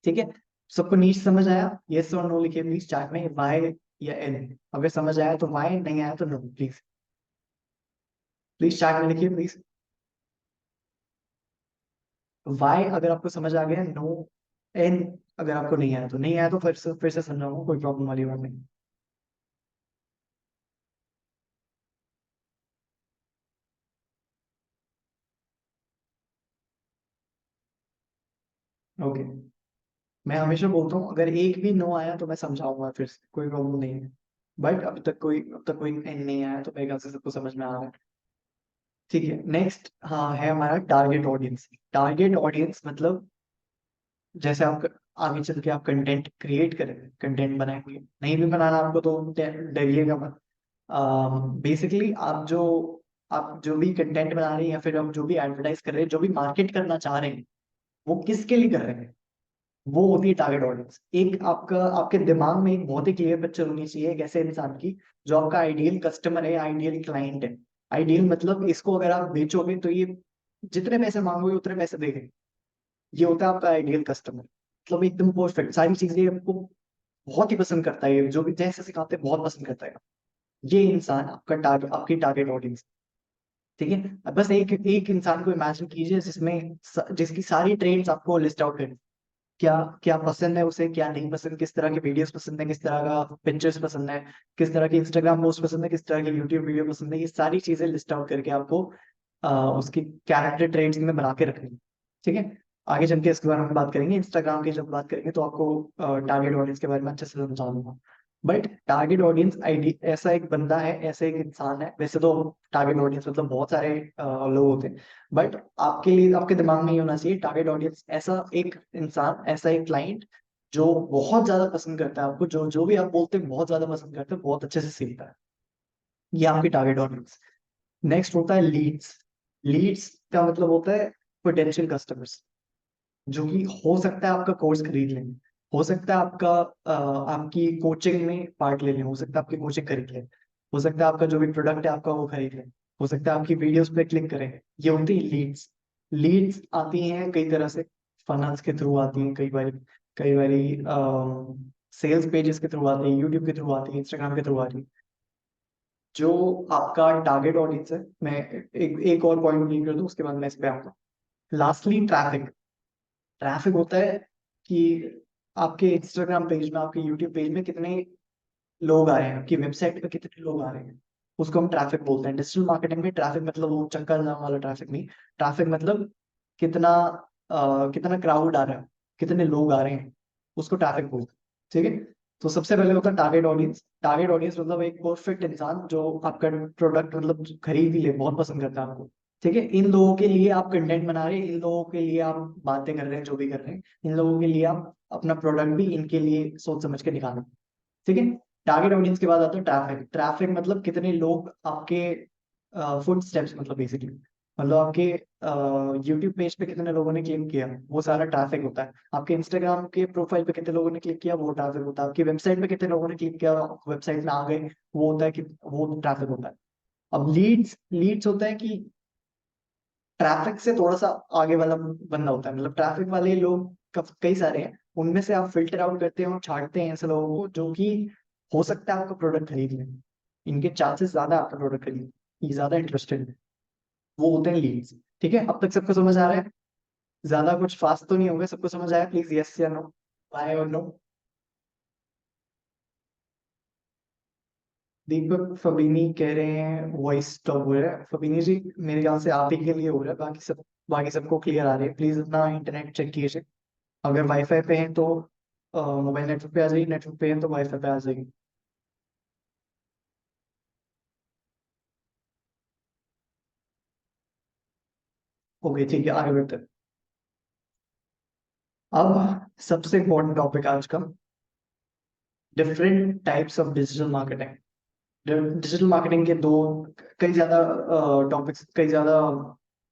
ठीक है। सबको नीश समझ आया? यस और नो लिखिए प्लीज चैट में, वाई या एन। अगर समझ आया तो वाई, नहीं आया तो नो, प्लीज प्लीज चैट में लिखिए प्लीज। वाई अगर आपको समझ आ गया, नो, एन अगर आपको नहीं आया तो नहीं आया, तो फिर से समझाऊंगा, कोई प्रॉब्लम वाली बात नहीं। ओके, मैं हमेशा बोलता हूँ अगर एक भी नो आया तो मैं समझाऊंगा, फिर से कोई प्रॉब्लम नहीं है। बट अब तक कोई नहीं आया, तो मेरे ख्याल से सबको समझ में आ रहा है, ठीक है। नेक्स्ट हाँ है हमारा टारगेट ऑडियंस। टारगेट ऑडियंस मतलब जैसे आप आगे चल के आप कंटेंट क्रिएट करेंगे, कंटेंट बनाएंगे, नहीं भी बनाना आपको तो डरिएगा मत। बेसिकली आप जो भी कंटेंट बना रहे हैं, या फिर आप जो भी एडवर्टाइज कर रहे हैं, जो भी मार्केट करना चाह रहे हैं, वो किसके लिए कर रहे हैं, वो होती है टारगेट ऑडियंस। एक आपके दिमाग में एक बहुत ही क्लियर पिक्चर होनी चाहिए एक ऐसे इंसान की, जो आपका आइडियल कस्टमर है, आइडियल क्लाइंट है। आइडियल मतलब इसको अगर आप बेचोगे तो ये जितने पैसे मांगोगे उतने पैसे देंगे, ये होता है आपका आइडियल कस्टमर। मतलब एकदम परफेक्ट, सारी चीजें आपको बहुत ही पसंद करता है, जो भी जैसे सिखाते हैं बहुत पसंद करता है, ये इंसान आपकी टारगेट ऑडियंस, ठीक है। अब बस एक एक इंसान को इमेजिन कीजिए जिसकी सारी ट्रेड्स आपको लिस्ट आउट करें, क्या क्या पसंद है उसे, क्या नहीं पसंद, किस तरह के वीडियोस पसंद है, किस तरह का पिक्चर्स पसंद है, किस तरह की इंस्टाग्राम पोस्ट पसंद है, किस तरह की यूट्यूब वीडियो पसंद है, ये सारी चीजें लिस्ट आउट करके आपको उसकी कैरेक्टर ट्रेड्स में बना के रखनी है, ठीक है। आगे चल के इसके बारे में बात करेंगे, इंस्टाग्राम की जब बात करेंगे तो आपको टारगेट ऑडियंस के बारे में अच्छे से समझा दूंगा। बट टारगेट ऑडियंस आईडी ऐसा एक बंदा है, ऐसा एक इंसान है, वैसे तो टारगेट ऑडियंस मतलब बहुत सारे लोग होते हैं, बट आपके लिए आपके दिमाग में ये होना चाहिए टारगेट ऑडियंस ऐसा एक इंसान, ऐसा एक क्लाइंट जो बहुत ज्यादा पसंद करता है आपको, जो जो भी आप बोलते हैं बहुत ज्यादा पसंद करते हैं, बहुत अच्छे से सीखता है, ये आपकी टारगेट ऑडियंस। नेक्स्ट होता है लीड्स। लीड्स का मतलब होता है पोटेंशियल कस्टमर्स, जो कि हो सकता है आपका कोर्स खरीद लें, हो सकता है आपकी कोचिंग में पार्ट ले लें, हो सकता है आपकी कोचिंग खरीद लें, हो सकता है आपका जो भी प्रोडक्ट है आपका वो खरीद लें, हो सकता है आपकी वीडियोस पे क्लिक करें। ये होती है लीड्स। लीड्स आती हैं कई तरह से, फनल्स के थ्रू आती हैं कई बारी सेल्स पेजेस के थ्रू आती है, यूट्यूब के थ्रू आती है, इंस्टाग्राम के थ्रू आती है। जो आपका टारगेट ऑडियंस है, मैं एक और पॉइंट क्लियर कर दूं, उसके बाद मैं इस पे आऊंगा। Lastly traffic. ट्रैफिक होता है कि आपके इंस्टाग्राम पेज में, आपके यूट्यूब पेज में कितने लोग आ रहे हैं, आपकी वेबसाइट पे कितने लोग आ रहे हैं, उसको हम ट्रैफिक बोलते हैं। डिजिटल मार्केटिंग में ट्रैफिक मतलब वो चक्कर जाम वाला ट्रैफिक नहीं, ट्रैफिक मतलब कितना कितना क्राउड आ रहा है, कितने लोग आ रहे हैं, उसको ट्रैफिक बोलते हैं, ठीक है। तो सबसे पहले होता है टारगेट ऑडियंस। टारगेट ऑडियंस मतलब एक परफेक्ट इंसान जो आपका प्रोडक्ट मतलब खरीद ही ले, बहुत पसंद करता है आपको, ठीक है। इन लोगों के लिए आप कंटेंट बना रहे हैं, इन लोगों के लिए आप बातें कर रहे हैं, जो भी कर रहे हैं, इन लोगों के लिए आप अपना प्रोडक्ट भी इनके लिए सोच समझ के निकालें, ठीक है। टारगेट ऑडियंस के बाद आता है ट्रैफिक। ट्रैफिक मतलब कितने लोग आपके फुट स्टेप्स, मतलब बेसिकली मतलब आपके यूट्यूब पेज पे कितने लोगों ने क्लिक किया, वो सारा ट्रैफिक होता है। आपके इंस्टाग्राम के प्रोफाइल पे कितने लोगों ने क्लिक किया, वो ट्रैफिक होता है। आपकी वेबसाइट पे कितने लोगों ने क्लिक किया, वेबसाइट में आ गए, वो होता है कि वो ट्रैफिक होता है। अब लीड्स लीड्स होता है कि ट्रैफिक से थोड़ा सा आगे वाला बंदा होता है, मतलब ट्रैफिक वाले लोग कई सारे हैं, उनमें से आप फिल्टर आउट करते हो, छांटते हैं ऐसे लोगों को जो कि हो सकता है आपका प्रोडक्ट खरीद लें, इनके चांसेस ज्यादा है आपका प्रोडक्ट खरीद, ये ज्यादा इंटरेस्टेड है, वो होते हैं लीड्स। ठीक है, अब तक सबको समझ आ रहा है? ज्यादा कुछ फास्ट तो नहीं होगा, सबको समझ आया? प्लीज यस या नो, बाय और नो। दीपक फबीनी कह रहे हैं वॉइस स्टॉप हो रहा है। फबीनी जी, मेरे ख्याल से आप ही के लिए हो रहा है, बाकी सबको क्लियर आ रही है। प्लीज अपना इंटरनेट चेक कीजिए, अगर वाईफाई पे है तो मोबाइल नेटवर्क पे आ जाएगी, नेटवर्क पे है तो वाईफाई पे आ जाएगी। ओके ठीक है, आगे बढ़ते हैं। अब सबसे इम्पोर्टेंट टॉपिक आज का, different types of digital marketing. Digital marketing के दो, कई ज्यादा टॉपिक्स, कई ज्यादा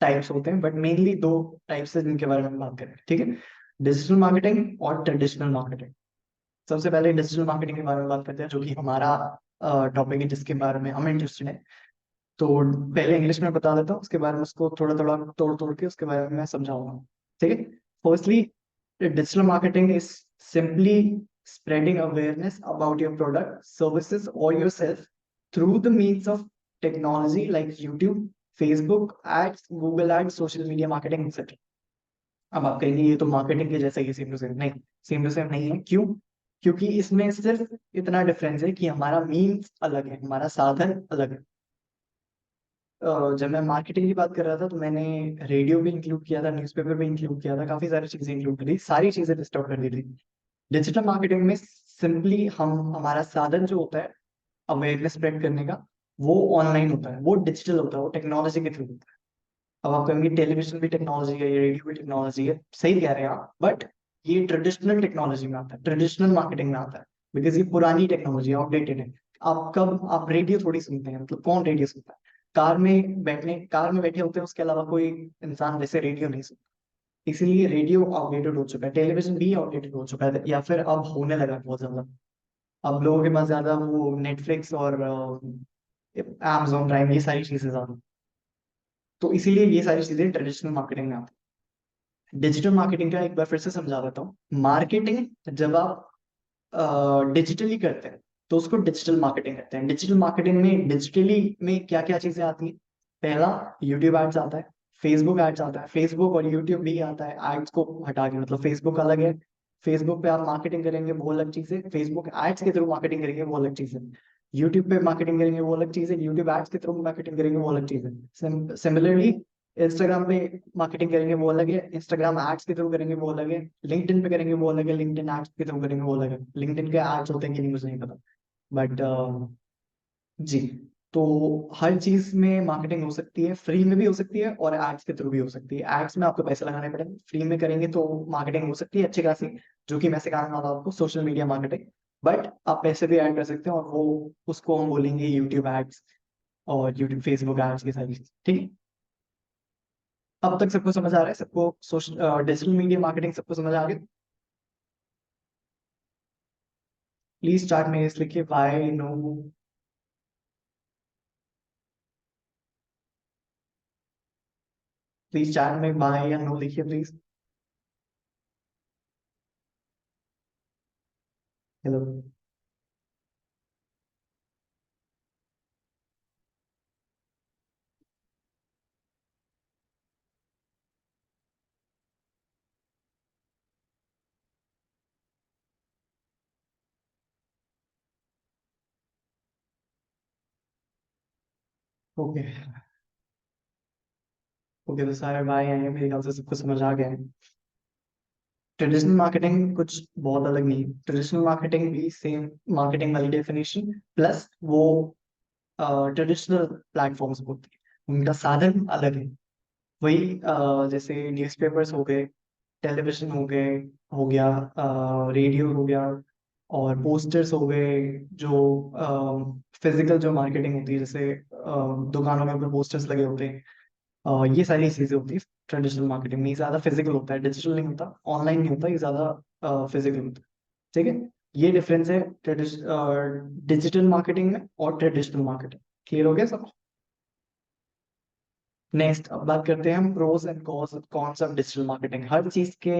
टाइप्स होते हैं, बट मेनली दो टाइप्स है जिनके बारे में हम बात करें। ठीक है, डिजिटल मार्केटिंग और ट्रेडिशनल मार्केटिंग। सबसे पहले डिजिटल मार्केटिंग के बारे में बात करते हैं, जो कि हमारा टॉपिक है, जिसके बारे में हम इंटरेस्टेड है। तो पहले इंग्लिश में बता देता हूँ, उसके बारे में उसको थोड़ा थोड़ा तोड़ तोड़ के उसके बारे में मैं समझाऊंगा। ठीक है, firstly, digital marketing is simply spreading awareness about your product, services, or yourself through the means of technology like YouTube, Facebook ads, Google ads, social media marketing, etc. अब आप कहेंगे ये तो मार्केटिंग के जैसा ही, सेम टू सेम नहीं, same to same नहीं है। क्यों? क्योंकि इसमें सिर्फ इतना डिफरेंस है कि हमारा मीन्स अलग है, हमारा साधन अलग है। जब मैं मार्केटिंग की बात कर रहा था तो मैंने रेडियो भी इंक्लूड किया था, न्यूज़पेपर भी इंक्लूड किया था, काफी सारी चीजें इंक्लूड करी, सारी चीजें लिस्ट आउट कर दी थी। डिजिटल मार्केटिंग में सिंपली हम, हमारा साधन जो होता है अवेयरनेस स्प्रेड करने का, वो ऑनलाइन होता है, वो डिजिटल होता है, वो टेक्नोलॉजी के थ्रू होता है। अब आप कहेंगे टेलीविजन भी टेक्नोलॉजी है, ये रेडियो भी टेक्नोलॉजी है, सही कह रहे हैं आप, बट ये ट्रेडिशनल टेक्नोलॉजी में आता है, ट्रेडिशनल मार्केटिंग में आता है, बिकॉज ये पुरानी टेक्नोलॉजी आउटडेटेड है। आप रेडियो थोड़ी सुनते हैं, मतलब कौन रेडियो सुनता है? कार में बैठे होते हैं, उसके अलावा कोई इंसान वैसे रेडियो नहीं सुनता। इसीलिए रेडियो आउटडेटेड हो चुका है, टेलीविजन भी आउटडेटेड हो चुका है, या फिर अब होने लगा है बहुत ज्यादा। अब लोगों के पास ज्यादा वो नेटफ्लिक्स और amazon प्राइम, ये सारी चीजें ज्यादा, तो इसीलिए ये सारी चीजें ट्रेडिशनल मार्केटिंग में आती है। डिजिटल मार्केटिंग का एक बार फिर से समझा देता हूँ। मार्केटिंग जब आप डिजिटली करते हैं तो उसको डिजिटल मार्केटिंग कहते हैं। डिजिटल मार्केटिंग में डिजिटली में क्या क्या चीजें आती हैं? पहला, यूट्यूब एड्स आता है, फेसबुक एड्स आता है, फेसबुक और यूट्यूब भी आता है एड्स को हटा के, मतलब फेसबुक अलग है, फेसबुक पे आप मार्केटिंग करेंगे वो अलग चीज है, फेसबुक एड्स के थ्रू मार्केटिंग करेंगे वो अलग चीज है, यूट्यूब पे मार्केटिंग करेंगे वो अलग चीज है, यूट्यूब एड्स के थ्रू मार्केटिंग करेंगे वो अलग चीज है। सिमिलरली, इंस्टाग्राम पे मार्केटिंग करेंगे वो अलग है, इंस्टाग्राम एड्स के थ्रू करेंगे वो अलग है, लिंक्डइन पे करेंगे वो अलग है, लिंक्डइन एड्स के थ्रू करेंगे वो अलग है। लिंक्डइन के एड्स होते हैं कि नहीं मुझे नहीं पता, बट जी, तो हर चीज में मार्केटिंग हो सकती है, फ्री में भी हो सकती है और एड्स के थ्रू भी हो सकती है। एड्स में आपको पैसे लगाने पड़ेंगे, फ्री में करेंगे तो मार्केटिंग हो सकती है अच्छी खासी, जो कि मैं सिखाने वाला हूं आपको, सोशल मीडिया मार्केटिंग। बट आप पैसे भी ऐड कर सकते हैं, और वो उसको हम बोलेंगे यूट्यूब एड्स और यूट्यूब फेसबुक एड्स की सारी चीज। ठीक है, अब तक सबको समझ आ रहा है? सबको सोशल डिजिटल मीडिया मार्केटिंग सबको समझ आ गया? प्लीज स्टार्ट में इस लिखिए बाय नो, प्लीज चैट में बाय या नो लिखिए प्लीज। हेलो। ओके, ओके तो सारे बाय आए हैं, मेरे ख्याल से सबको समझ आ गया है। ट्रेडिशनल मार्केटिंग कुछ बहुत अलग नहीं है, ट्रेडिशनल मार्केटिंग भी सेम मार्केटिंग वाली डेफिनेशन, प्लस वो ट्रेडिशनल प्लेटफॉर्म्स होते हैं, उनका साधन अलग है। वही जैसे न्यूज़पेपर्स हो गए, टेलीविजन हो गए, हो गया, रेडियो हो गया, और पोस्टर्स हो गए, जो फिजिकल जो मार्केटिंग होती है, जैसे दुकानों में ऊपर पोस्टर्स लगे होते हैं, ये सारी चीजें होती है ट्रेडिशनल मार्केटिंग में। ये ज्यादा फिजिकल होता है, डिजिटल नहीं होता, ऑनलाइन नहीं होता, ये ज्यादा फिजिकल होता है। ठीक है, ये डिफरेंस है डिजिटल मार्केटिंग में और ट्रेडिशनल मार्केटिंग। क्लियर हो गया सब? नेक्स्ट अब बात करते हैं हम pros and cons of digital marketing. हर चीज के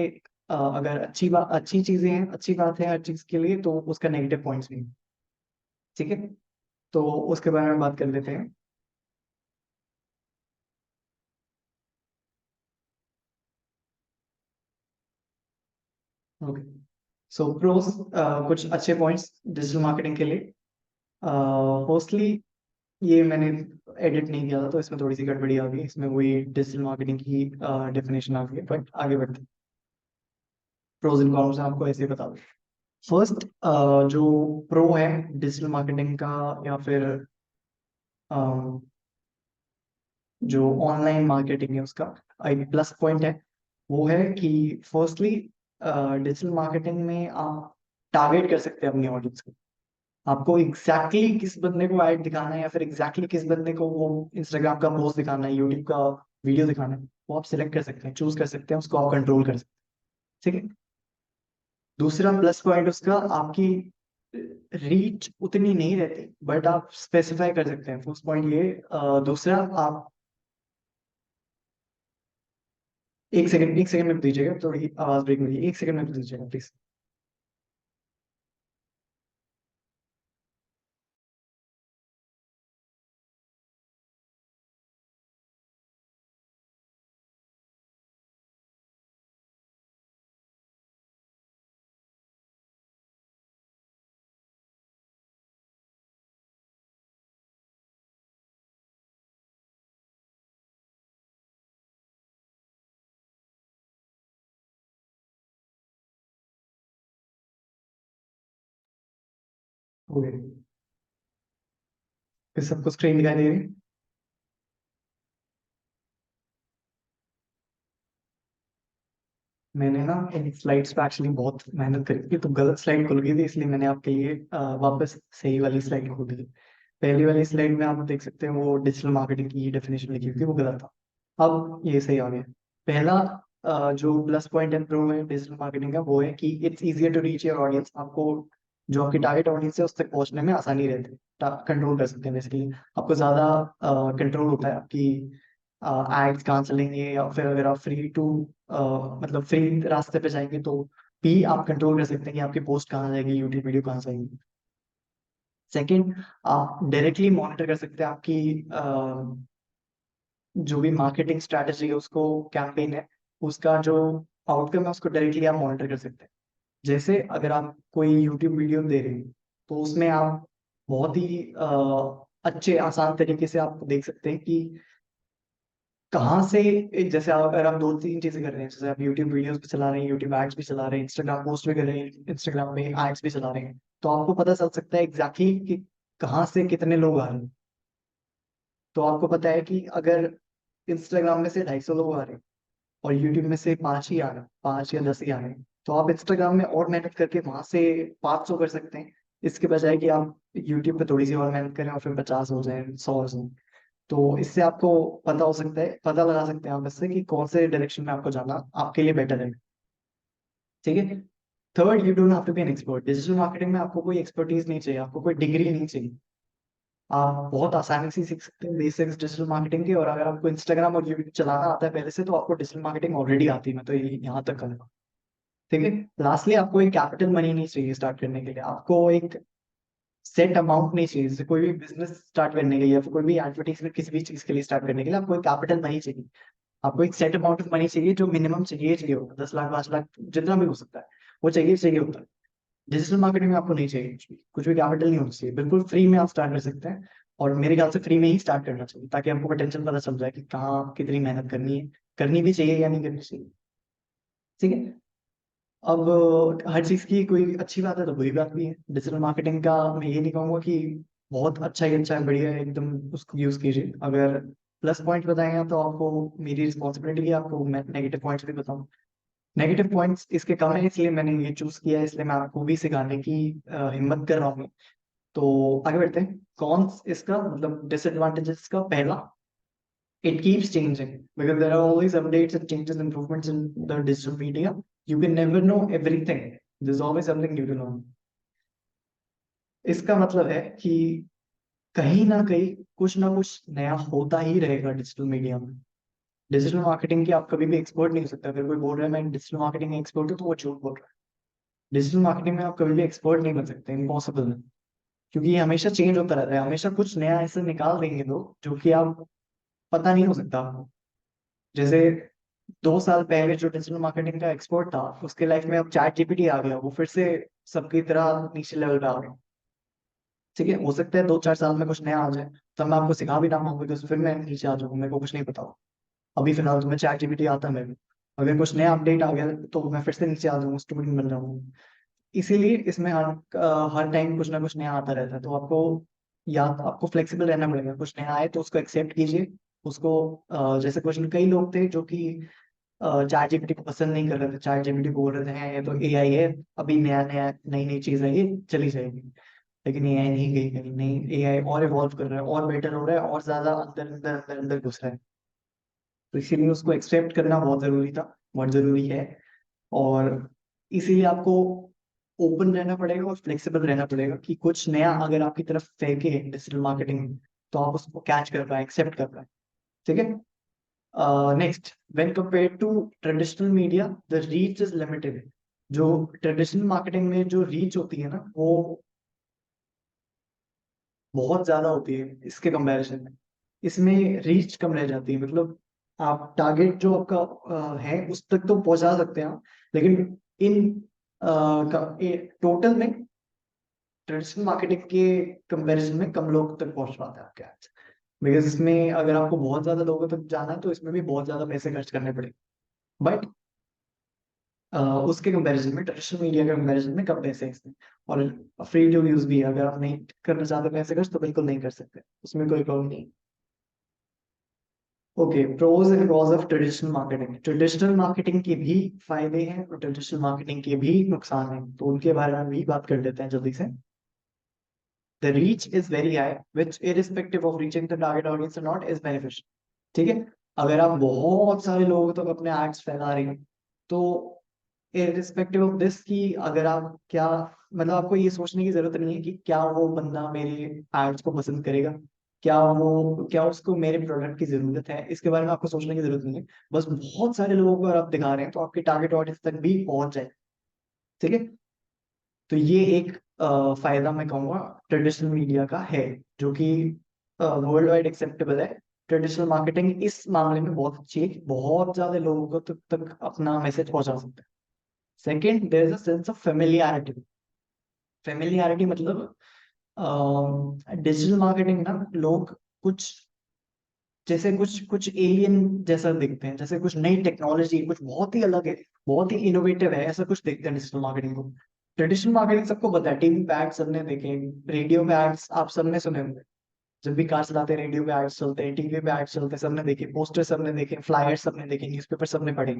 अगर अच्छी चीजें हैं, अच्छी बात है हर चीज के लिए, तो उसका नेगेटिव पॉइंट्स भी हैं। ठीक है, तो उसके बारे में बात कर लेते हैं। ओके, सो प्रोज, कुछ अच्छे पॉइंट्स डिजिटल मार्केटिंग के लिए। फर्स्टली, ये मैंने एडिट नहीं किया था तो इसमें थोड़ी सी गड़बड़ी आ गई, इसमें वही डिजिटल मार्केटिंग की डेफिनेशन आ गई है, बट आगे बढ़ते हैं। प्रोज एंड कॉन्स आपको ऐसे ही बता दूं। फर्स्ट, जो प्रो है डिजिटल मार्केटिंग का, या फिर जो ऑनलाइन मार्केटिंग है उसका एक प्लस पॉइंट है, वो है कि फर्स्टली डिजिटल मार्केटिंग में आप टारगेट कर सकते हैं अपनी ऑडियंस को। आपको एग्जैक्टली किस बंदे को ऐड दिखाना है, या फिर एग्जैक्टली किस बंदे को वो इंस्टाग्राम का पोस्ट दिखाना है, यूट्यूब का वीडियो दिखाना है, वो आप सिलेक्ट कर सकते हैं, चूज कर सकते हैं, उसको आप कंट्रोल कर सकते हैं। ठीक है, दूसरा प्लस पॉइंट उसका, आपकी रीच उतनी नहीं रहती, बट आप स्पेसिफाई कर सकते हैं। फर्स्ट पॉइंट ये। दूसरा, आप एक सेकंड में दीजिएगा, थोड़ी आवाज ब्रेक मिली, एक सेकंड में दीजिएगा प्लीज। हो गया, फिर सबको स्क्रीन दिखाई दे रही है? मैंने ना इन स्लाइड्स पे एक्चुअली बहुत मेहनत करी थी, तो गलत स्लाइड खुल गई थी, इसलिए मैंने आपके लिए वापस सही वाली स्लाइड खोल दी। पहली वाली स्लाइड में आप देख सकते हैं वो डिजिटल मार्केटिंग की डेफिनेशन लिखी हुई थी, वो गलत था। अब ये सही आ गया। पहला जो प्लस पॉइंट है प्रो में डिजिटल मार्केटिंग का, वो है कि it's easier to reach your audience. आपको जो आपकी टारगेट ऑडियंस है उस तक पहुंचने में आसानी रहती है, कंट्रोल कर सकते हैं बेसिकली। आपको ज्यादा कंट्रोल होता है आपकी एड्स कहाँ चलेंगे, या फिर अगर आप फ्री टू मतलब फ्री रास्ते पे जाएंगे तो भी आप कंट्रोल कर सकते हैं कि आपकी पोस्ट कहाँ जाएगी, यूट्यूब वीडियो कहाँ जाएगी। सेकंड, आप डायरेक्टली मॉनिटर कर सकते हैं आपकी जो भी मार्केटिंग स्ट्रैटेजी है, उसको कैंपेन है, उसका जो आउटकम है उसको डायरेक्टली आप मॉनिटर कर सकते हैं। जैसे अगर आप कोई यूट्यूब वीडियो दे रहे हैं, तो उसमें आप बहुत ही अच्छे आसान तरीके से आप देख सकते हैं कि कहाँ से, जैसे अगर आप दो तीन चीजें कर रहे हैं, जैसे आप यूट्यूब वीडियोस भी चला रहे हैं, यूट्यूब एड्स भी चला रहे हैं, इंस्टाग्राम पोस्ट भी कर रहे हैं, इंस्टाग्राम में एड्स भी चला रहे हैं, तो आपको पता चल सकता है एग्जैक्टली कि कहाँ से कितने लोग आ रहे हैं। तो आपको पता है कि अगर इंस्टाग्राम में से 250 लोग आ रहे हैं और यूट्यूब में से 5 ही आ रहे हैं, 5 या 10 ही आ रहे हैं, तो आप इंस्टाग्राम में और मेहनत करके वहां से 500 कर सकते हैं, इसके बजाय कि आप यूट्यूब पे थोड़ी सी और मेहनत करें और फिर 50 हो जाए, 100 हो जाए। तो इससे आपको पता हो सकता है, पता लगा सकते हैं आप इससे कि कौन से डायरेक्शन में आपको जाना आपके लिए बेटर है। ठीक है, third, you don't have to be an expert. Digital marketing में आपको कोई एक्सपर्टीज नहीं चाहिए, आपको कोई डिग्री नहीं चाहिए। आप बहुत आसानी से सीख सकते हैं बेसिक्स डिजिटल मार्केटिंग के, और अगर आपको इंस्टाग्राम और यूट्यूब चलाना आता है पहले से, तो आपको डिजिटल मार्केटिंग ऑलरेडी आती है, मैं तो यहाँ तक कहूँगा। ठीक है, लास्टली, आपको एक कैपिटल मनी नहीं चाहिए स्टार्ट करने के लिए, आपको एक सेट अमाउंट नहीं चाहिए। जैसे कोई भी बिजनेस स्टार्ट करने के लिए, या फिर कोई भी एडवर्टीजमेंट किसी भी चीज के लिए स्टार्ट करने के लिए, आपको एक कैपिटल मनी चाहिए। आपको एक सेट अमाउंट ऑफ मनी चाहिए, जो मिनिमम चाहिए चाहिए होगा, 10 लाख 5 लाख जितना भी हो सकता है, वो चाहिए चाहिए होता है। डिजिटल मार्केटिंग में आपको नहीं चाहिए कुछ भी कैपिटल नहीं होना चाहिए, बिल्कुल फ्री में आप स्टार्ट कर सकते हैं। और मेरे ख्याल से फ्री में ही स्टार्ट करना चाहिए, ताकि आपको पोटेंशियल पता चल जाए कि कहाँ कितनी मेहनत करनी है, करनी भी चाहिए या नहीं करनी चाहिए। ठीक है, अब हर चीज की कोई अच्छी बात है तो बुरी बात भी है। डिजिटल मार्केटिंग का मैं ये नहीं कहूंगा कि बहुत अच्छा है, बढ़िया है एकदम, उसको यूज कीजिए। अगर प्लस पॉइंट बताएंगे तो आपको मेरी रिस्पॉन्सिबिलिटी है, आपको मैं नेगेटिव पॉइंट्स भी बताऊं। नेगेटिव पॉइंट्स इसके कम है, इसलिए मैंने ये चूज किया है, इसलिए मैं आपको भी सिखाने की हिम्मत कर रहा हूँ। तो आगे बढ़ते हैं। कॉन्स इसका मतलब डिसएडवांटेजेस का पहला, it keeps changing because there are always updates and changes, improvements in the digital media. You can never know everything. There's always something new to learn. इसका मतलब है कि कहीं ना कहीं कुछ ना कुछ नया होता ही रहेगा डिजिटल मीडिया में। डिजिटल मार्केटिंग की आप कभी भी एक्सपर्ट नहीं हो सकते। अगर कोई बोल रहा है मैं डिजिटल मार्केटिंग में एक्सपर्ट हूँ, तो वो झूठ बोल रहा है। डिजिटल मार्केटिंग में आप कभी भी एक्सपर्ट नहीं बन सकते, इम्पॉसिबल है। क्योंकि ये हमेशा चेंज होता रहता है, हमेशा कुछ नया ऐसे निकाल देंगे लोग जो कि आप पता नहीं हो सकता आपको। जैसे 2 साल पहले जो डिजिटल मार्केटिंग का एक्सपर्ट था, उसके लाइफ में अब चैट जीपीटी आ गया, वो फिर से सबकी तरह नीचे लेवल पे आ गया। ठीक है, हो सकता है 2-4 साल में कुछ नया आ जाए, तब मैं आपको सिखा भी ना पाऊँ, बिकॉज फिर मैं नीचे आ जाऊंगा, मेरे को कुछ नहीं पता हो। अभी फिलहाल तो मैं चैट जीपीटी आता है मेरे को। अगर कुछ नया अपडेट आ गया तो मैं फिर से नीचे आ जाऊंगा, स्टूडेंट बन जाऊंगा। इसीलिए इसमें हर टाइम कुछ ना कुछ नया आता रहता है, तो आपको या तो आपको फ्लेक्सिबल रहना पड़ेगा। कुछ नया आए तो उसको एक्सेप्ट कीजिए। उसको जैसे कुछ कई लोग थे जो कि चैट जीपीटी को पसंद नहीं कर रहे थे, चैट जीपीटी बोल रहे थे "हैं, ये तो एआई है, अभी नया नया नई नई चीज है, ये चली जाएगी"। लेकिन एआई नहीं गई कहीं नहीं, एआई और इवॉल्व कर रहा है, और बेटर हो रहा है, और ज्यादा अंदर अंदर अंदर अंदर घुस रहा है। तो इसीलिए उसको एक्सेप्ट करना बहुत जरूरी था, बहुत जरूरी है। और इसीलिए आपको ओपन रहना पड़ेगा और फ्लेक्सिबल रहना पड़ेगा कि कुछ नया अगर आपकी तरफ फेंके डिजिटल मार्केटिंग में, तो आप उसको कैच कर पाए, एक्सेप्ट कर पाए। ठीक है। Next, when compare to traditional media the reach is limited. जो ट्रेडिशनल मार्केटिंग में जो रीच होती है ना, वो बहुत ज्यादा होती है इसके कंपैरिजन में। इसमें रीच कम रह जाती है, मतलब आप टारगेट जो आपका है उस तक तो पहुंचा सकते हैं आप, लेकिन इन टोटल में ट्रेडिशनल मार्केटिंग के कंपैरिजन में कम लोग तक पहुंच पाते हैं आपके एड्स। बिकॉज इसमें अगर आपको बहुत ज्यादा लोगों तक जाना है तो इसमें भी बहुत ज्यादा पैसे खर्च करने पड़ेंगे। बट उसके कंपैरिजन में, ट्रेडिशनल मीडिया के कंपैरिजन में कम पैसे हैं इसमें। और फ्री टू यूज भी है, अगर आप नहीं करना चाहते पैसे खर्च तो बिल्कुल नहीं कर सकते, उसमें कोई प्रॉब्लम नहीं। Okay, pros and cons of traditional marketing. Traditional marketing के भी फायदे हैं और ट्रेडिशनल मार्केटिंग के भी नुकसान हैं, तो उनके बारे में भी बात कर लेते हैं जल्दी से। The reach is very high, which irrespective of reaching the target audience or not is beneficial। ठीक है। अगर आप बहुत सारे लोगों तक अपने एड्स फैला रहे हैं, तो irrespective of this कि अगर आप क्या, मतलब आपको ये सोचने की जरूरत नहीं है कि क्या वो बंदा मेरे एड्स को पसंद करेगा, क्या उसको मेरे प्रोडक्ट की जरूरत है, इसके बारे में आपको सोचने की जरूरत नहीं है। बस बहुत सारे लोगों को अगर आप दिखा रहे हैं तो आपके टारगेट ऑडियंस तक भी पहुंच जाए। ठीक है। तो ये एक फायदा मैं कहूँगा ट्रेडिशनल मीडिया का है, जो कि वर्ल्ड वाइड एक्सेप्टेबल है। ट्रेडिशनल मार्केटिंग इस मामले में बहुत अच्छी है कि बहुत ज्यादा लोगों को तक अपना मैसेज पहुंचा सकते हैं। Second, there is a sense of familiarity. Familiarity मतलब डिजिटल मार्केटिंग ना लोग कुछ, जैसे कुछ कुछ एलियन जैसा दिखते हैं, जैसे कुछ नई टेक्नोलॉजी, कुछ बहुत ही अलग है, बहुत ही इनोवेटिव है, ऐसा कुछ देखते हैं डिजिटल मार्केटिंग को। ट्रेडिशनल मार्केटिंग सबको पता है, टीवी पे एड्स सबने देखे, रेडियो पे एड्स आप सबने सुने होंगे। जब भी कार चलाते हैं रेडियो पे एड्स चलते हैं, टीवी पे एड्स चलते हैं, सबने देखे, पोस्टर सबने देखे, फ्लायर्स सबने देखे, न्यूज़पेपर सबने पढ़े।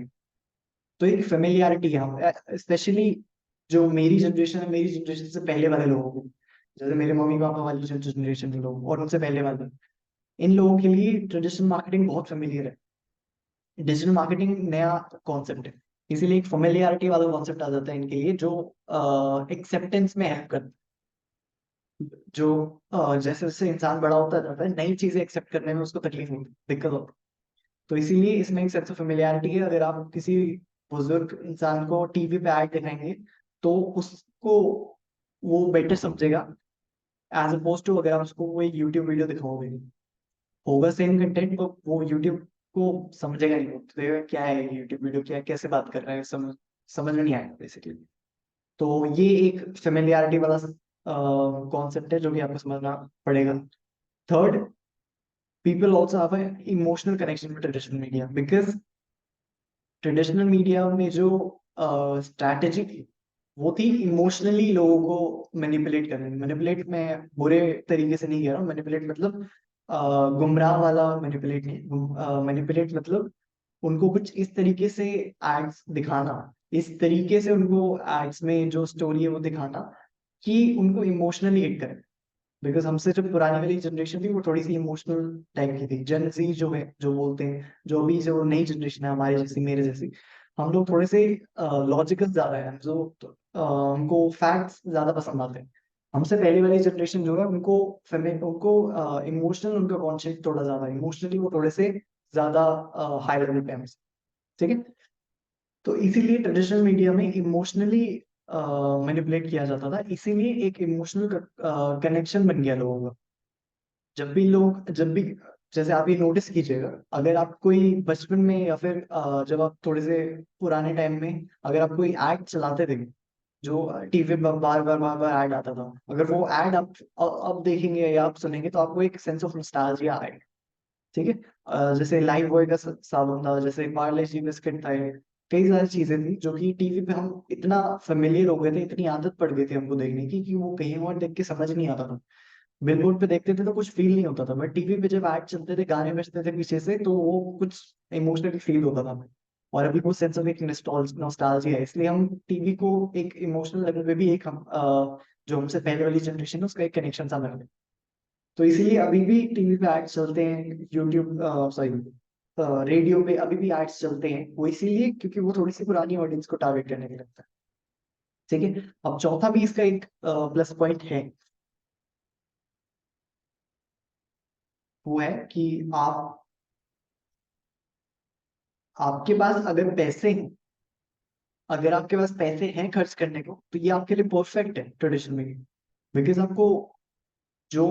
तो एक फेमिलियरिटी है, स्पेशली जो मेरी जनरेशन है, मेरी जनरेशन से पहले वाले लोगों को, जैसे मेरे मम्मी पापा वाली जो जनरेशन के लोग और उनसे पहले वाले, इन लोगों के लिए ट्रेडिशनल मार्केटिंग बहुत फेमिलियर है। डिजिटल मार्केटिंग नया कॉन्सेप्ट है, इसीलिए एक फेमिलियरिटी वाला कॉन्सेप्ट आ जाता है इनके लिए, जो एक्सेप्टेंस में हेल्प करता है। जो जैसे जैसे इंसान बड़ा होता जाता है, नई चीजें एक्सेप्ट करने में उसको तकलीफ होती, दिक्कत होती है। तो इसीलिए इसमें एक सेंस ऑफ फेमिलियरिटी है। अगर आप किसी बुजुर्ग इंसान को टीवी पे ऐड दिखाएंगे, तो उसको वो बेटर समझेगा, एज अपोज टू अगर आप उसको कोई यूट्यूब वीडियो दिखाओगे, होगा सेम कंटेंट, तो वो यूट्यूब को समझेगा नहीं, तो ये क्या है यूट्यूब वीडियो, क्या है, कैसे बात कर रहे हैं, समझ में नहीं आएगा बेसिकली। तो ये एक फेमिलियरिटी वाला कॉन्सेप्ट है जो कि आपको समझना पड़ेगा। Third, people also have emotional connection with traditional media, because traditional media में जो स्ट्रैटेजी थी, वो थी इमोशनली लोगों को मैनिपुलेट करने। मैनिपुलेट मैं बुरे तरीके से नहीं कह रहा हूँ, मैनिपुलेट मतलब गुमराह वाला मैनिपुलेट नहीं, मैनिपुलेट मतलब उनको कुछ इस तरीके से एड्स दिखाना, इस तरीके से उनको एड्स में जो स्टोरी है वो दिखाना कि उनको इमोशनली हिट करे। बिकॉज हमसे जो पुरानी वाली जनरेशन थी वो थोड़ी सी इमोशनल टाइप की थी। जेन जी जो है, जो बोलते हैं, जो भी जो नई जनरेशन है हमारे जैसी मेरे जैसी, हम लोग थोड़े से लॉजिकल ज्यादा है, जो हमको फैक्ट्स ज्यादा पसंद आते हैं। हमसे पहले वाली जनरेशन जो है उनको उनको इमोशनल, उनका कॉन्शियस थोड़ा ज्यादा, इमोशनली वो थोड़े से ज्यादा हाई लेवल पे हैं, ठीक है। तो इसीलिए ट्रेडिशनल मीडिया में इमोशनली मैनिपुलेट किया जाता था, इसीलिए एक इमोशनल कनेक्शन बन गया लोगों का। जब भी जैसे आप ये नोटिस कीजिएगा, अगर आप कोई बचपन में या फिर जब आप थोड़े से पुराने टाइम में अगर आप कोई एड चलाते थे, जो टीवी पर बार बार ऐड आता था, अगर वो ऐड आप अब देखेंगे या आप सुनेंगे तो आपको एक सेंस ऑफ नॉस्टैल्जिया आएगा, ठीक है। जैसे लाइफ बॉय का साबुन था, जैसे पार्ले जी बिस्किट था, कई सारी चीजें थी जो कि टीवी पे हम इतना फेमिलियर हो गए थे, इतनी आदत पड़ गई थी हमको देखने की कि वो कहीं और देख के समझ नहीं आता था। बिलबोर्ड पे देखते थे तो कुछ फील नहीं होता था, बट टीवी पे जब ऐड चलते थे, गाने बजते थे पीछे से, तो वो कुछ इमोशनली फील होता था हमें। और अभी वो सेंस ऑफ एक नॉस्टैल्जिया है, इसलिए हम टीवी को एक इमोशनल लेवल पे भी एक हम जो हमसे पहले वाली जनरेशन है उसका एक कनेक्शन सा लग, तो इसीलिए अभी भी टीवी पे एड्स चलते हैं, यूट्यूब सॉरी रेडियो पे अभी भी एड्स चलते हैं, वो इसीलिए क्योंकि वो थोड़ी सी पुरानी ऑडियंस को टारगेट करने के लगता है, ठीक है। अब चौथा भी इसका एक प्लस पॉइंट है, वो है कि आप आपके पास अगर पैसे हैं, अगर आपके पास पैसे हैं खर्च करने को, तो ये आपके लिए परफेक्ट है ट्रेडिशनल में। बिकॉज आपको जो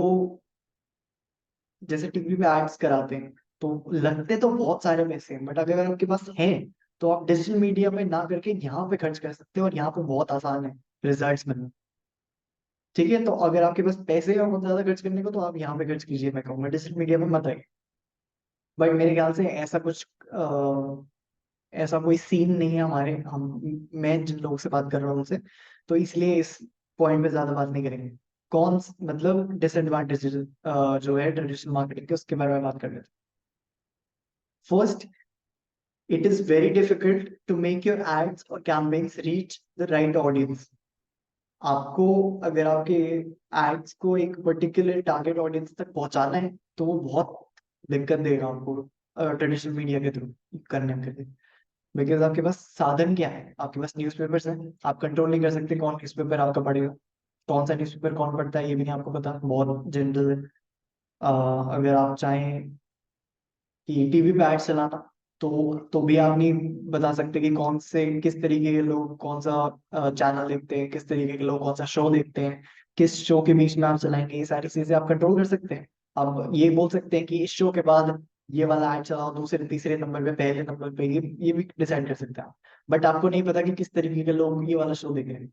जैसे टीवी पे एड्स कराते हैं तो लगते तो बहुत सारे पैसे हैं, बट अगर आपके पास हैं तो आप डिजिटल मीडिया पे ना करके यहाँ पे खर्च कर सकते हो, और यहाँ पे बहुत आसान है रिजल्ट्स मिलना, ठीक है। तो अगर आपके पास पैसे हैं बहुत ज्यादा खर्च करने को, तो आप यहाँ पे खर्च कीजिए, मैं कहूँगा डिजिटल मीडिया पे मत आइए। बट मेरे ख्याल से ऐसा कुछ ऐसा कोई सीन नहीं है हमारे, हम मैं जिन लोगों से बात कर रहा हूँ उनसे, तो इसलिए इस पॉइंट पे ज्यादा बात नहीं करेंगे। मतलब डिसएडवांटेजेस जो है ट्रेडिशनल मार्केटिंग के, उसके बारे में बात कर लेते हैं। First, it is very difficult to make your ads or campaigns reach the right audience. आपको अगर आपके एड्स को एक पर्टिकुलर टारगेट ऑडियंस तक पहुंचाना है तो वो बहुत दिक्कत देगा आपको ट्रेडिशनल मीडिया के थ्रू करने के लिए। बिकॉज आपके पास साधन क्या है, आपके पास न्यूज़पेपर्स हैं, आप कंट्रोल नहीं कर सकते कौन न्यूज़पेपर आपका पढ़ेगा, कौन सा न्यूज़पेपर कौन पढ़ता है ये भी नहीं आपको पता, बहुत जनरल है। अगर आप चाहें कि टीवी पे एड्स चलाना, तो भी आप नहीं बता सकते कि कौन से किस तरीके के लोग कौन सा चैनल देखते हैं, किस तरीके के लोग कौन सा शो देखते हैं, किस शो के बीच में आप चलाएंगे, ये सारी चीजें आप कंट्रोल कर सकते हैं। आप ये बोल सकते हैं कि इस शो के बाद ये वाला ऐड चलाओ, दूसरे तीसरे नंबर पे, पहले नंबर पे, ये भी डिसाइड कर सकते हैं आप। बट आपको नहीं पता कि किस तरीके के लोग ये वाला शो देख रहे हैं,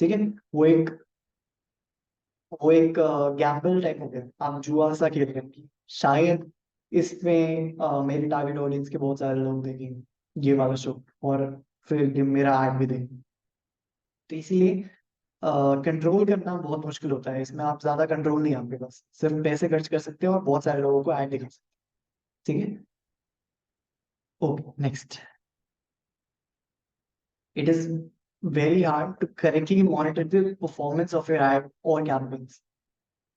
ठीक है। वो एक गैम्बल टाइप हो गया, आप जुआ सा खेल रहे हैं। शायद इसमें मेरे टारगेट ऑडियंस के बहुत सारे लोग देखेंगे ये वाला शो, और फिर ये मेरा ऐड भी देखेंगे, तो इसीलिए कंट्रोल करना बहुत मुश्किल होता है इसमें। आप ज्यादा कंट्रोल नहीं है आपके पास, सिर्फ पैसे खर्च कर सकते हो और बहुत सारे लोगों को ऐड दिखा सकते हो, ठीक है। Okay, next, it is very hard to correctly monitor the performance of your ad और कैंपेन्स।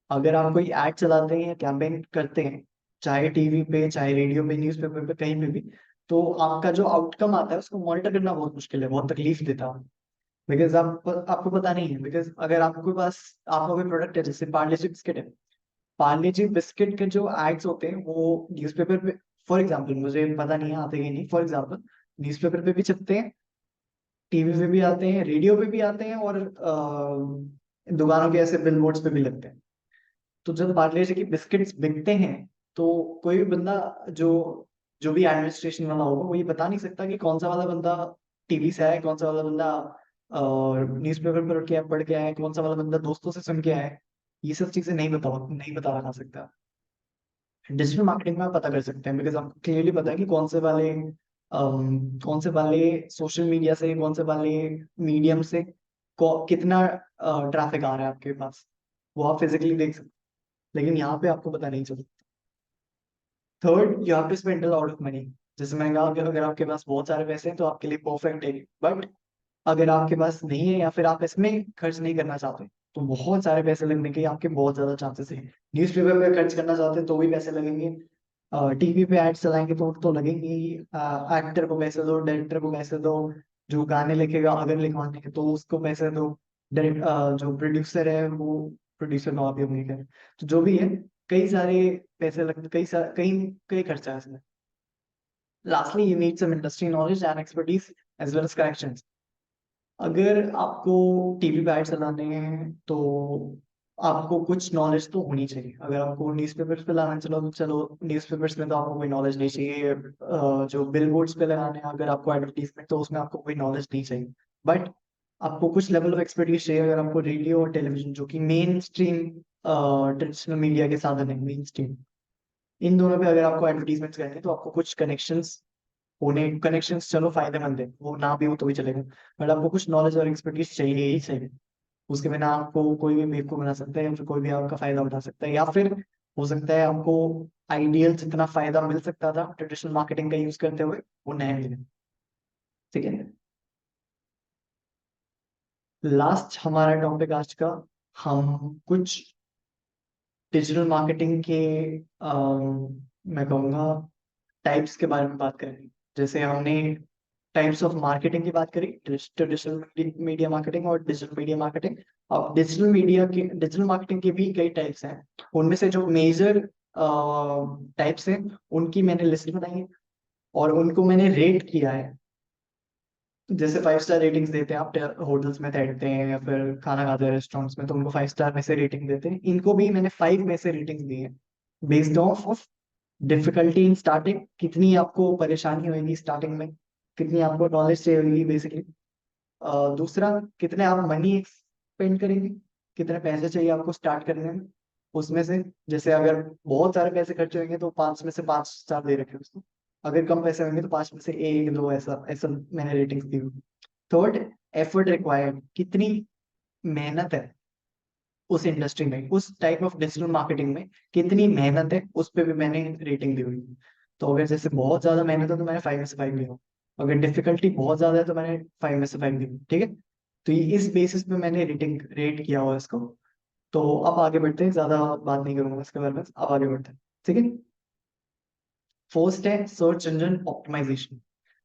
अगर आप कोई ऐड चलाते हैं या कैंपेन करते हैं, चाहे टीवी पे, चाहे रेडियो पे, न्यूज़पेपर पे, कहीं पे भी, तो आपका जो आउटकम आता है उसको मॉनिटर करना बहुत मुश्किल है, बहुत तकलीफ देता है। बिकॉज आपको पता नहीं है, बिकॉज अगर आपके पास आपका कोई प्रोडक्ट है, जैसे पार्ले जी बिस्किट है, पार्ले जी बिस्किट के जो एड्स होते हैं वो न्यूज़पेपर पे, फॉर एग्जाम्पल, मुझे पता नहीं है आते कि नहीं, फॉर एग्जाम्पल न्यूज़पेपर पे भी छपते हैं, टीवी पे भी आते हैं, रेडियो पे भी आते हैं, और दुकानों के ऐसे बिलबोर्ड्स पे भी लगते हैं। तो जब पार्ले जी की बिस्किट्स बिकते हैं, तो कोई भी बंदा जो जो भी एडमिनिस्ट्रेशन वाला होगा वो ये बता नहीं सकता कि कौन सा वाला बंदा टीवी से आया है, कौन सा वाला बंदा न्यूज़पेपर पढ़ के आया है, कौन सा वाला बंदा दोस्तों से सुन के आया है। ये सब चीजें नहीं बता रखा सकता। डिजिटल मार्केटिंग में आप पता कर सकते हैं, बिकॉज आपको क्लियरली पता है कि कौन से वाले सोशल मीडिया से, कौन से वाले मीडियम से कितना ट्रैफिक आ रहा है आपके पास, वो आप फिजिकली देख सकते हैं। लेकिन यहाँ पे आपको पता नहीं चलता। Third, you have to spend a lot of money. जैसे मैंने कहा कि अगर आपके पास बहुत सारे पैसे हैं तो आपके लिए परफेक्ट है, बट अगर आपके पास नहीं है या फिर आप इसमें खर्च नहीं करना चाहते, तो बहुत सारे पैसे लगने के आपके बहुत ज्यादा चांसेस हैं। न्यूज़पेपर पे खर्च करना चाहते हैं तो भी पैसे लगेंगे, टीवी पे एड्स चलाएंगे तो लगेंगे ही, एक्टर को पैसे दो, डायरेक्टर को पैसे दो, जो गाने लिखेगा अगर लिखवाने हैं तो उसको पैसे दो, जो प्रोड्यूसर है वो प्रोड्यूसर ना भी नहीं करे, तो जो भी है कई सारे पैसे लगते, कई कई खर्चा है इसमें। Lastly you need some industry knowledge and expertise as well as connections. अगर आपको टीवी पे ऐड चलाने हैं तो आपको कुछ नॉलेज तो होनी चाहिए। अगर आपको न्यूज़पेपर्स पे लाना, चलो चलो न्यूज़पेपर्स में तो आपको कोई नॉलेज नहीं चाहिए। जो बिल बोर्ड्स पे लगाने हैं अगर आपको एडवर्टीजमेंट, तो उसमें आपको कोई नॉलेज नहीं चाहिए। बट आपको कुछ लेवल ऑफ एक्सपर्टीज चाहिए अगर आपको रेडियो और टेलीविजन, जो कि मेन स्ट्रीम ट्रेडिशनल मीडिया के साधन है, मेन स्ट्रीम, इन दोनों पे अगर आपको एडवर्टीजमेंट्स करनी है तो आपको कुछ कनेक्शंस होने, कनेक्शंस चलो फायदेमंद है, वो ना भी हो तो भी चलेगा, बट आपको कुछ नॉलेज और एक्सपर्टीज चाहिए ही चाहिए। उसके बिना आपको कोई भी बेवकूफ बना सकता है, या फिर कोई भी आपका फायदा उठा सकता है, या फिर हो सकता है आपको आइडियल जितना फायदा मिल सकता था ट्रेडिशनल मार्केटिंग का यूज करते हुए, वो नहीं मिले। ठीक है, लास्ट हमारा टॉपिक आज का, हम कुछ डिजिटल मार्केटिंग के मैं कहूँगा टाइप्स के बारे में बात करेंगे। जैसे हमने टाइप्स ऑफ मार्केटिंग की बात करी, ट्रेडिशनल मीडिया मार्केटिंग और डिजिटल मीडिया मार्केटिंग। अब डिजिटल मार्केटिंग के भी कई टाइप्स हैं। उनमें से जो मेजर टाइप्स हैं उनकी मैंने लिस्ट बनाई है और उनको मैंने रेट किया है। जैसे 5 स्टार रेटिंग्स देते हैं आप, होटल्स में बैठते हैं या फिर खाना खाते हैं रेस्टोरेंट्स में, तो उनको 5 स्टार में से रेटिंग देते हैं। इनको भी मैंने 5 में से रेटिंग्स दी है, based of difficulty in starting, कितनी आपको परेशानी होगी स्टार्टिंग में, कितनी आपको नॉलेज चाहिए बेसिकली। दूसरा, कितने आप मनी एक्सपेंड करेंगे, कितने पैसे चाहिए आपको स्टार्ट करने में। उसमें से जैसे अगर बहुत सारे पैसे खर्च होंगे तो 5 में से 5 स्टार दे रखे उसको। अगर कम पैसे होंगे तो 5 में से 1 2, ऐसा ऐसा मैंने रेटिंग्स दी हुई। थर्ड, एफर्ट रिक्वायर्ड, कितनी मेहनत है उस इंडस्ट्री में, उस टाइप ऑफ डिजिटल मार्केटिंग में कितनी मेहनत है, उस पर भी मैंने रेटिंग दी हुई है। तो अगर जैसे बहुत ज्यादा मेहनत है तो मैंने 5 में से 5 दिया, अगर डिफिकल्टी बहुत ज्यादा है तो मैंने 5 में से 5 दी। ठीक है, तो ये इस बेसिस पे मैंने रेटिंग रेट किया हुआ है इसको। तो अब आगे बढ़ते हैं, ज्यादा बात नहीं करूंगा इसके बारे में, अब आगे बढ़ते हैं। ठीक है, फर्स्ट है search engine optimisation.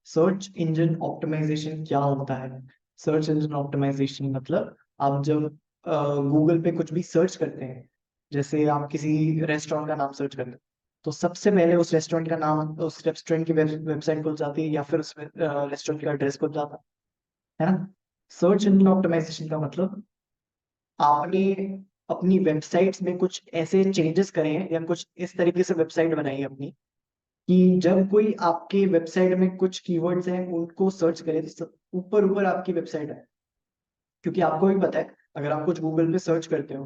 Search engine optimisation क्या होता है? सर्च इंजन ऑप्टिमाइजेशन मतलब आप जब गूगल पे कुछ भी सर्च करते हैं, जैसे आप किसी रेस्टोरेंट का नाम सर्च करते हैं, तो सबसे पहले उस रेस्टोरेंट का नाम उस रेस्टोरेंट की वेबसाइट खुल जाती है, या फिर उस रेस्टोरेंट का एड्रेस खुल जाता है ना। सर्च इंजन ऑप्टिमाइजेशन का मतलब आपने अपनी वेबसाइट्स में कुछ ऐसे चेंजेस करे हैं, या कुछ इस तरीके से वेबसाइट बनाई है अपनी, कि जब कोई आपके वेबसाइट में कुछ कीवर्ड्स हैं उनको सर्च करे तो ऊपर ऊपर आपकी वेबसाइट है। क्योंकि आपको भी पता है, अगर आप कुछ गूगल पे सर्च करते हो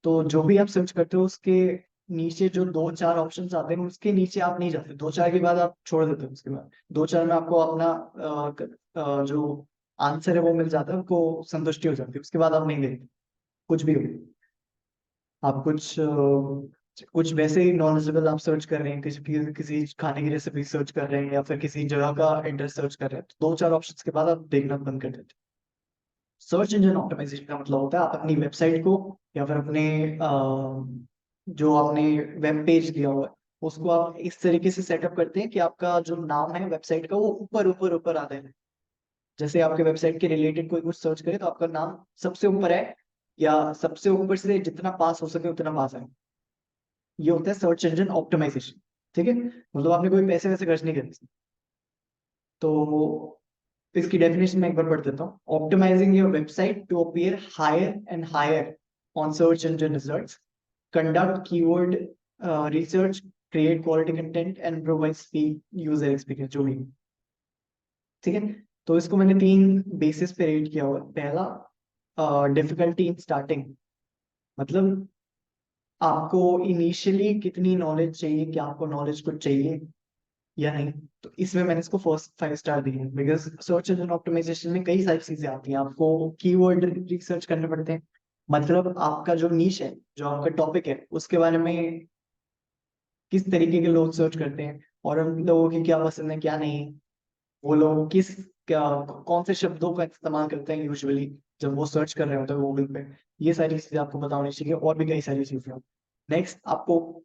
तो जो भी आप सर्च करते हो उसके नीचे जो 2 4 ऑप्शंस आते हैं उसके नीचे आप नहीं जाते, 2 4 के बाद आप छोड़ देते हो। उसके बाद 2 4 में आपको अपना जो आंसर है वो मिल जाता है, उनको संतुष्टि हो जाती है, उसके बाद आप नहीं देखते कुछ भी हो। आप कुछ वैसे ही नॉलेजेबल आप सर्च कर रहे हैं, किसी खाने की रेसिपी सर्च कर रहे हैं, या फिर किसी जगह का एड्रेस सर्च कर रहे हैं, तो 2 4 ऑप्शंस के बाद आप देखना बंद कर देते हैं। सर्च इंजन ऑप्टिमाइजेशन का मतलब होता है आप अपनी वेबसाइट को, या फिर अपने जो आपने वेब पेज दिया हुआ है उसको आप इस तरीके से सेटअप करते हैं कि आपका जो नाम है वेबसाइट का वो ऊपर ऊपर ऊपर आता है। जैसे आपके वेबसाइट के रिलेटेड कोई कुछ सर्च करे तो आपका नाम सबसे ऊपर है, या सबसे ऊपर से जितना पास हो सके उतना पास है। ये होता है सर्च इंजन ऑप्टिमाइजेशन। ठीक है, मतलब आपने कोई पैसे वैसे खर्च नहीं करे। तो इसकी डेफिनेशन मैं एक बार पढ़ देता हूँ। Optimising your website to appear higher and higher on search engine results, conduct keyword research, create quality content and provide speed user experience, जो भी। ठीक है, तो इसको मैंने 3 बेसिस पे रेट किया हुआ है। पहला, डिफिकल्टी इन स्टार्टिंग, मतलब आपको इनिशियली कितनी नॉलेज चाहिए, कि आपको नॉलेज कुछ चाहिए या नहीं। तो इसमें मैंने इसको फर्स्ट 5 स्टार दिए हैं, बिकॉज सर्च इंजन ऑप्टिमाइजेशन में कई सारी चीजें आती हैं, आपको कीवर्ड रिसर्च करने पड़ते हैं। मतलब आपका जो नीश है, जो आपका टॉपिक है, उसके बारे में किस तरीके के लोग सर्च करते हैं, और उन लोगों की क्या पसंद है क्या नहीं, वो लोग किस क्या कौन से शब्दों का इस्तेमाल करते हैं यूजुअली जब वो सर्च कर रहे होते हैं गूगल पे। ये सारी चीजें आपको पता होनी चाहिए, और भी कई सारी चीजें। नेक्स्ट, आपको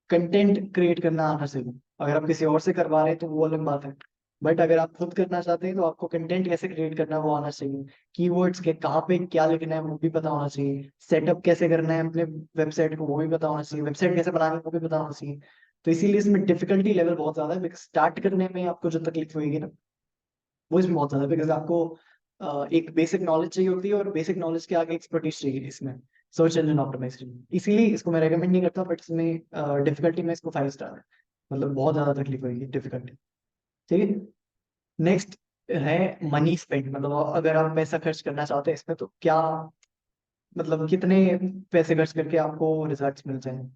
कंटेंट क्रिएट करना आना चाहिए। अगर आप किसी और से करवा रहे हैं तो वो अलग बात है, बट अगर आप खुद करना चाहते हैं तो आपको कंटेंट कैसे क्रिएट करना है वो आना चाहिए, कीवर्ड्स के कहाँ पे क्या लिखना है वो भी पता होना चाहिए, सेटअप कैसे करना है अपने वेबसाइट को वो भी पता होना चाहिए, वेबसाइट कैसे बनानी है वो भी पता होना चाहिए। तो इसीलिए इसमें डिफिकल्टी लेवल बहुत ज्यादा है, बिकॉज स्टार्ट करने में आपको जो तकलीफ होगी ना वो इसमें बहुत ज्यादा, बिकॉज आपको एक बेसिक नॉलेज चाहिए होती है, और बेसिक नॉलेज के आगे एक्सपर्टीज चाहिए इसमें, सर्च इंजन ऑप्टिमाइजेशन। इसीलिए इसको मैं रेकमेंड नहीं करता, बट इसमें डिफिकल्टी में इसको 5 स्टार है, मतलब बहुत ज्यादा तकलीफ होगी डिफिकल्टी। ठीक है। नेक्स्ट है मनी स्पेंड, मतलब अगर आप पैसा खर्च करना चाहते हैं इसमें तो क्या, मतलब कितने पैसे खर्च करके आपको रिजल्ट्स मिल जाएंगे।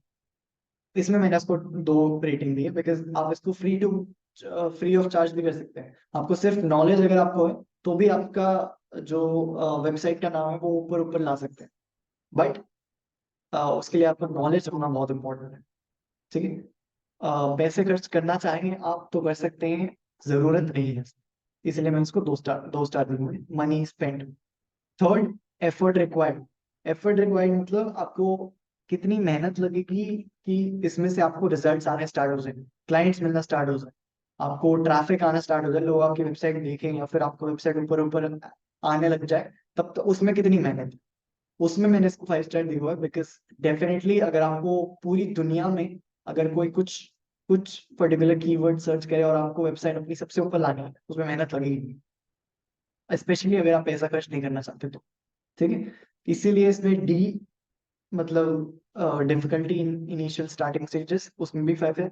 इसमें मैंने इसको 2 रेटिंग दी है, बिकॉज आप इसको फ्री ऑफ चार्ज भी कर सकते हैं। आपको सिर्फ नॉलेज अगर आपको है तो भी आपका जो वेबसाइट का नाम है वो ऊपर ऊपर ला सकते हैं, बट उसके लिए आपको नॉलेज होना बहुत इंपॉर्टेंट है। ठीक है। पैसे खर्च करना चाहेंगे आप तो कर सकते हैं, जरूरत नहीं है, इसलिए मैं इसको 2 स्टार दूंगा। Money spend. Third, effort required. Effort required मतलब आपको कितनी मेहनत लगेगी कि इसमें से आपको रिजल्ट्स आने स्टार्ट हो जाए, क्लाइंट्स मिलना स्टार्ट हो जाए, आपको ट्रैफिक आना स्टार्ट हो जाए, लोग आपकी वेबसाइट देखें या फिर आपको वेबसाइट ऊपर ऊपर आने लग जाए, तब तो उसमें कितनी मेहनत है। उसमें मैंने इसको 5 स्टार दिया हुआ है, बिकॉज डेफिनेटली अगर आपको पूरी दुनिया में अगर कोई कुछ कुछ पर्टिकुलर कीवर्ड सर्च करे और आपको वेबसाइट अपनी सबसे ऊपर लानी है, उसमें मेहनत लगेगी, स्पेशली अगर आप पैसा खर्च नहीं करना चाहते तो। ठीक है। इसीलिए इसमें डी, मतलब difficulty in initial starting stages, उसमें भी 5 है।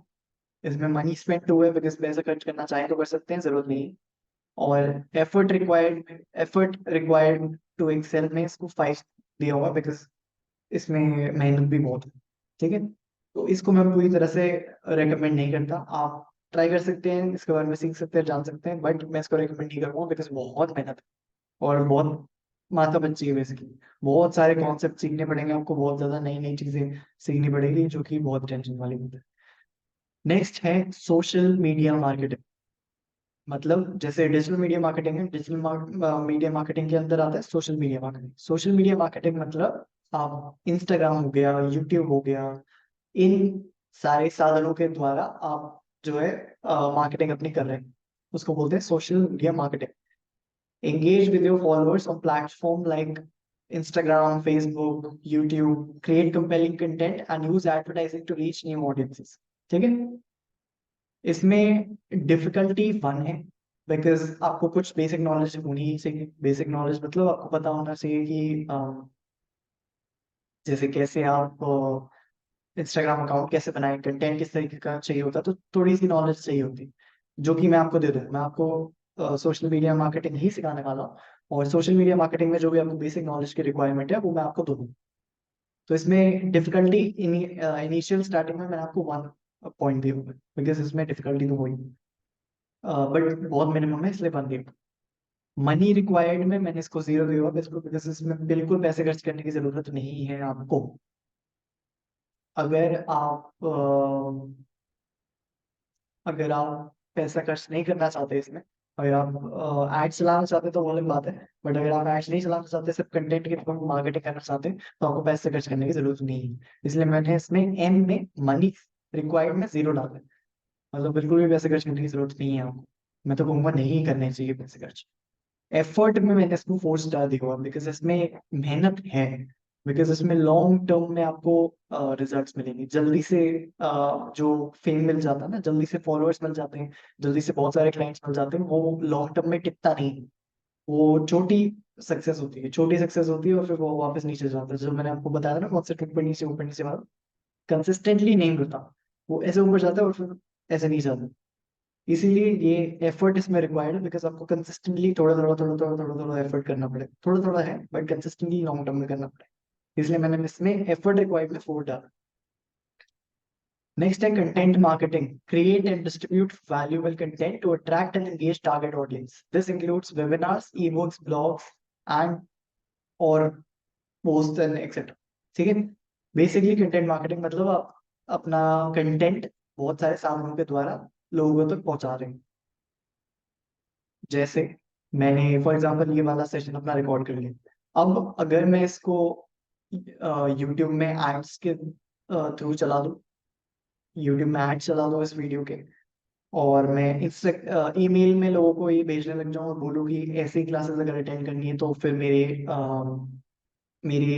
इसमें मनी स्पेंड 2 है, बिकॉज पैसा खर्च करना चाहें तो कर सकते हैं, जरूरत नहीं। और एफर्ट रिक्वायर्ड टू एक्सेल में इसको 5 दिया हुआ, बिकॉज इसमें मेहनत भी बहुत है। ठीक है। तो इसको मैं पूरी तरह से रेकमेंड नहीं करता, आप ट्राई कर सकते हैं, इसके बारे में सीख सकते हैं, जान सकते हैं, बट मैं इसको रेकमेंड नहीं करूँगा, बिकॉज बहुत मेहनत है और बहुत माथा पच्ची है बेसिकली। बहुत सारे कॉन्सेप्ट सीखने पड़ेंगे आपको, बहुत ज्यादा नई नई चीजें सीखनी पड़ेगी, जो कि बहुत टेंशन वाली बात है। नेक्स्ट है सोशल मीडिया मार्केटिंग। मतलब जैसे डिजिटल मीडिया मार्केटिंग है, डिजिटल मीडिया मार्केटिंग के अंदर आता है social media marketing. Social media marketing मतलब आप इंस्टाग्राम हो गया, यूट्यूब हो गया, इन सारे साधनों के द्वारा आप जो है मार्केटिंग अपनी कर रहे हैं, उसको बोलते हैं social media marketing. Engage with your followers on platform like Instagram, Facebook, YouTube, create compelling content and use advertising to reach new audiences। ठीक है। इसमें डिफिकल्टी 1 है, बिकॉज आपको कुछ बेसिक नॉलेज होनी ही चाहिए। बेसिक नॉलेज मतलब आपको पता होना चाहिए कि जैसे कैसे आप इंस्टाग्राम अकाउंट कैसे बनाएं, कंटेंट किस तरीके का चाहिए होता है, तो थोड़ी सी नॉलेज चाहिए होती, जो कि मैं आपको दे दूँ। मैं आपको सोशल मीडिया मार्केटिंग ही सिखाने वाला हूँ, और सोशल मीडिया मार्केटिंग में जो भी आपको बेसिक नॉलेज की रिक्वायरमेंट है वो मैं आपको दूँ। तो इसमें डिफिकल्टी इनिशियल स्टार्टिंग में मैंने आपको 1 पॉइंट दिया होगा, बिकॉज इसमें डिफिकल्टी तो हुई, बट बहुत मिनिमम है इसलिए 1 दिया। मनी रिक्वायर्ड में मैंने इसको 0 दिया होगा, इसको बिकॉज इसमें बिल्कुल पैसे खर्च करने की जरूरत नहीं है आपको। अगर आप अगर आप पैसा खर्च नहीं करना चाहते इसमें, अगर आप एड चलाना चाहते तो वो अलग बात है, बट अगर आप एड्स नहीं चलाना चाहते, सिर्फ कंटेंट की मार्केटिंग करना चाहते हैं, तो आपको पैसे खर्च करने की जरूरत नहीं है। इसलिए मैंने इसमें एम में मनी रिक्वायर्ड में 0 डाला है, मतलब बिल्कुल भी पैसे खर्च करने की जरूरत नहीं है आपको। मैं तो कहूँगा नहीं करने चाहिए पैसे खर्च। एफर्ट में मैंने इसको 4 स्टार दिया हुआ, बिकॉज इसमें मेहनत है, बिकॉज इसमें लॉन्ग टर्म में आपको रिजल्ट्स मिलेंगे जल्दी से। जो फेम मिल जाता है ना, जल्दी से फॉलोअर्स मिल जाते हैं, जल्दी से बहुत सारे क्लाइंट्स मिल जाते हैं, वो लॉन्ग टर्म में टिकता नहीं है। वो छोटी सक्सेस होती है, छोटी सक्सेस होती है और फिर वो वापस नीचे जाता है, जो मैंने आपको बताया ना, कौन से ऊपर नीचे वाला कंसिस्टेंटली नहीं होता, वो ऐसे ऊपर जाता है और फिर ऐसे नहीं जाता। इसीलिए ये एफर्ट इसमें रिक्वायर्ड है, बिकॉज आपको कंसिस्टेंटली थोड़ा एफर्ट करना पड़ेगा, थोड़ा थोड़ा है बट कंसिस्टेंटली लॉन्ग टर्म में करना पड़ेगा, इसलिए मैंने इसमें एफर्ट रिक्वायर्ड में 4 डाला। नेक्स्ट है content marketing. Create and distribute valuable content to attract and engage target audience. This includes webinars, ebooks, blogs and और पोस्ट एंड एक्सेट्रा। ठीक है। बेसिकली कंटेंट मार्केटिंग मतलब आप अपना कंटेंट बहुत सारे साधनों के द्वारा लोगों तक पहुंचा रहे हैं। जैसे मैंने फॉर एग्जांपल ये वाला सेशन अपना रिकॉर्ड कर लिया, अब अगर मैं इसको यूट्यूब में एड्स के थ्रू चला दूँ, यूट्यूब में एड चला दूँ इस वीडियो के, और मैं इंस्टा ईमेल में लोगों को ये भेजने लग जाऊँ और बोलूँ कि ऐसी क्लासेस अगर अटेंड करनी है तो फिर मेरी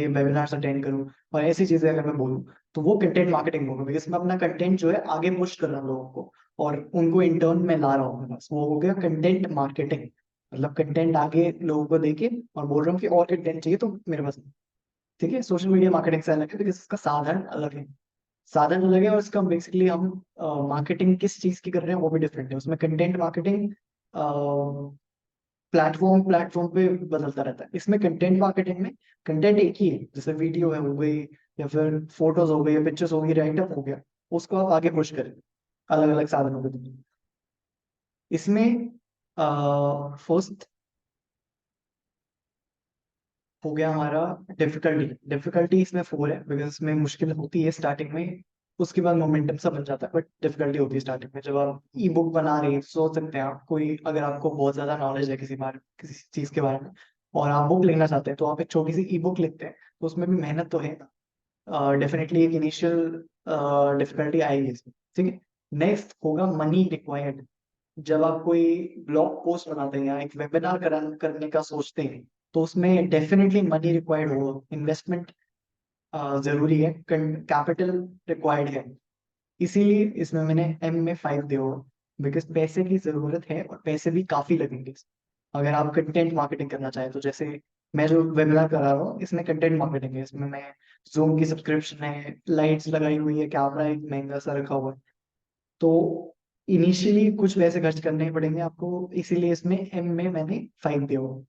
वेबिनार्स अटेंड करूँ, और ऐसी चीजें अगर मैं बोलूँ तो वो कंटेंट मार्केटिंग होगा, बिकॉज मैं अपना कंटेंट जो है आगे पुश कर रहा हूँ लोगों को और उनको इंटर्न में ला रहा हूँ, बस वो हो गया कंटेंट मार्केटिंग। मतलब कंटेंट आगे लोगों को देके और बोल रहा हूँ कि और कंटेंट चाहिए तो मेरे पास। ठीक है, सोशल मीडिया मार्केटिंग से अलग है बिकॉज इसका साधन अलग है। साधन अलग है और इसका बेसिकली हम मार्केटिंग किस चीज की कर रहे हैं वो भी डिफरेंट है। उसमें कंटेंट मार्केटिंग प्लेटफॉर्म प्लेटफॉर्म पे बदलता रहता है। इसमें कंटेंट मार्केटिंग में कंटेंट एक ही है, जैसे वीडियो है हो गई या फिर फोटोज हो गई या पिक्चर्स हो गई, राइटअप हो गया, उसको आप आगे पुश करें अलग अलग साधनों के थ्रू। इसमें फर्स्ट हो गया हमारा डिफिकल्टी। डिफिकल्टी इसमें 4 है बिकॉज इसमें मुश्किल होती है स्टार्टिंग में, उसके बाद मोमेंटम सब बन जाता है, बट डिफिकल्टी होती है स्टार्टिंग में। जब आप ई बुक बना रहे हैं सोच सकते हैं आप, कोई अगर आपको बहुत ज्यादा नॉलेज है किसी चीज के बारे में और आप बुक लिखना चाहते हैं तो आप एक छोटी सी ई बुक लिखते हैं, तो उसमें भी मेहनत तो है ना। डेफिनेटली एक इनिशियल डिफिकल्टी आएगी इसमें। ठीक है, नेक्स्ट होगा मनी रिक्वायर्ड। जब आप कोई ब्लॉग पोस्ट बनाते हैं या एक वेबिनार करने का सोचते हैं तो उसमें डेफिनेटली मनी रिक्वायर्ड होगा, इन्वेस्टमेंट जरूरी है, कैपिटल रिक्वायर्ड है। इसीलिए इसमें मैंने एम में 5 दिया हुआ, बिकॉज पैसे की जरूरत है और पैसे भी काफी लगेंगे अगर आप कंटेंट मार्केटिंग करना चाहें तो। जैसे मैं जो वेबिनार करा रहा हूँ इसमें कंटेंट मार्केटिंग है, इसमें मैं जूम की सब्सक्रिप्शन है, लाइट्स लगाई हुई है, कैमरा एक महंगा सा रखा हुआ है, तो इनिशियली कुछ पैसे खर्च करने पड़ेंगे आपको, इसीलिए इसमें एम में मैंने 5 दिया हुआ।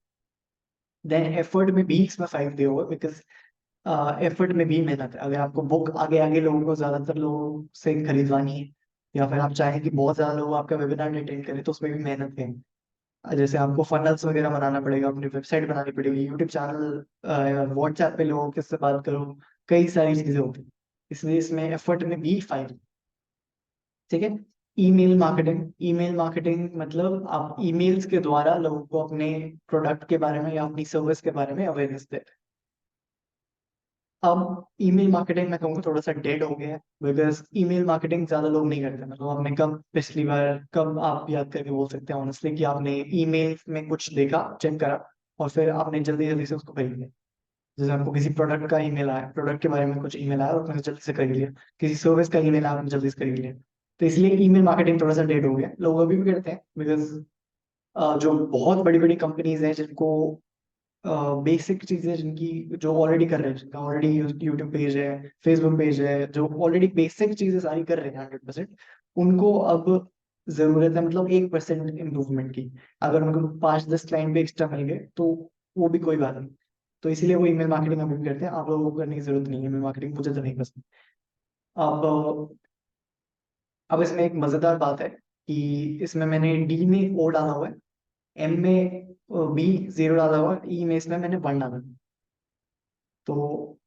देन एफर्ट में भी इसमें 5 दिया हुआ बिकॉज एफर्ट में भी मेहनत है। अगर आपको बुक आगे आगे लोगों को ज्यादातर लोगों से खरीदवानी है या फिर आप चाहें कि बहुत ज्यादा लोग आपका वेबिनार अटेंड करें तो उसमें भी मेहनत है। जैसे आपको फनल्स वगैरह बनाना पड़ेगा, अपनी वेबसाइट बनानी पड़ेगी, यूट्यूब चैनल, व्हाट्सएप पे लोगों किससे बात करो, कई सारी चीजें होती हैं, इसलिए इसमें एफर्ट में भी 5। ठीक है, ईमेल मार्केटिंग। ईमेल मार्केटिंग मतलब आप ईमेल्स के द्वारा लोगों को अपने प्रोडक्ट के बारे में या अपनी सर्विस के बारे में अवेयरनेस दे। अब ईमेल मार्केटिंग मैं कहूँगा थोड़ा सा डेड हो गया है बिकॉज ईमेल मार्केटिंग ज्यादा लोग नहीं करते। मतलब आपने कब पिछली बार कब आप याद करके बोल सकते हैं ऑनेस्टली कि आपने ईमेल में कुछ देखा, चेक करा और फिर आपने जल्दी जल्दी से उसको खरीद लिया। जैसे आपको किसी प्रोडक्ट का ईमेल आया, प्रोडक्ट के बारे में कुछ ईमेल आया और आपने जल्दी से खरीद लिया, किसी सर्विस का ईमेल आया आपने जल्दी से खरीद लिया। तो इसलिए ईमेल मार्केटिंग थोड़ा सा डेड हो गया, लोग अभी भी करते हैं बिकॉज जो बहुत बड़ी बड़ी कंपनीज हैं जिनको बेसिक चीजें जिनकी जो ऑलरेडी कर रहे हैं, जिनका ऑलरेडी यूट्यूब पेज है, फेसबुक पेज है, जो ऑलरेडी बेसिक चीजें सारी कर रहे हैं 100%, उनको अब जरूरत है मतलब 1% इम्प्रूवमेंट की। अगर उनको 5-10 क्लाइंट भी एक्स्ट्रा मिल गए तो वो भी कोई बात नहीं। तो इसीलिए वो ईमेल मार्केटिंग अभी भी करते हैं, आप लोगों को करने की जरूरत नहीं है ईमेल मार्केटिंग, मुझे तो नहीं पसंद। अब अब इसमें एक मजेदार बात है कि इसमें मैंने डी में ओ डाला हुआ है, एम में बी 0 डाला हुआ है, ई में इसमें मैंने 1 डाला है। तो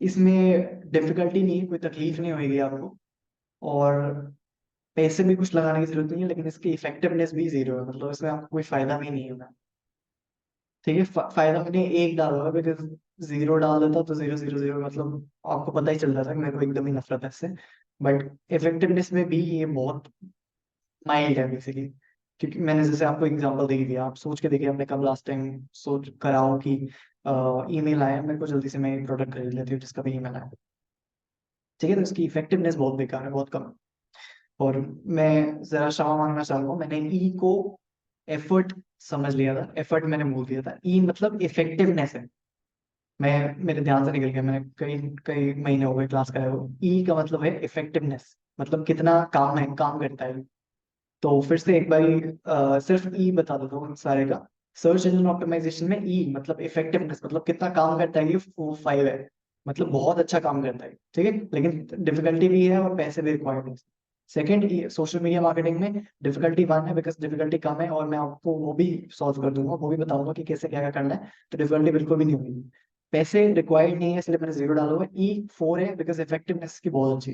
इसमें डिफिकल्टी नहीं है, कोई तकलीफ नहीं होगी आपको, और पैसे भी कुछ लगाने की जरूरत नहीं है, लेकिन इसकी इफेक्टिवनेस भी 0 है, मतलब इसमें आपको कोई फायदा भी नहीं होगा। ठीक है, फायदा मैंने 1 डाला हुआ बिकॉज 0 डाल देता तो 0 0 0 मतलब आपको पता ही चल जाता कि मेरे को एकदम ही नफरत है इससे। बट इफेक्टिवनेस में भी ये बहुत माइल्ड है बेसिकली, क्योंकि मैंने जैसे आपको एग्जांपल दे दिया, आप सोच के देखिए आपने कब लास्ट टाइम सोच कराओ कि ईमेल आया मेरे को, जल्दी से मैं एक प्रोडक्ट खरीद लेती हूँ जिसका भी ईमेल आया। ठीक है, तो इसकी इफेक्टिवनेस बहुत बेकार है, बहुत कम है। और मैं जरा क्षमा मांगना चाहूंगा, मैंने ई को एफर्ट समझ लिया था, एफर्ट मैंने भूल दिया था, ई मतलब इफेक्टिवनेस है। मैं मेरे ध्यान से निकल गया, मैंने कई कई महीने हो गए क्लास का है। ई का मतलब है इफेक्टिवनेस, मतलब कितना काम है, काम करता है। तो फिर से एक बार सिर्फ ई बता देता हूँ सारे का। सर्च इंजन ऑप्टिमाइजेशन में ई मतलब इफेक्टिवनेस, मतलब कितना काम करता है, ये वो 5 है, मतलब बहुत अच्छा काम करता है। ठीक है, लेकिन डिफिकल्टी भी है और पैसे भी रिक्वायर्ड है। सेकंड, सोशल मीडिया मार्केटिंग में डिफिकल्टी 1 है बिकॉज डिफिकल्टी कम है, और मैं आपको वो भी सॉल्व कर दूंगा, वो भी बताऊंगा कि कैसे क्या क्या करना है, तो डिफिकल्टी बिल्कुल भी नहीं होगी। पैसे रिक्वायर्ड नहीं है इसलिए मैंने 0 डाला हुआ है। ई 4 है बिकॉज इफेक्टिवनेस की बहुत अच्छी।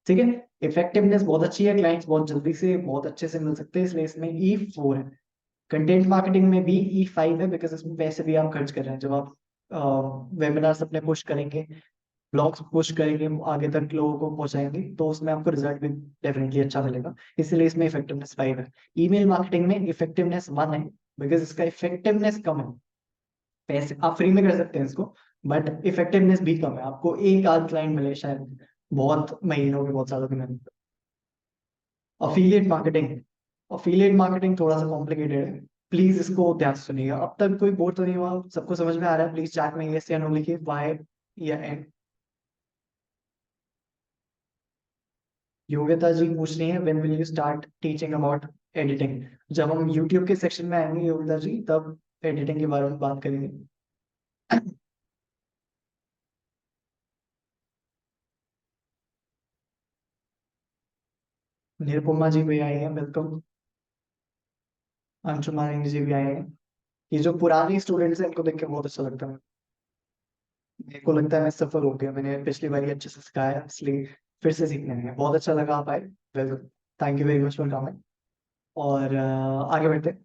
ठीक है, इफेक्टिवनेस बहुत अच्छी है, क्लाइंट्स बहुत जल्दी से बहुत अच्छे से मिल सकते हैं, इसलिए इसमें ई 4 है। कंटेंट मार्केटिंग में भी ई 5 है बिकॉज इसमें पैसे भी आप खर्च कर रहे हैं। जब आप वेबिनार्स अपने पुश करेंगे ब्लॉग्स पोस्ट करेंगे, आगे तक लोगों को पहुंचाएंगे, तो उसमें आपको रिजल्ट भी डेफिनेटली अच्छा मिलेगा। इसलिए इसमें इफेक्टिवनेस 5 है। ईमेल मार्केटिंग में इफेक्टिवनेस 1 है, बिकॉज इसका इफेक्टिवनेस कम है। पैसे आप फ्री में कर सकते हैं इसको, बट इफेक्टिवनेस भी कम है। आपको एक आध क्लाइंट मिले शायद, बहुत महीनों के बहुत सालों की मेहनत। अफिलिएट मार्केटिंग, अफिलिएट मार्केटिंग थोड़ा सा कॉम्प्लिकेटेड है, प्लीज इसको ध्यान से सुनिएगा। अब तक कोई बोर तो नहीं हुआ, सबको समझ में आ रहा है? प्लीज चैट में यस या नो लिखिए, वाई या एन। योग्यता जी पूछ रही है when will you start teaching about editing. जब हम यूट्यूब के सेक्शन में आएंगे योग्यता जी, तब एडिटिंग के बारे में बात करेंगे। निरुपमा जी भी आई है, वेलकम। अंशुमानी जी भी आए हैं। ये जो पुराने स्टूडेंट्स हैं, इनको देख के बहुत अच्छा लगता है। मेरे को लगता है मैं सफल हो गया, मैंने पिछली बार अच्छे से सिखाया, इसलिए फिर से सीखने में बहुत अच्छा लगा। आप आए, welcome, thank you very much for coming. और आगे बढ़ते हैं,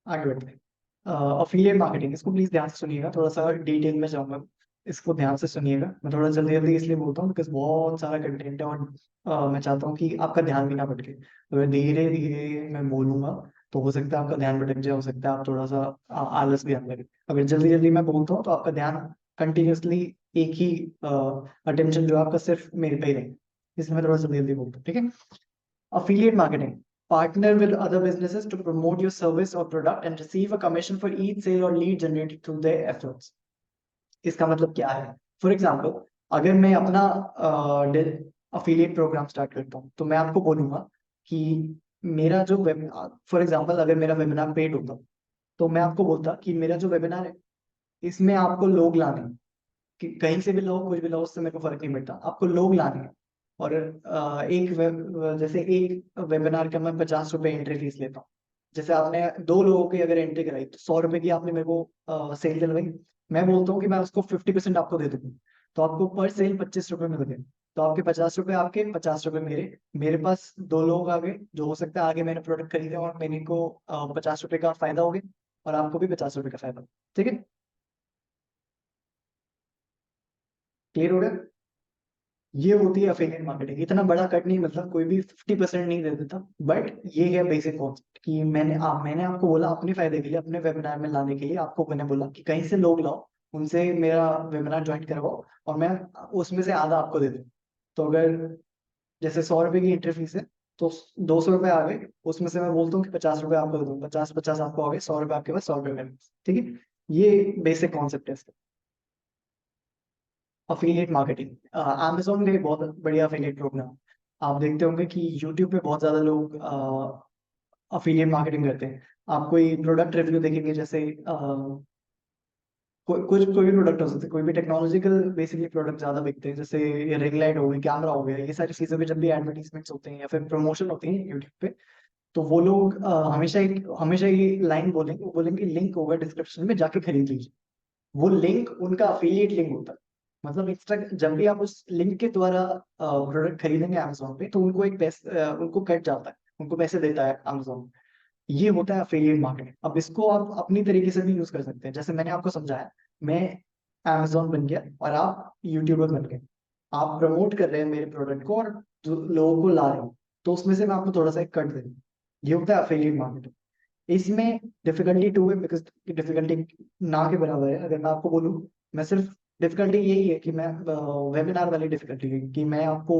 आगे बढ़ते हैं। अफिलिएट मार्केटिंग, इसको प्लीज ध्यान से सुनिएगा, थोड़ा सा डिटेल में जाऊंगा। इसको ध्यान से सुनिएगा, मैं थोड़ा जल्दी जल्दी इसलिए बोलता हूँ बिकॉज बहुत सारा कंटेंट है, और मैं चाहता हूँ कि आपका ध्यान भी ना भटके। अगर धीरे धीरे मैं बोलूंगा तो हो सकता है आपका ध्यान भटक जाए, हो सकता है आप थोड़ा सा आलस भी आने लगे। अगर जल्दी जल्दी मैं बोलता हूँ तो आपका ध्यान कंटिन्यूअसली एक ही अटेंशन जो है आपका सिर्फ मेरे पे ही रहेगा, इसलिए मैं थोड़ा जल्दी जल्दी बोलता हूँ, ठीक है। Affiliate marketing. Partner with other businesses to promote your service or product and receive a commission for each sale or lead generated through their efforts. इसका मतलब क्या है? फॉर एग्जाम्पल, अगर मैं अपना अफिलिएट प्रोग्राम स्टार्ट करता हूँ, तो मैं आपको बोलूंगा कि मेरा जो वेब, फॉर एग्जाम्पल अगर मेरा वेबिनार पेड होता, तो मैं आपको बोलता कि मेरा जो वेबिनार है, इसमें आपको लोग लाने हैं। कि कहीं से भी लो, कुछ भी लो, उससे मेरे को फर्क नहीं पड़ता, आपको लोग लाने हैं। और जैसे एक वेबिनार का मैं 50 रुपए एंट्री फीस लेता हूँ। जैसे आपने 2 लोगों की अगर एंट्री कराई, तो 100 रुपए की आपने मेरे को सेल दिलवाई। मैं बोलता हूँ कि मैं उसको 50% आपको दे दूंगा, तो आपको पर सेल 25 रुपए मिल गए। तो आपके 50 रुपए आपके, 50 रुपए मेरे। मेरे पास 2 लोग आ गए, जो हो सकता है आगे मैंने प्रोडक्ट खरीदे और मेरे को 50 रुपए का फायदा हो गया, और आपको भी 50 रुपए का फायदा। ठीक है, क्लियर हो गया? ये होती है अफिलिएट मार्केटिंग। इतना बड़ा कट नहीं, मतलब कोई भी 50% नहीं दे देता, बट ये है बेसिक कॉन्सेप्ट कि मैंने आपको बोला अपने फायदे के लिए, अपने वेबिनार में लाने के लिए, आपको मैंने बोला कि कहीं से लोग लाओ, उनसे मेरा वेबिनार ज्वाइन करवाओ, और मैं उसमें से आधा आपको दे दूँ। तो अगर जैसे 100 रुपए की एंट्री फीस है, तो 200 रुपए आ गए, उसमें से मैं बोलता हूँ कि 50 रुपए आपको दे दूँ, 50 50 आपको आ गए, 100 रुपए आपके पास, 100 रुपए मेरे पास। ठीक है, ये बेसिक कॉन्सेप्ट है इसका। अफिलिएट मार्केटिंग, Amazon में बहुत बढ़िया अफिलिएट प्रोग्राम। आप देखते होंगे कि यूट्यूब पे बहुत ज्यादा लोग अफिलिएट मार्केटिंग करते हैं। आप कोई प्रोडक्ट रिव्यू देखेंगे, जैसे कोई भी प्रोडक्ट हो सकता है, कोई भी टेक्नोलॉजिकल बेसिकली प्रोडक्ट ज्यादा बिकते हैं, जैसे ये रिंग लाइट हो गई, कैमरा हो गया, ये सारी चीजों पे जब भी एडवर्टीजमेंट्स होते हैं या फिर प्रमोशन होती है यूट्यूब पे, तो वो लोग हमेशा ये लाइन बोलेंगे, वो बोलेंगे लिंक होगा डिस्क्रिप्शन में, जाके खरीद लीजिए। वो लिंक उनका अफिलिएट लिंक होता है। मतलब एक्स्ट्रा, जब भी आप उस लिंक के द्वारा प्रोडक्ट खरीदेंगे अमेजोन पे, तो उनको एक पैसे, उनको कट जाता है, उनको पैसे देता है अमेजोन। ये होता है अफिलिएट मार्केटिंग। अब इसको आप अपनी तरीके से भी यूज कर सकते हैं, जैसे मैंने आपको समझाया। मैं अमेजोन बन गया और आप यूट्यूबर बन गए, आप प्रमोट कर रहे हैं मेरे प्रोडक्ट को और लोगों को ला रहे हो, तो उसमें से मैं आपको थोड़ा सा एक कट दे दूँ। ये होता है अफिलिएट मार्केटिंग। इसमें डिफिकल्टी 2 है, बिकॉज डिफिकल्टी ना के बराबर है। अगर मैं आपको बोलूँ, मैं सिर्फ डिफिकल्टी यही है कि मैं वेबिनार वाली डिफिकल्टी है कि मैं आपको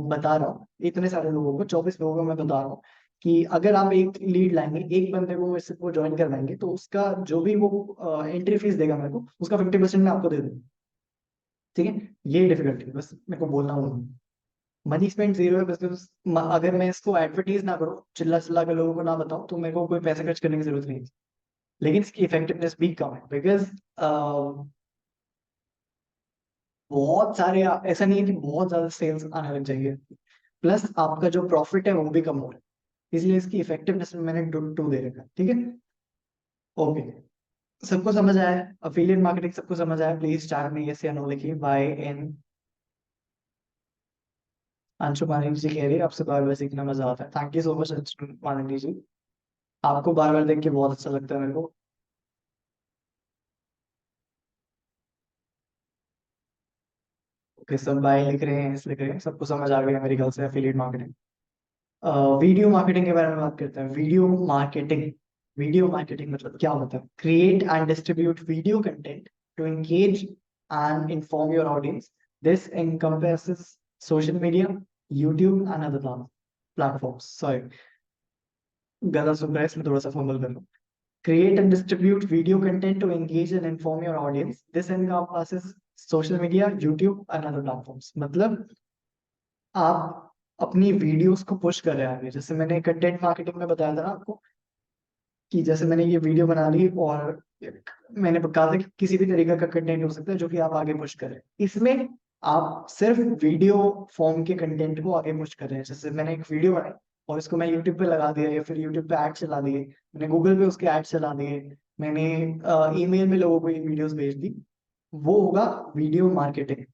बता रहा हूँ, इतने सारे लोगों को, 24 लोगों को मैं बता रहा हूँ कि अगर आप एक लीड लाएंगे, एक बंदे को मेरे से वो ज्वाइन करवाएंगे, तो उसका जो भी वो एंट्री फीस देगा मेरे को, उसका 50% मैं आपको दे दूँ। ठीक है, ये डिफिकल्टी बस मेरे को बोलना होगा। मनी स्पेंड 0 है, बस अगर मैं इसको एडवर्टीज ना करूँ, चिल्ला चिल्ला के लोगों को ना बताऊं, तो मेरे को कोई पैसे खर्च करने की जरूरत नहीं है। लेकिन इसकी इफेक्टिवनेस भी कम है, बिकॉज बहुत सारे, ऐसा नहीं है कि बहुत ज्यादा सेल्स आने लग जाएंगे, प्लस आपका जो प्रॉफिट है वो भी कम हो रहा है, इसलिए इसकी इफेक्टिवनेस में मैंने 2 दे रखा है। ठीक है, ओके, सबको समझ आया? अफिलिएट मार्केटिंग सबको समझ आया? प्लीज चार में यस या नो लिखिए, बाय एन। अंशु मानिक जी कह रही है आपसे बार बार सीखना मजा आता है, thank you so much Anshu Manik ji. आपको बार बार देख के बहुत अच्छा लगता है मेरे को। ओके, सब बाय लिख रहे हैं, इस लिख रहे हैं, सबको समझ आ गया मेरे ख्याल से एफिलिएट मार्केटिंग। वीडियो मार्केटिंग के बारे में बात करते हैं। वीडियो मार्केटिंग मतलब क्या होता है? Create and distribute video content to engage and inform your audience. This encompasses social media, YouTube and other platforms. Sorry, गला सुन रहा है, इसमें थोड़ा सा फंबल कर लो। Create and distribute video content to engage and inform your audience. This encompasses social media, YouTube and other platforms. मतलब आप अपनी वीडियोस को पुश कर रहे हैं आगे। जैसे मैंने कंटेंट मार्केटिंग में बताया था ना आपको, कि जैसे मैंने ये वीडियो बना ली और मैंने कहा था कि किसी भी तरीके का कंटेंट हो सकता है जो कि आप आगे पुश करें। इसमें आप सिर्फ वीडियो फॉर्म के कंटेंट को आगे पुश कर रहे हैं। जैसे मैंने एक वीडियो बनाई और इसको मैं यूट्यूब पे लगा दिया, या फिर यूट्यूब पे ऐड चला दिए, मैंने गूगल पे उसके ऐड चला दिए, मैंने ईमेल में लोगों को ये वीडियोस भेज दी, वो होगा वीडियो मार्केटिंग।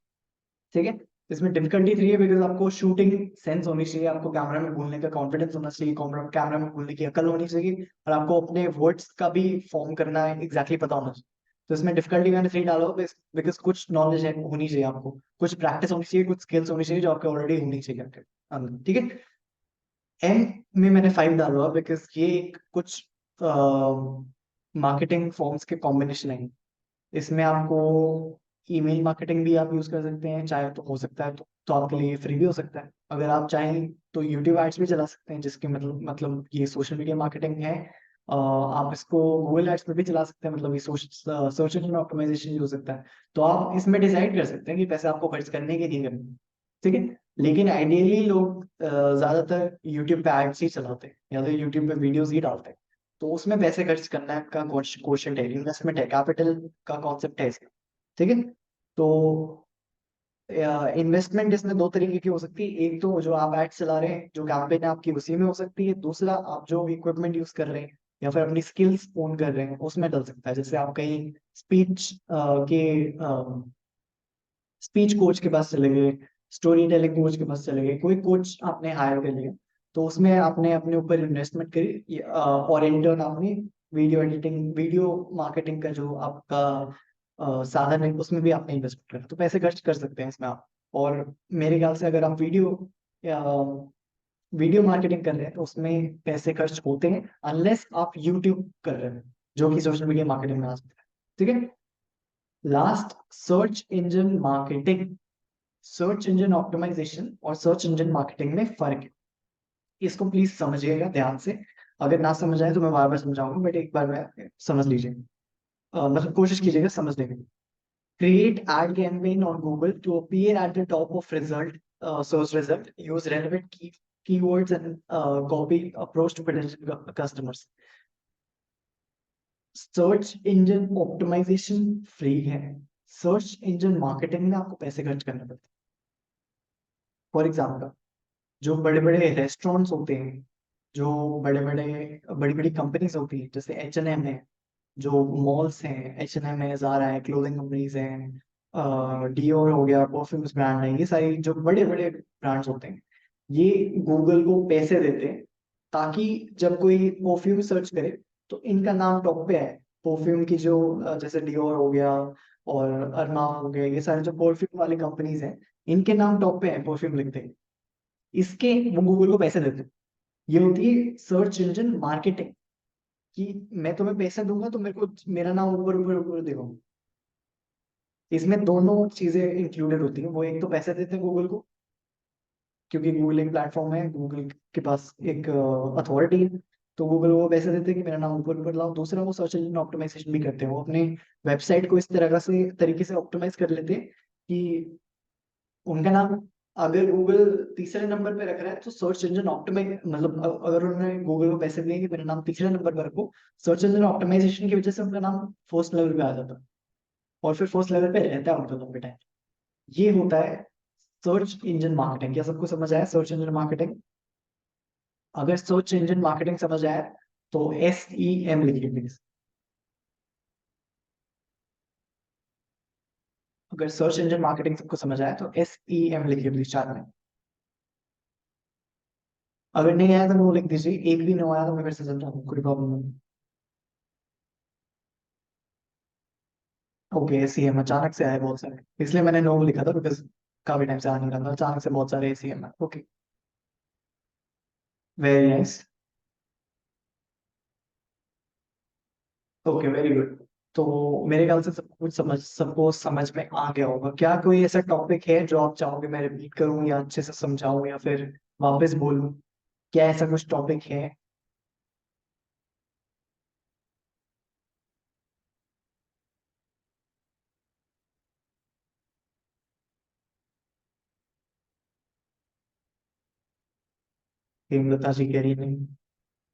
ठीक है। इसमें डिफिकल्टी थ्री है, बिकॉज आपको शूटिंग सेंस होनी चाहिए, आपको कैमरा में बोलने का कॉन्फिडेंस होना चाहिए, कैमरा में बोलने की अकल होनी चाहिए, और आपको अपने वर्ड्स का भी फॉर्म करना है एग्जैक्टली पता होना चाहिए। तो इसमें डिफिकल्टी मैंने थ्री डाला, बिकॉज कुछ नॉलेज है होनी चाहिए आपको, कुछ प्रैक्टिस होनी चाहिए, कुछ स्किल्स होनी चाहिए जो आपके ऑलरेडी होनी चाहिए आपके अंदर। ठीक है। एम में मैंने फाइव डाला बिकॉज ये कुछ मार्केटिंग फॉर्म्स के कॉम्बिनेशन है। इसमें आपको ईमेल मार्केटिंग भी आप यूज कर सकते हैं, चाहे तो हो सकता है तो आपके लिए फ्री भी हो सकता है। अगर आप चाहें तो यूट्यूब एड्स भी चला सकते हैं, जिसके मतलब ये सोशल मीडिया मार्केटिंग है। आप इसको गूगल एड्स पे भी चला सकते हैं, मतलब ये सर्च इंजन ऑप्टिमाइजेशन भी हो सकता है। तो आप इसमें डिसाइड कर सकते हैं कि पैसे आपको खर्च करने के लिए करने हैं। ठीक है। लेकिन आइडियली लोग ज्यादातर यूट्यूब पे एड्स ही चलाते हैं, या तो यूट्यूब पे वीडियोस ही डालते हैं। तो उसमें पैसे खर्च करना का क्वेश्चन है, इन्वेस्टमेंट है, कैपिटल का कॉन्सेप्ट है इसका। ठीक है। तो इन्वेस्टमेंट इसमें दो तरीके की हो सकती है। एक तो जो आप एड चला रहे हैं, जो कैंपेन है आपकी, उसी में हो सकती है। दूसरा, आप जो इक्विपमेंट यूज कर रहे हैं या फिर अपनी स्किल्स ओन कर रहे हैं, उसमें डल सकता है। जैसे आप कहीं स्पीच के स्पीच कोच के पास चले गए, स्टोरी टेलिंग कोच के पास चले गए, कोई कोच आपने हायर कर लिया, तो उसमें आपने अपने ऊपर इन्वेस्टमेंट करी, और इंटर्न आपने वीडियो एडिटिंग, वीडियो मार्केटिंग का जो आपका साधन है, उसमें भी आपने इन्वेस्टमेंट करा, तो पैसे खर्च कर सकते हैं इसमें आप। और मेरे ख्याल से अगर आप वीडियो मार्केटिंग कर रहे हैं तो उसमें पैसे खर्च होते हैं, अनलेस आप यूट्यूब कर रहे हैं, जो कि सोशल मीडिया मार्केटिंग में आ सकता है। ठीक है। Last, search engine marketing. Search engine optimisation और सर्च इंजन मार्केटिंग में फर्क है, इसको प्लीज समझिएगा ध्यान से। अगर ना समझ आए तो मैं बार बार समझाऊंगा, बट एक बार में समझ लीजिए। मतलब कोशिश कीजिएगा समझने की। Create ad campaign on Google to appear at the top of result, search result, use relevant keywords and copy approach to potential customers. Search engine optimisation free है, सर्च इंजन मार्केटिंग में आपको पैसे खर्च करने पड़ते हैं। फॉर एग्जाम्पल, जो बड़े बड़े रेस्टोरेंट्स होते हैं, जो बड़ी बड़ी कंपनीज होती हैं, जैसे H&M है, जो मॉल्स हैं, H&M है, ज़ारा है, क्लोथिंग कंपनीज हैं, डियोर हो गया, परफ्यूम्स ब्रांड है, ये सारी जो बड़े बड़े ब्रांड्स होते हैं, ये गूगल को पैसे देते हैं ताकि जब कोई परफ्यूम सर्च करे तो इनका नाम टॉप पे आए। परफ्यूम की जो जैसे डियोर हो गया और अरमाम हो गया, ये सारे जो परफ्यूम वाली कंपनीज हैं, इनके नाम टॉप पे है, परफ्यूम लिखते हैं, इसके वो गूगल को पैसे देते हैं। ये होती है सर्च इंजन मार्केटिंग, कि मैं तुम्हें पैसे दूंगा तो मेरे को मेरा नाम ऊपर ऊपर ऊपर देखो। इसमें दोनों चीजें इंक्लूडेड होती हैं। वो एक तो पैसे देते हैं गूगल को, क्योंकि गूगल एक प्लेटफॉर्म है, गूगल के पास एक अथॉरिटी है, तो गूगल वो पैसे देते हैं कि मेरा नाम ऊपर ऊपर लाओ। दूसरा, वो सर्च इंजन ऑप्टिमाइजेशन भी करते हैं, वो अपने वेबसाइट को इस तरह से तरीके से ऑप्टिमाइज कर लेते हैं कि उनका नाम अगर गूगल तीसरे नंबर पे रख रहा है तो सर्च इंजन ऑप्टिमाइज, मतलब अगर उन्होंने गूगल को पैसे दिए कि मेरा नाम तीसरे नंबर पर रखो, सर्च इंजन ऑप्टिमाइजेशन की वजह से उनका नाम फर्स्ट लेवल पे आ जाता है, और फिर फर्स्ट लेवल पे रहता है उनका लंबे टाइम। ये होता है सर्च इंजन मार्केटिंग। क्या सबको समझ आया सर्च इंजन मार्केटिंग? अगर सर्च इंजन मार्केटिंग समझ आया तो SEM लिखिए प्लीज। अगर सर्च इंजन मार्केटिंग सबको समझ आया तो SEM लिखिए प्लीज चार में। अगर नहीं आया तो नो लिख दीजिए, एक भी नो आया तो मैं फिर से समझा दूँ, कोई प्रॉब्लम नहीं। ओके, SEM अचानक से आया बहुत सारे, इसलिए मैंने नो लिखा था, बिकॉज काफी टाइम से आ नहीं रहा था, अचानक से बहुत सारे ऐसे हैं। Okay, very nice. Okay, very good. तो मेरे ख्याल से सब कुछ सबको समझ में आ गया होगा। क्या कोई ऐसा टॉपिक है जो आप चाहोगे मैं रिपीट करूं या अच्छे से समझाऊं या फिर वापस बोलूं? क्या ऐसा कुछ टॉपिक है? हेमलता जी कह रही नहीं।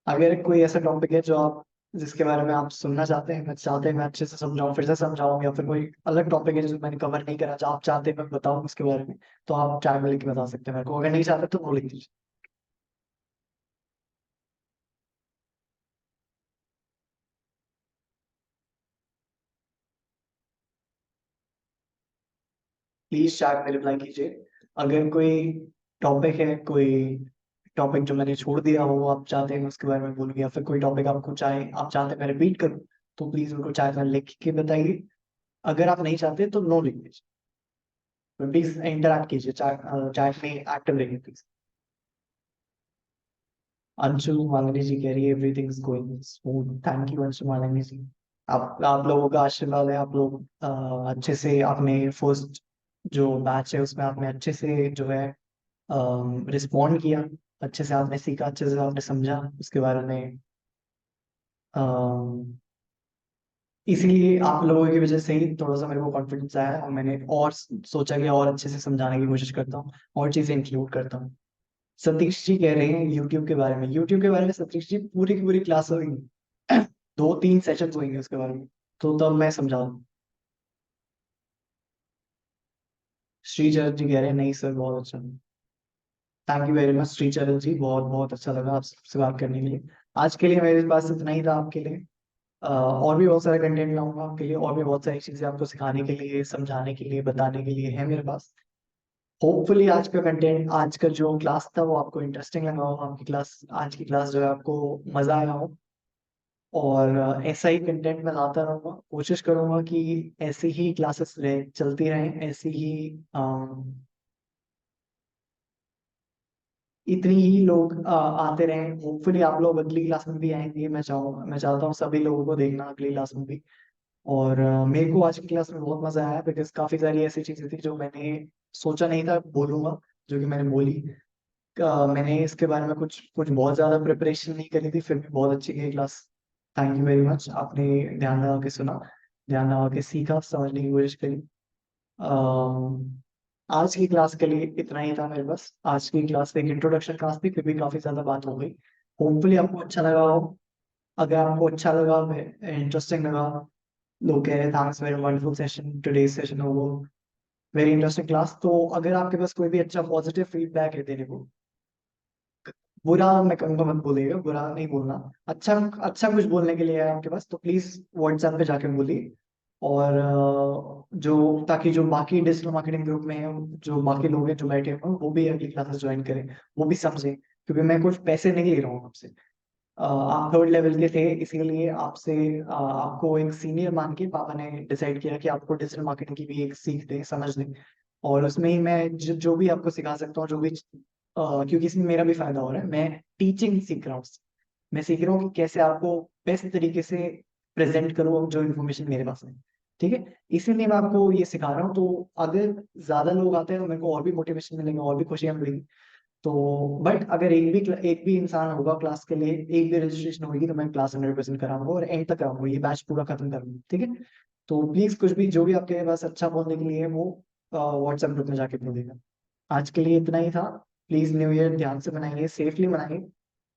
अगर कोई ऐसा टॉपिक है जो आप जिसके बारे में आप सुनना चाहते हैं, मैं चाहते हैं मैं अच्छे से समझाऊं, फिर से समझाऊं, या फिर कोई अलग टॉपिक है जो मैंने कवर नहीं करा जो आप चाहते हैं मैं बताऊं उसके बारे में, तो आप चाय में लिख के बता सकते हैं मेरे को। अगर नहीं चाहते तो वो लिख दीजिए। प्लीज चाय में रिप्लाई कीजिए। अगर कोई टॉपिक है, कोई टॉपिक जो मैंने छोड़ दिया हो, आप चाहते हैं मैं उसके बारे में बोलूँ, या फिर कोई टॉपिक आपको चाहे आप चाहते हैं मैं रिपीट करूँ, तो प्लीज उनको चाय में लिख के बताइए। अगर आप नहीं चाहते तो नो लिख दीजिए। प्लीज इंटरैक्ट कीजिए, चाय चाय में एक्टिव रहिए प्लीज। अंशु मालिनी जी कह रही है everything is going smooth. Thank you Anshu Malini ji. आप लोगों का आशीर्वाद है। आप लोग अच्छे से आपने फर्स्ट जो बैच है उसमें आपने अच्छे से जो है रिस्पॉन्ड किया। अच्छे से आपने सीखा, अच्छे से आपने समझा उसके बारे में। अम, इसीलिए आप लोगों की वजह से ही थोड़ा सा मेरे को कॉन्फिडेंस आया और मैंने और सोचा कि और अच्छे से समझाने की कोशिश करता हूँ, और चीजें इंक्लूड करता हूँ। सतीश जी कह रहे हैं यूट्यूब के बारे में। यूट्यूब के बारे में सतीश जी पूरी की पूरी क्लास होगी। 2-3 सेशंस होंगे उसके बारे में, तो तब मैं समझा दूँ। श्रीचरण जी कह रहे हैं नहीं सर बहुत अच्छा। Thank you very much Sricharan जी, बहुत बहुत अच्छा लगा आपसे बात करने के लिए। आज के लिए मेरे पास इतना ही था आपके लिए। और भी बहुत सारे कंटेंट लाऊंगा आपके लिए, और भी बहुत सारी चीजें आपको सिखाने के लिए, समझाने के लिए, बताने के लिए है मेरे पास। होपफुली आज का कंटेंट, आज का जो क्लास था वो आपको इंटरेस्टिंग लगा हो, आपकी क्लास, आज की क्लास जो है आपको मजा आया हो। और ऐसा ही कंटेंट मैं लाता रहूंगा, कोशिश करूंगा कि ऐसी ही क्लासेस रहे, चलती रहें ऐसी ही। इतनी ही लोग आते रहें। होपफुली आप लोग अगली क्लास में भी आएंगे। मैं चाहता हूँ सभी लोगों को देखना अगली क्लास में भी। और मेरे को आज की क्लास में बहुत मजा आया, बिकॉज काफी सारी ऐसी चीजें थी जो मैंने सोचा नहीं था बोलूंगा, जो कि मैंने बोली। मैंने इसके बारे में कुछ कुछ बहुत ज्यादा प्रिपरेशन नहीं करी थी, फिर भी बहुत अच्छी गई class. Thank you very much, आपने ध्यान लगा के सुना, ध्यान लगा के सीखा, समझने की कोशिश करी। आज की क्लास के लिए इतना ही था मेरे पास। आज की क्लास एक इंट्रोडक्शन क्लास थी, फिर भी काफी ज्यादा बात हो गई। होपफुली आपको अच्छा लगा हो। अगर आपको अच्छा लगा, इंटरेस्टिंग लगा, लोग कह रहे thanks very wonderful session, today session हो, वेरी इंटरेस्टिंग क्लास, तो अगर आपके पास कोई भी अच्छा पॉजिटिव फीडबैक है देने को, बुरा मैं कहूँगा मत बोलिएगा, बुरा नहीं बोलना, अच्छा अच्छा कुछ बोलने के लिए है आपके पास, तो प्लीज व्हाट्सएप पे जाके बोलिए। और जो ताकि जो बाकी डिजिटल मार्केटिंग ग्रुप में है, जो बाकी लोग हैं जो बैठे हैं वो भी अगली क्लासेस ज्वाइन करें, वो भी समझें, क्योंकि मैं कुछ पैसे नहीं ले रहा हूँ आपसे। आप थर्ड लेवल के थे, इसीलिए आपसे आपको एक सीनियर मान के पापा ने डिसाइड किया कि आपको डिजिटल मार्केटिंग की भी एक सीख दें, समझ दें। और उसमें ही मैं जो भी आपको सिखा सकता हूँ, जो भी क्योंकि इसमें मेरा भी फायदा हो रहा है, मैं टीचिंग सीख रहा हूँ। मैं सीख रहा हूँ कि कैसे आपको बेस्ट तरीके से प्रेजेंट करूँ जो इन्फॉर्मेशन मेरे पास है। ठीक है, इसीलिए मैं आपको ये सिखा रहा हूँ। तो अगर ज्यादा लोग आते हैं तो मेरे को और भी मोटिवेशन मिलेंगे, और भी खुशियां मिलेंगी। तो बट अगर एक भी इंसान होगा क्लास के लिए, एक भी रजिस्ट्रेशन होगी, तो मैं क्लास 100% कराऊंगा और एंड तक कराऊंगा, ये बैच पूरा खत्म करूंगा। ठीक है, तो प्लीज कुछ भी जो भी आपके पास अच्छा बोलने के लिए है वो व्हाट्सएप ग्रुप में जाके बोलेगा। आज के लिए इतना ही था। प्लीज न्यू ईयर ध्यान से मनाइए, सेफली मनाइए।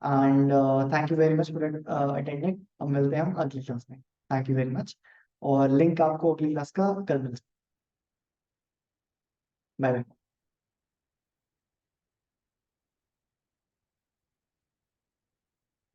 And thank you very much for attending. अब मिलते हैं हम अगली क्लास में। Thank you very much. और लिंक आपको अगली क्लास का कल मिलता है। Bye bye.